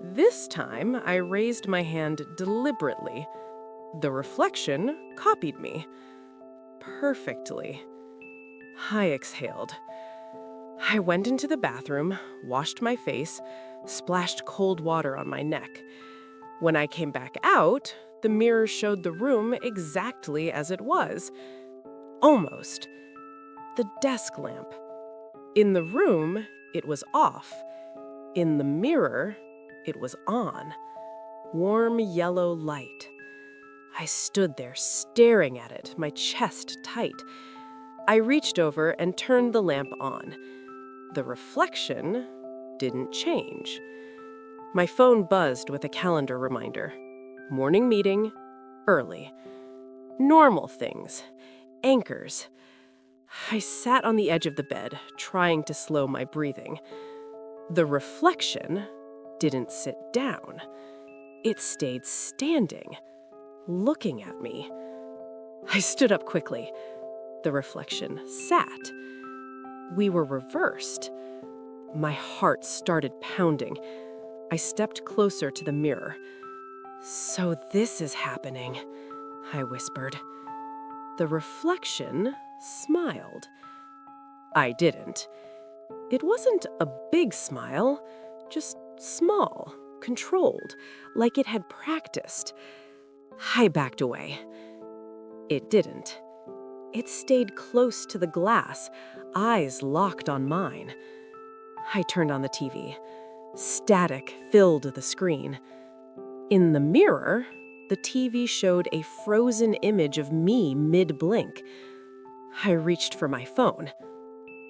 This time, I raised my hand deliberately. The reflection copied me. Perfectly. I exhaled. I went into the bathroom, washed my face, splashed cold water on my neck. When I came back out, the mirror showed the room exactly as it was. Almost. The desk lamp. In the room, it was off. In the mirror, it was on. Warm yellow light. I stood there staring at it, my chest tight. I reached over and turned the lamp on. The reflection didn't change. My phone buzzed with a calendar reminder. Morning meeting, early. Normal things. Anchors. I sat on the edge of the bed, trying to slow my breathing. The reflection didn't sit down. It stayed standing, looking at me. I stood up quickly. The reflection sat. We were reversed. My heart started pounding. I stepped closer to the mirror. "So this is happening," I whispered. The reflection smiled. I didn't. It wasn't a big smile, just small, controlled, like it had practiced. I backed away. It didn't. It stayed close to the glass, eyes locked on mine. I turned on the TV. Static filled the screen. In the mirror, the TV showed a frozen image of me mid-blink. I reached for my phone.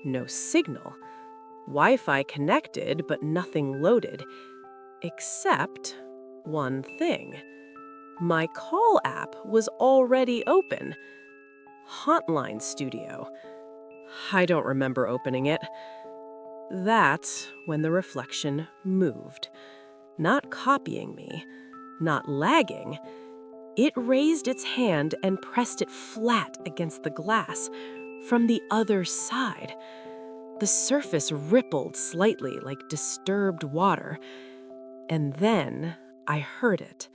No signal. Wi-Fi connected, but nothing loaded. Except one thing. My call app was already open. Hauntline Studio. I don't remember opening it. That's when the reflection moved. Not copying me, not lagging. It raised its hand and pressed it flat against the glass, from the other side. The surface rippled slightly like disturbed water, and then I heard it.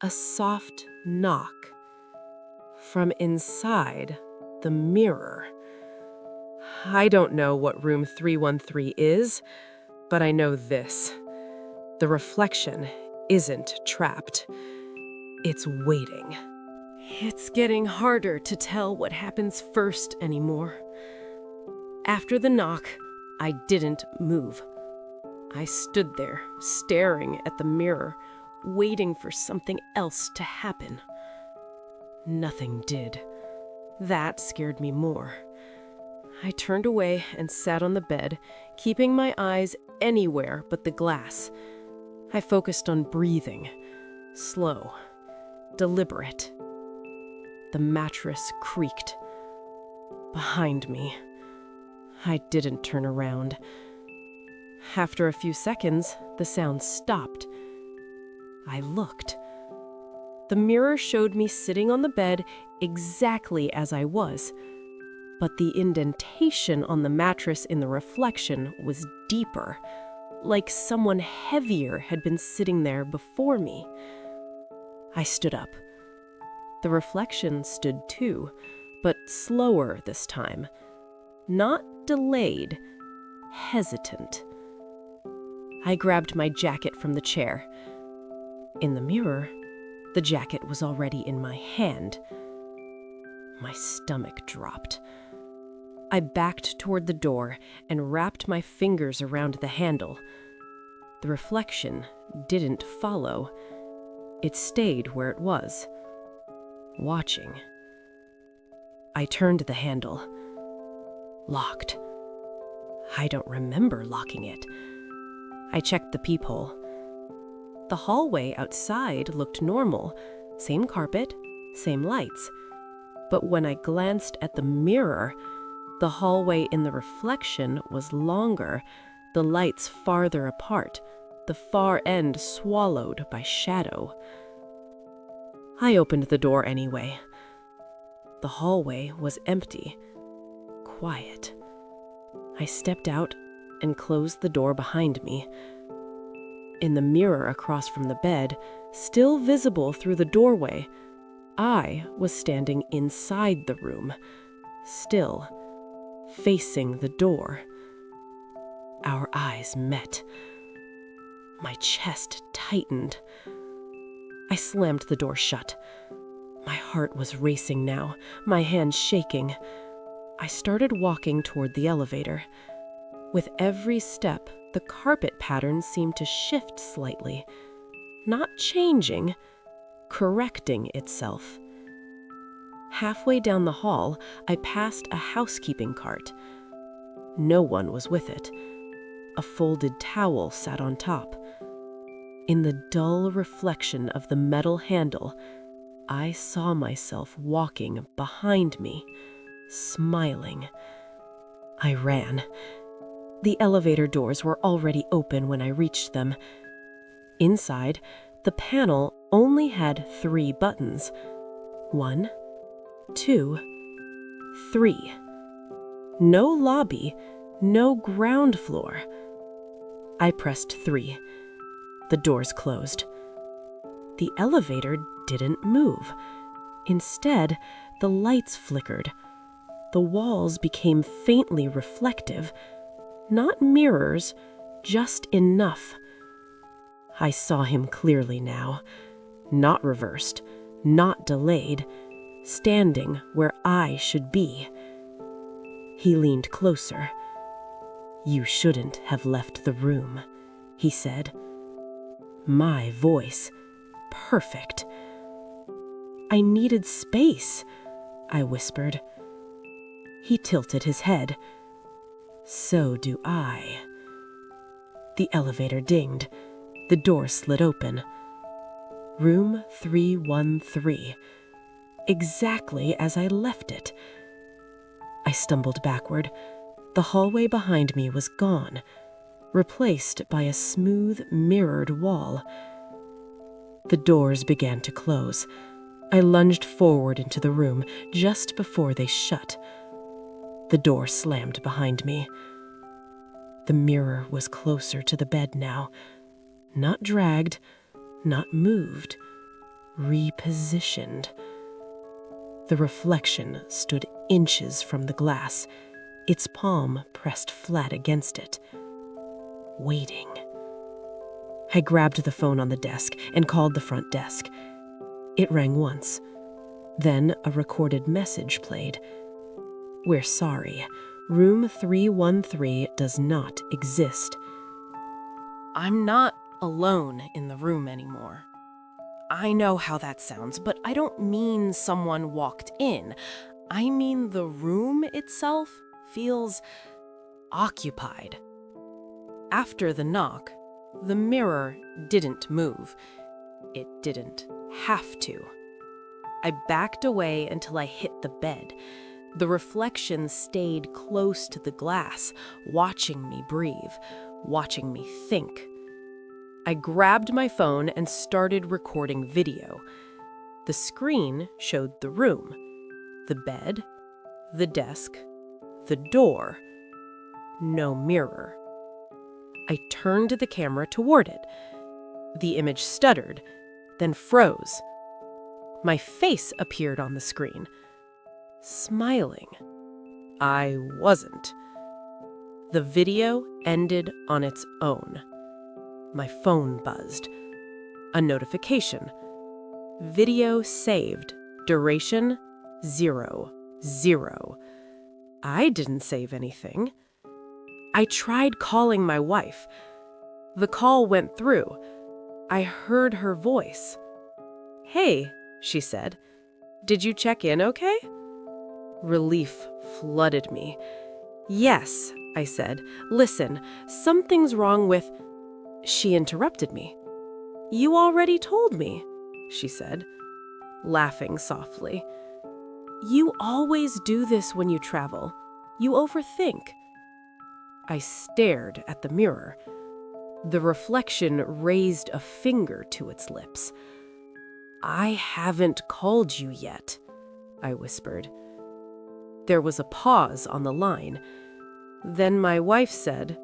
A soft knock from inside the mirror. I don't know what room 313 is, but I know this. The reflection isn't trapped. It's waiting. It's getting harder to tell what happens first anymore. After the knock, I didn't move. I stood there, staring at the mirror, waiting for something else to happen. Nothing did. That scared me more. I turned away and sat on the bed, keeping my eyes anywhere but the glass. I focused on breathing, slow, deliberate. The mattress creaked. Behind me. I didn't turn around. After a few seconds, the sound stopped. I looked. The mirror showed me sitting on the bed exactly as I was, but the indentation on the mattress in the reflection was deeper, like someone heavier had been sitting there before me. I stood up. The reflection stood too, but slower this time. Not delayed, hesitant. I grabbed my jacket from the chair. In the mirror, the jacket was already in my hand. My stomach dropped. I backed toward the door and wrapped my fingers around the handle. The reflection didn't follow. It stayed where it was, watching. I turned the handle. Locked. I don't remember locking it. I checked the peephole. The hallway outside looked normal. Same carpet, same lights. But when I glanced at the mirror, the hallway in the reflection was longer, the lights farther apart, the far end swallowed by shadow. I opened the door anyway. The hallway was empty, quiet. I stepped out and closed the door behind me. In the mirror across from the bed, still visible through the doorway, I was standing inside the room, still, facing the door. Our eyes met. My chest tightened. I slammed the door shut. My heart was racing now, my hands shaking. I started walking toward the elevator. With every step, the carpet pattern seemed to shift slightly, not changing, correcting itself. Halfway down the hall, I passed a housekeeping cart. No one was with it. A folded towel sat on top. In the dull reflection of the metal handle, I saw myself walking behind me, smiling. I ran. The elevator doors were already open when I reached them. Inside, the panel only had 3 buttons. 1, 2, 3. No lobby, no ground floor. I pressed 3. The doors closed. The elevator didn't move. Instead, the lights flickered. The walls became faintly reflective. Not mirrors, just enough. I saw him clearly now. Not reversed, not delayed, standing where I should be. He leaned closer. "You shouldn't have left the room," he said. My voice, perfect. "I needed space," I whispered. He tilted his head. "So do I." The elevator dinged. The door slid open. Room 313. Exactly as I left it. I stumbled backward. The hallway behind me was gone, replaced by a smooth, mirrored wall. The doors began to close. I lunged forward into the room just before they shut. The door slammed behind me. The mirror was closer to the bed now. Not dragged, not moved, repositioned. The reflection stood inches from the glass, its palm pressed flat against it, waiting. I grabbed the phone on the desk and called the front desk. It rang once. Then a recorded message played. "We're sorry. Room 313 does not exist." I'm not alone in the room anymore. I know how that sounds, but I don't mean someone walked in. I mean the room itself feels occupied. After the knock, the mirror didn't move. It didn't have to. I backed away until I hit the bed. The reflection stayed close to the glass, watching me breathe, watching me think. I grabbed my phone and started recording video. The screen showed the room, the bed, the desk, the door. No mirror. I turned the camera toward it. The image stuttered, then froze. My face appeared on the screen. Smiling. I wasn't. The video ended on its own. My phone buzzed. A notification. Video saved. Duration 0:0. I didn't save anything. I tried calling my wife. The call went through. I heard her voice. "Hey," she said. "Did you check in okay?" Relief flooded me. "Yes," I said. "Listen, something's wrong with—" She interrupted me. "You already told me," she said, laughing softly. "You always do this when you travel. You overthink." I stared at the mirror. The reflection raised a finger to its lips. "I haven't called you yet," I whispered. There was a pause on the line. Then my wife said,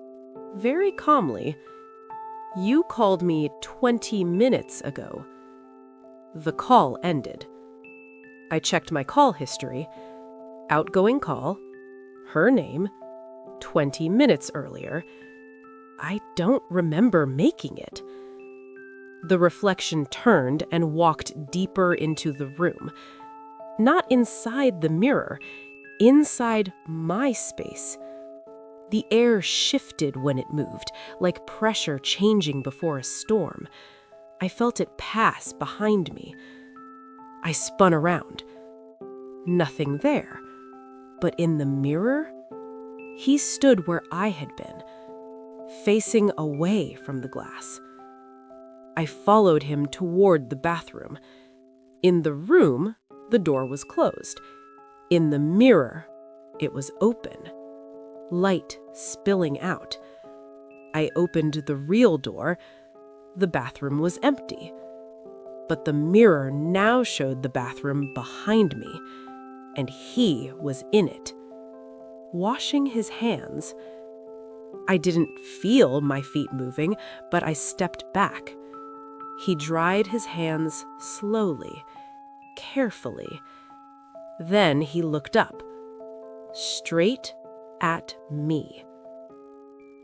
very calmly, "You called me 20 minutes ago." The call ended. I checked my call history. Outgoing call, her name, 20 minutes earlier. I don't remember making it. The reflection turned and walked deeper into the room. Not inside the mirror, inside my space. The air shifted when it moved, like pressure changing before a storm. I felt it pass behind me. I spun around. Nothing there. But in the mirror, he stood where I had been, facing away from the glass. I followed him toward the bathroom. In the room, the door was closed. In the mirror, it was open, light spilling out. I opened the real door. The bathroom was empty. But the mirror now showed the bathroom behind me, and he was in it, washing his hands. I didn't feel my feet moving, but I stepped back. He dried his hands slowly, carefully. Then he looked up, straight at me.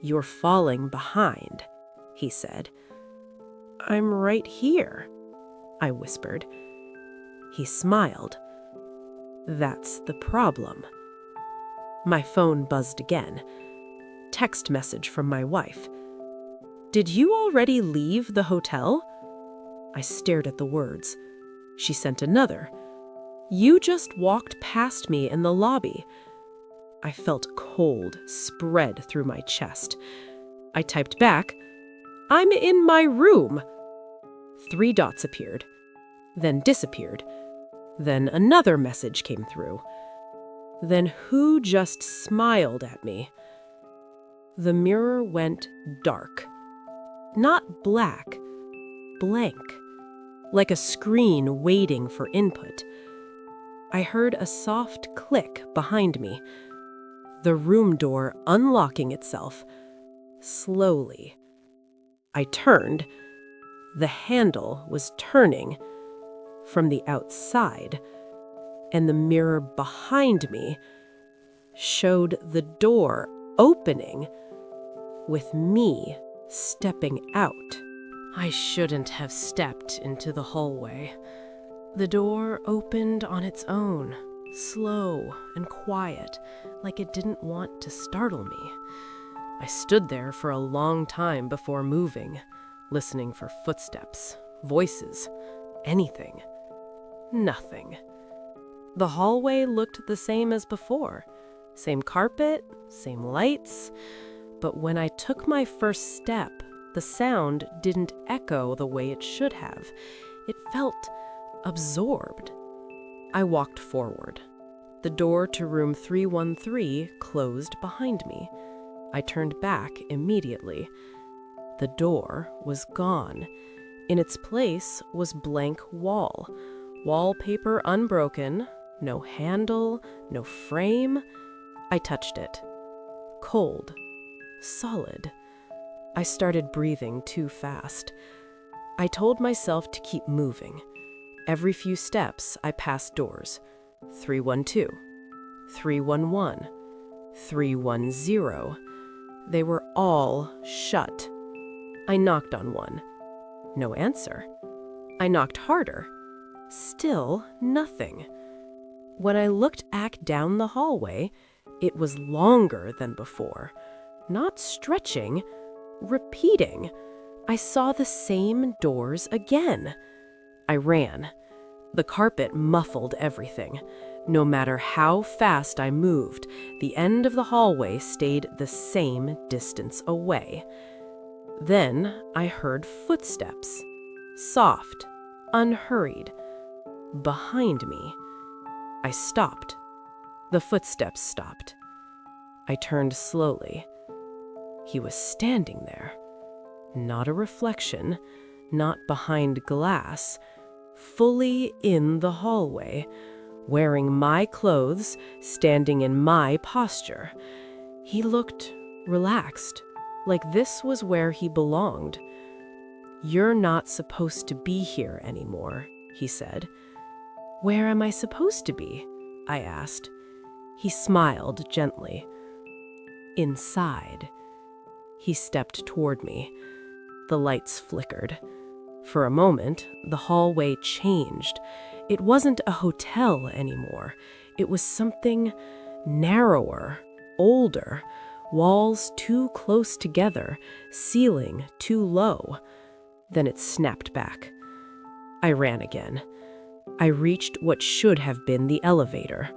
"You're falling behind," he said. "I'm right here," I whispered. He smiled. "That's the problem." My phone buzzed again. Text message from my wife. "Did you already leave the hotel?" I stared at the words. She sent another. "You just walked past me in the lobby." I felt cold spread through my chest. I typed back, "I'm in my room." 3 dots appeared, then disappeared. Then another message came through. Then who just smiled at me? The mirror went dark. Not black, blank, like a screen waiting for input. I heard a soft click behind me. the room door unlocking itself, slowly. I turned. The handle was turning from the outside, and the mirror behind me showed the door opening with me stepping out. I shouldn't have stepped into the hallway. The door opened on its own, slow and quiet, like it didn't want to startle me. I stood there for a long time before moving, listening for footsteps, voices, anything. Nothing. The hallway looked the same as before. Same carpet, same lights. But when I took my first step, the sound didn't echo the way it should have. It felt absorbed. I walked forward. The door to room 313 closed behind me. I turned back immediately. The door was gone. In its place was blank wall. Wallpaper unbroken, no handle, no frame. I touched it. Cold. Solid. I started breathing too fast. I told myself to keep moving. Every few steps, I passed doors. 312, 311, 310. They were all shut. I knocked on one. No answer. I knocked harder. Still nothing. When I looked back down the hallway, it was longer than before. Not stretching, repeating. I saw the same doors again. I ran. The carpet muffled everything. No matter how fast I moved, the end of the hallway stayed the same distance away. Then I heard footsteps. Soft, unhurried. Behind me. I stopped. The footsteps stopped. I turned slowly. He was standing there. Not a reflection, not behind glass, fully in the hallway, wearing my clothes, standing in my posture. He looked relaxed, like this was where he belonged. "You're not supposed to be here anymore," he said. "Where am I supposed to be?" I asked. He smiled gently. "Inside." He stepped toward me. The lights flickered. For a moment, the hallway changed. It wasn't a hotel anymore. It was something narrower, older, walls too close together, ceiling too low. Then it snapped back. I ran again. I reached what should have been the elevator.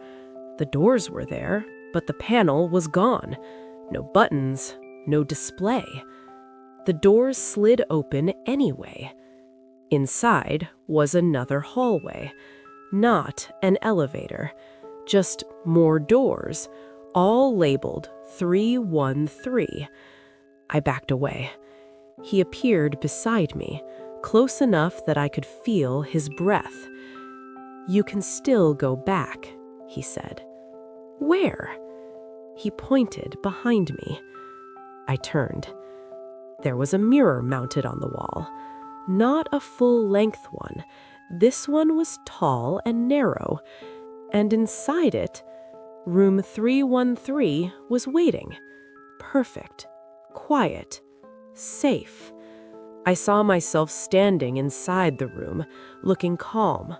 The doors were there, but the panel was gone. No buttons, no display. The doors slid open anyway. Inside was another hallway, not an elevator, just more doors, all labeled 313. I backed away. He appeared beside me, close enough that I could feel his breath. "You can still go back," he said. "Where?" He pointed behind me. I turned. There was a mirror mounted on the wall. Not a full-length one. This one was tall and narrow, and inside it, room 313 was waiting. Perfect, quiet, safe. I saw myself standing inside the room, looking calm,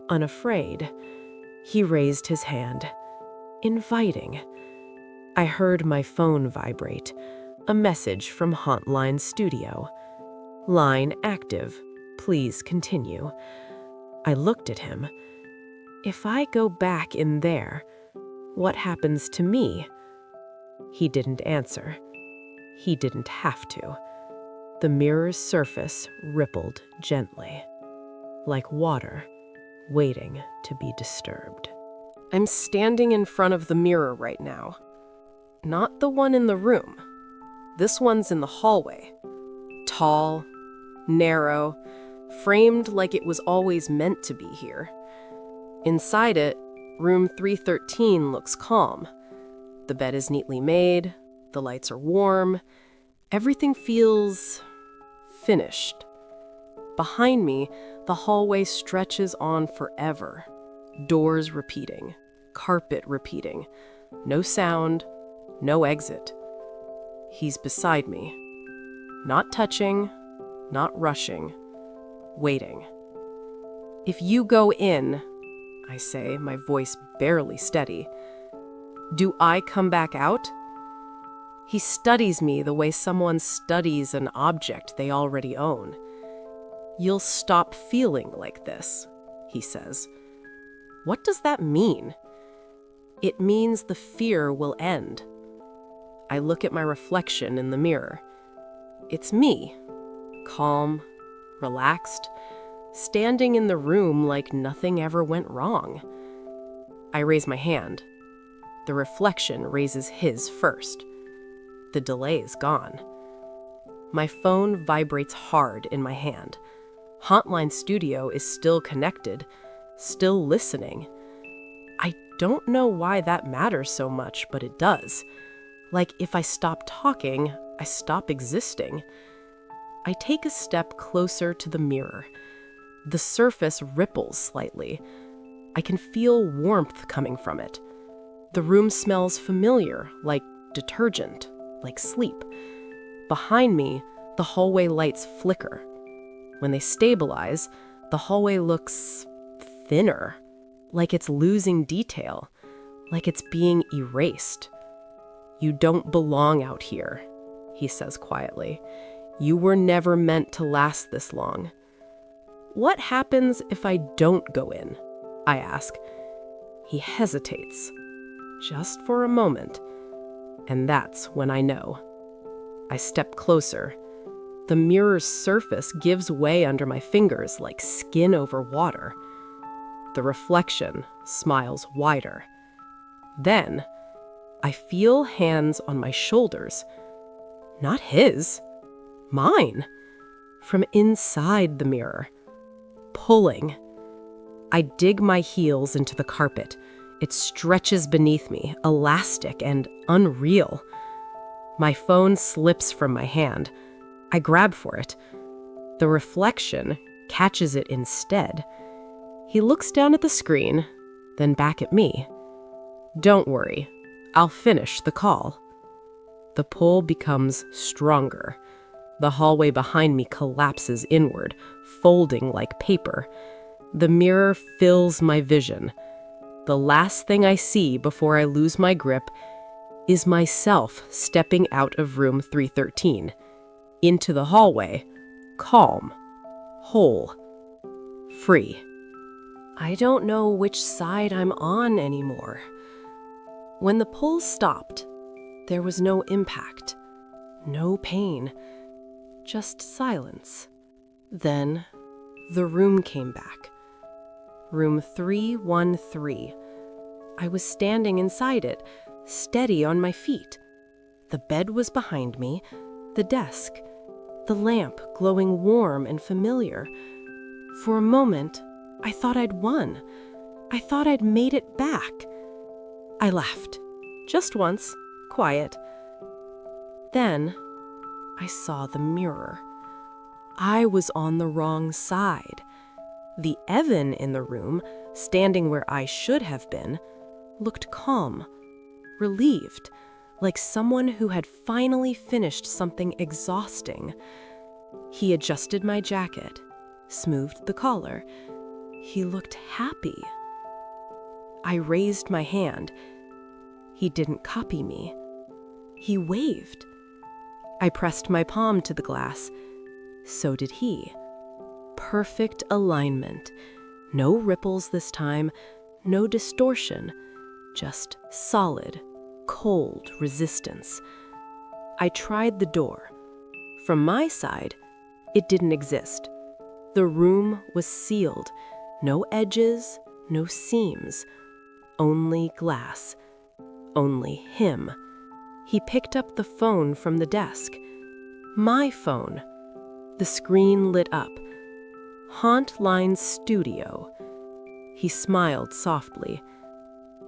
unafraid. He raised his hand, inviting. I heard my phone vibrate, a message from Hauntline Studio. "Line active. Please continue." I looked at him. If I go back in there, what happens to me? He didn't answer. He didn't have to. The mirror's surface rippled gently, like water waiting to be disturbed. I'm standing in front of the mirror right now. Not the one in the room. This one's in the hallway. Tall, narrow, framed like it was always meant to be here. Inside it, room 313 looks calm. The bed is neatly made, the lights are warm, everything feels finished. Behind me, the hallway stretches on forever. Doors repeating, carpet repeating, no sound, no exit. He's beside me, not touching, not rushing, waiting. If you go in, I say, my voice barely steady, do I come back out? He studies me the way someone studies an object they already own. You'll stop feeling like this, he says. What does that mean? It means the fear will end. I look at my reflection in the mirror. It's me, calm, relaxed, standing in the room like nothing ever went wrong. I raise my hand. The reflection raises his first. The delay is gone. My phone vibrates hard in my hand. Hauntline Studio is still connected, still listening. I don't know why that matters so much, but it does. Like if I stop talking, I stop existing. I take a step closer to the mirror. The surface ripples slightly. I can feel warmth coming from it. The room smells familiar, like detergent, like sleep. Behind me, the hallway lights flicker. When they stabilize, the hallway looks thinner, like it's losing detail, like it's being erased. You don't belong out here, he says quietly. You were never meant to last this long. What happens if I don't go in? I ask. He hesitates, just for a moment, and that's when I know. I step closer. The mirror's surface gives way under my fingers like skin over water. The reflection smiles wider. Then, I feel hands on my shoulders. Not his, mine. From inside the mirror. Pulling. I dig my heels into the carpet. It stretches beneath me, elastic and unreal. My phone slips from my hand. I grab for it. The reflection catches it instead. He looks down at the screen, then back at me. Don't worry, I'll finish the call. The pull becomes stronger. The hallway behind me collapses inward, folding like paper. The mirror fills my vision. The last thing I see before I lose my grip is myself stepping out of room 313, into the hallway, calm, whole, free. I don't know which side I'm on anymore. When the pull stopped, there was no impact, no pain, just silence. Then the room came back. Room 313. I was standing inside it, steady on my feet. The bed was behind me, the desk, the lamp glowing warm and familiar. For a moment, I thought I'd won. I thought I'd made it back. I laughed, just once, quiet. Then, I saw the mirror. I was on the wrong side. The Evan in the room, standing where I should have been, looked calm, relieved, like someone who had finally finished something exhausting. He adjusted my jacket, smoothed the collar. He looked happy. I raised my hand. He didn't copy me. He waved. I pressed my palm to the glass. So did he. Perfect alignment. No ripples this time, no distortion, just solid, cold resistance. I tried the door. From my side, it didn't exist. The room was sealed. No edges, no seams. Only glass. Only him. He picked up the phone from the desk. My phone. The screen lit up. Hauntline Studio. He smiled softly.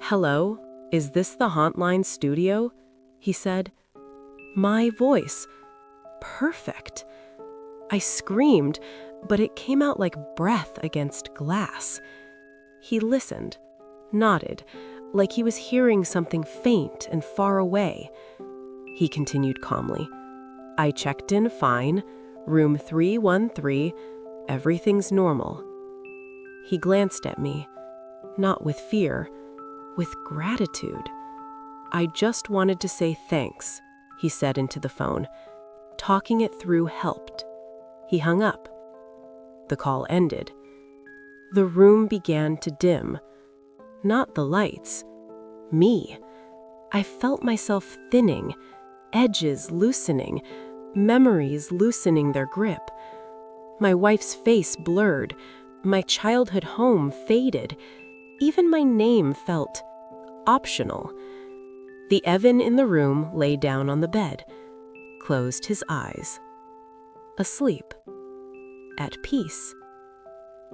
Hello, "Is this the Hauntline Studio?" he said. My voice. Perfect. I screamed, but it came out like breath against glass. He listened, nodded, like he was hearing something faint and far away. He continued calmly. "I checked in fine. Room 313. Everything's normal." He glanced at me, not with fear, with gratitude. "I just wanted to say thanks," he said into the phone. Talking it through helped. He hung up. The call ended. The room began to dim. Not the lights. Me. I felt myself thinning, edges loosening, memories loosening their grip. My wife's face blurred. My childhood home faded. Even my name felt optional. The Evan in the room lay down on the bed, closed his eyes. Asleep. At peace.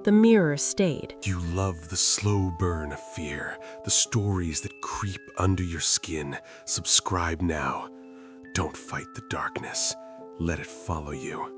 The mirror stayed. You love the slow burn of fear, the stories that creep under your skin. Subscribe now. Don't fight the darkness. Let it follow you.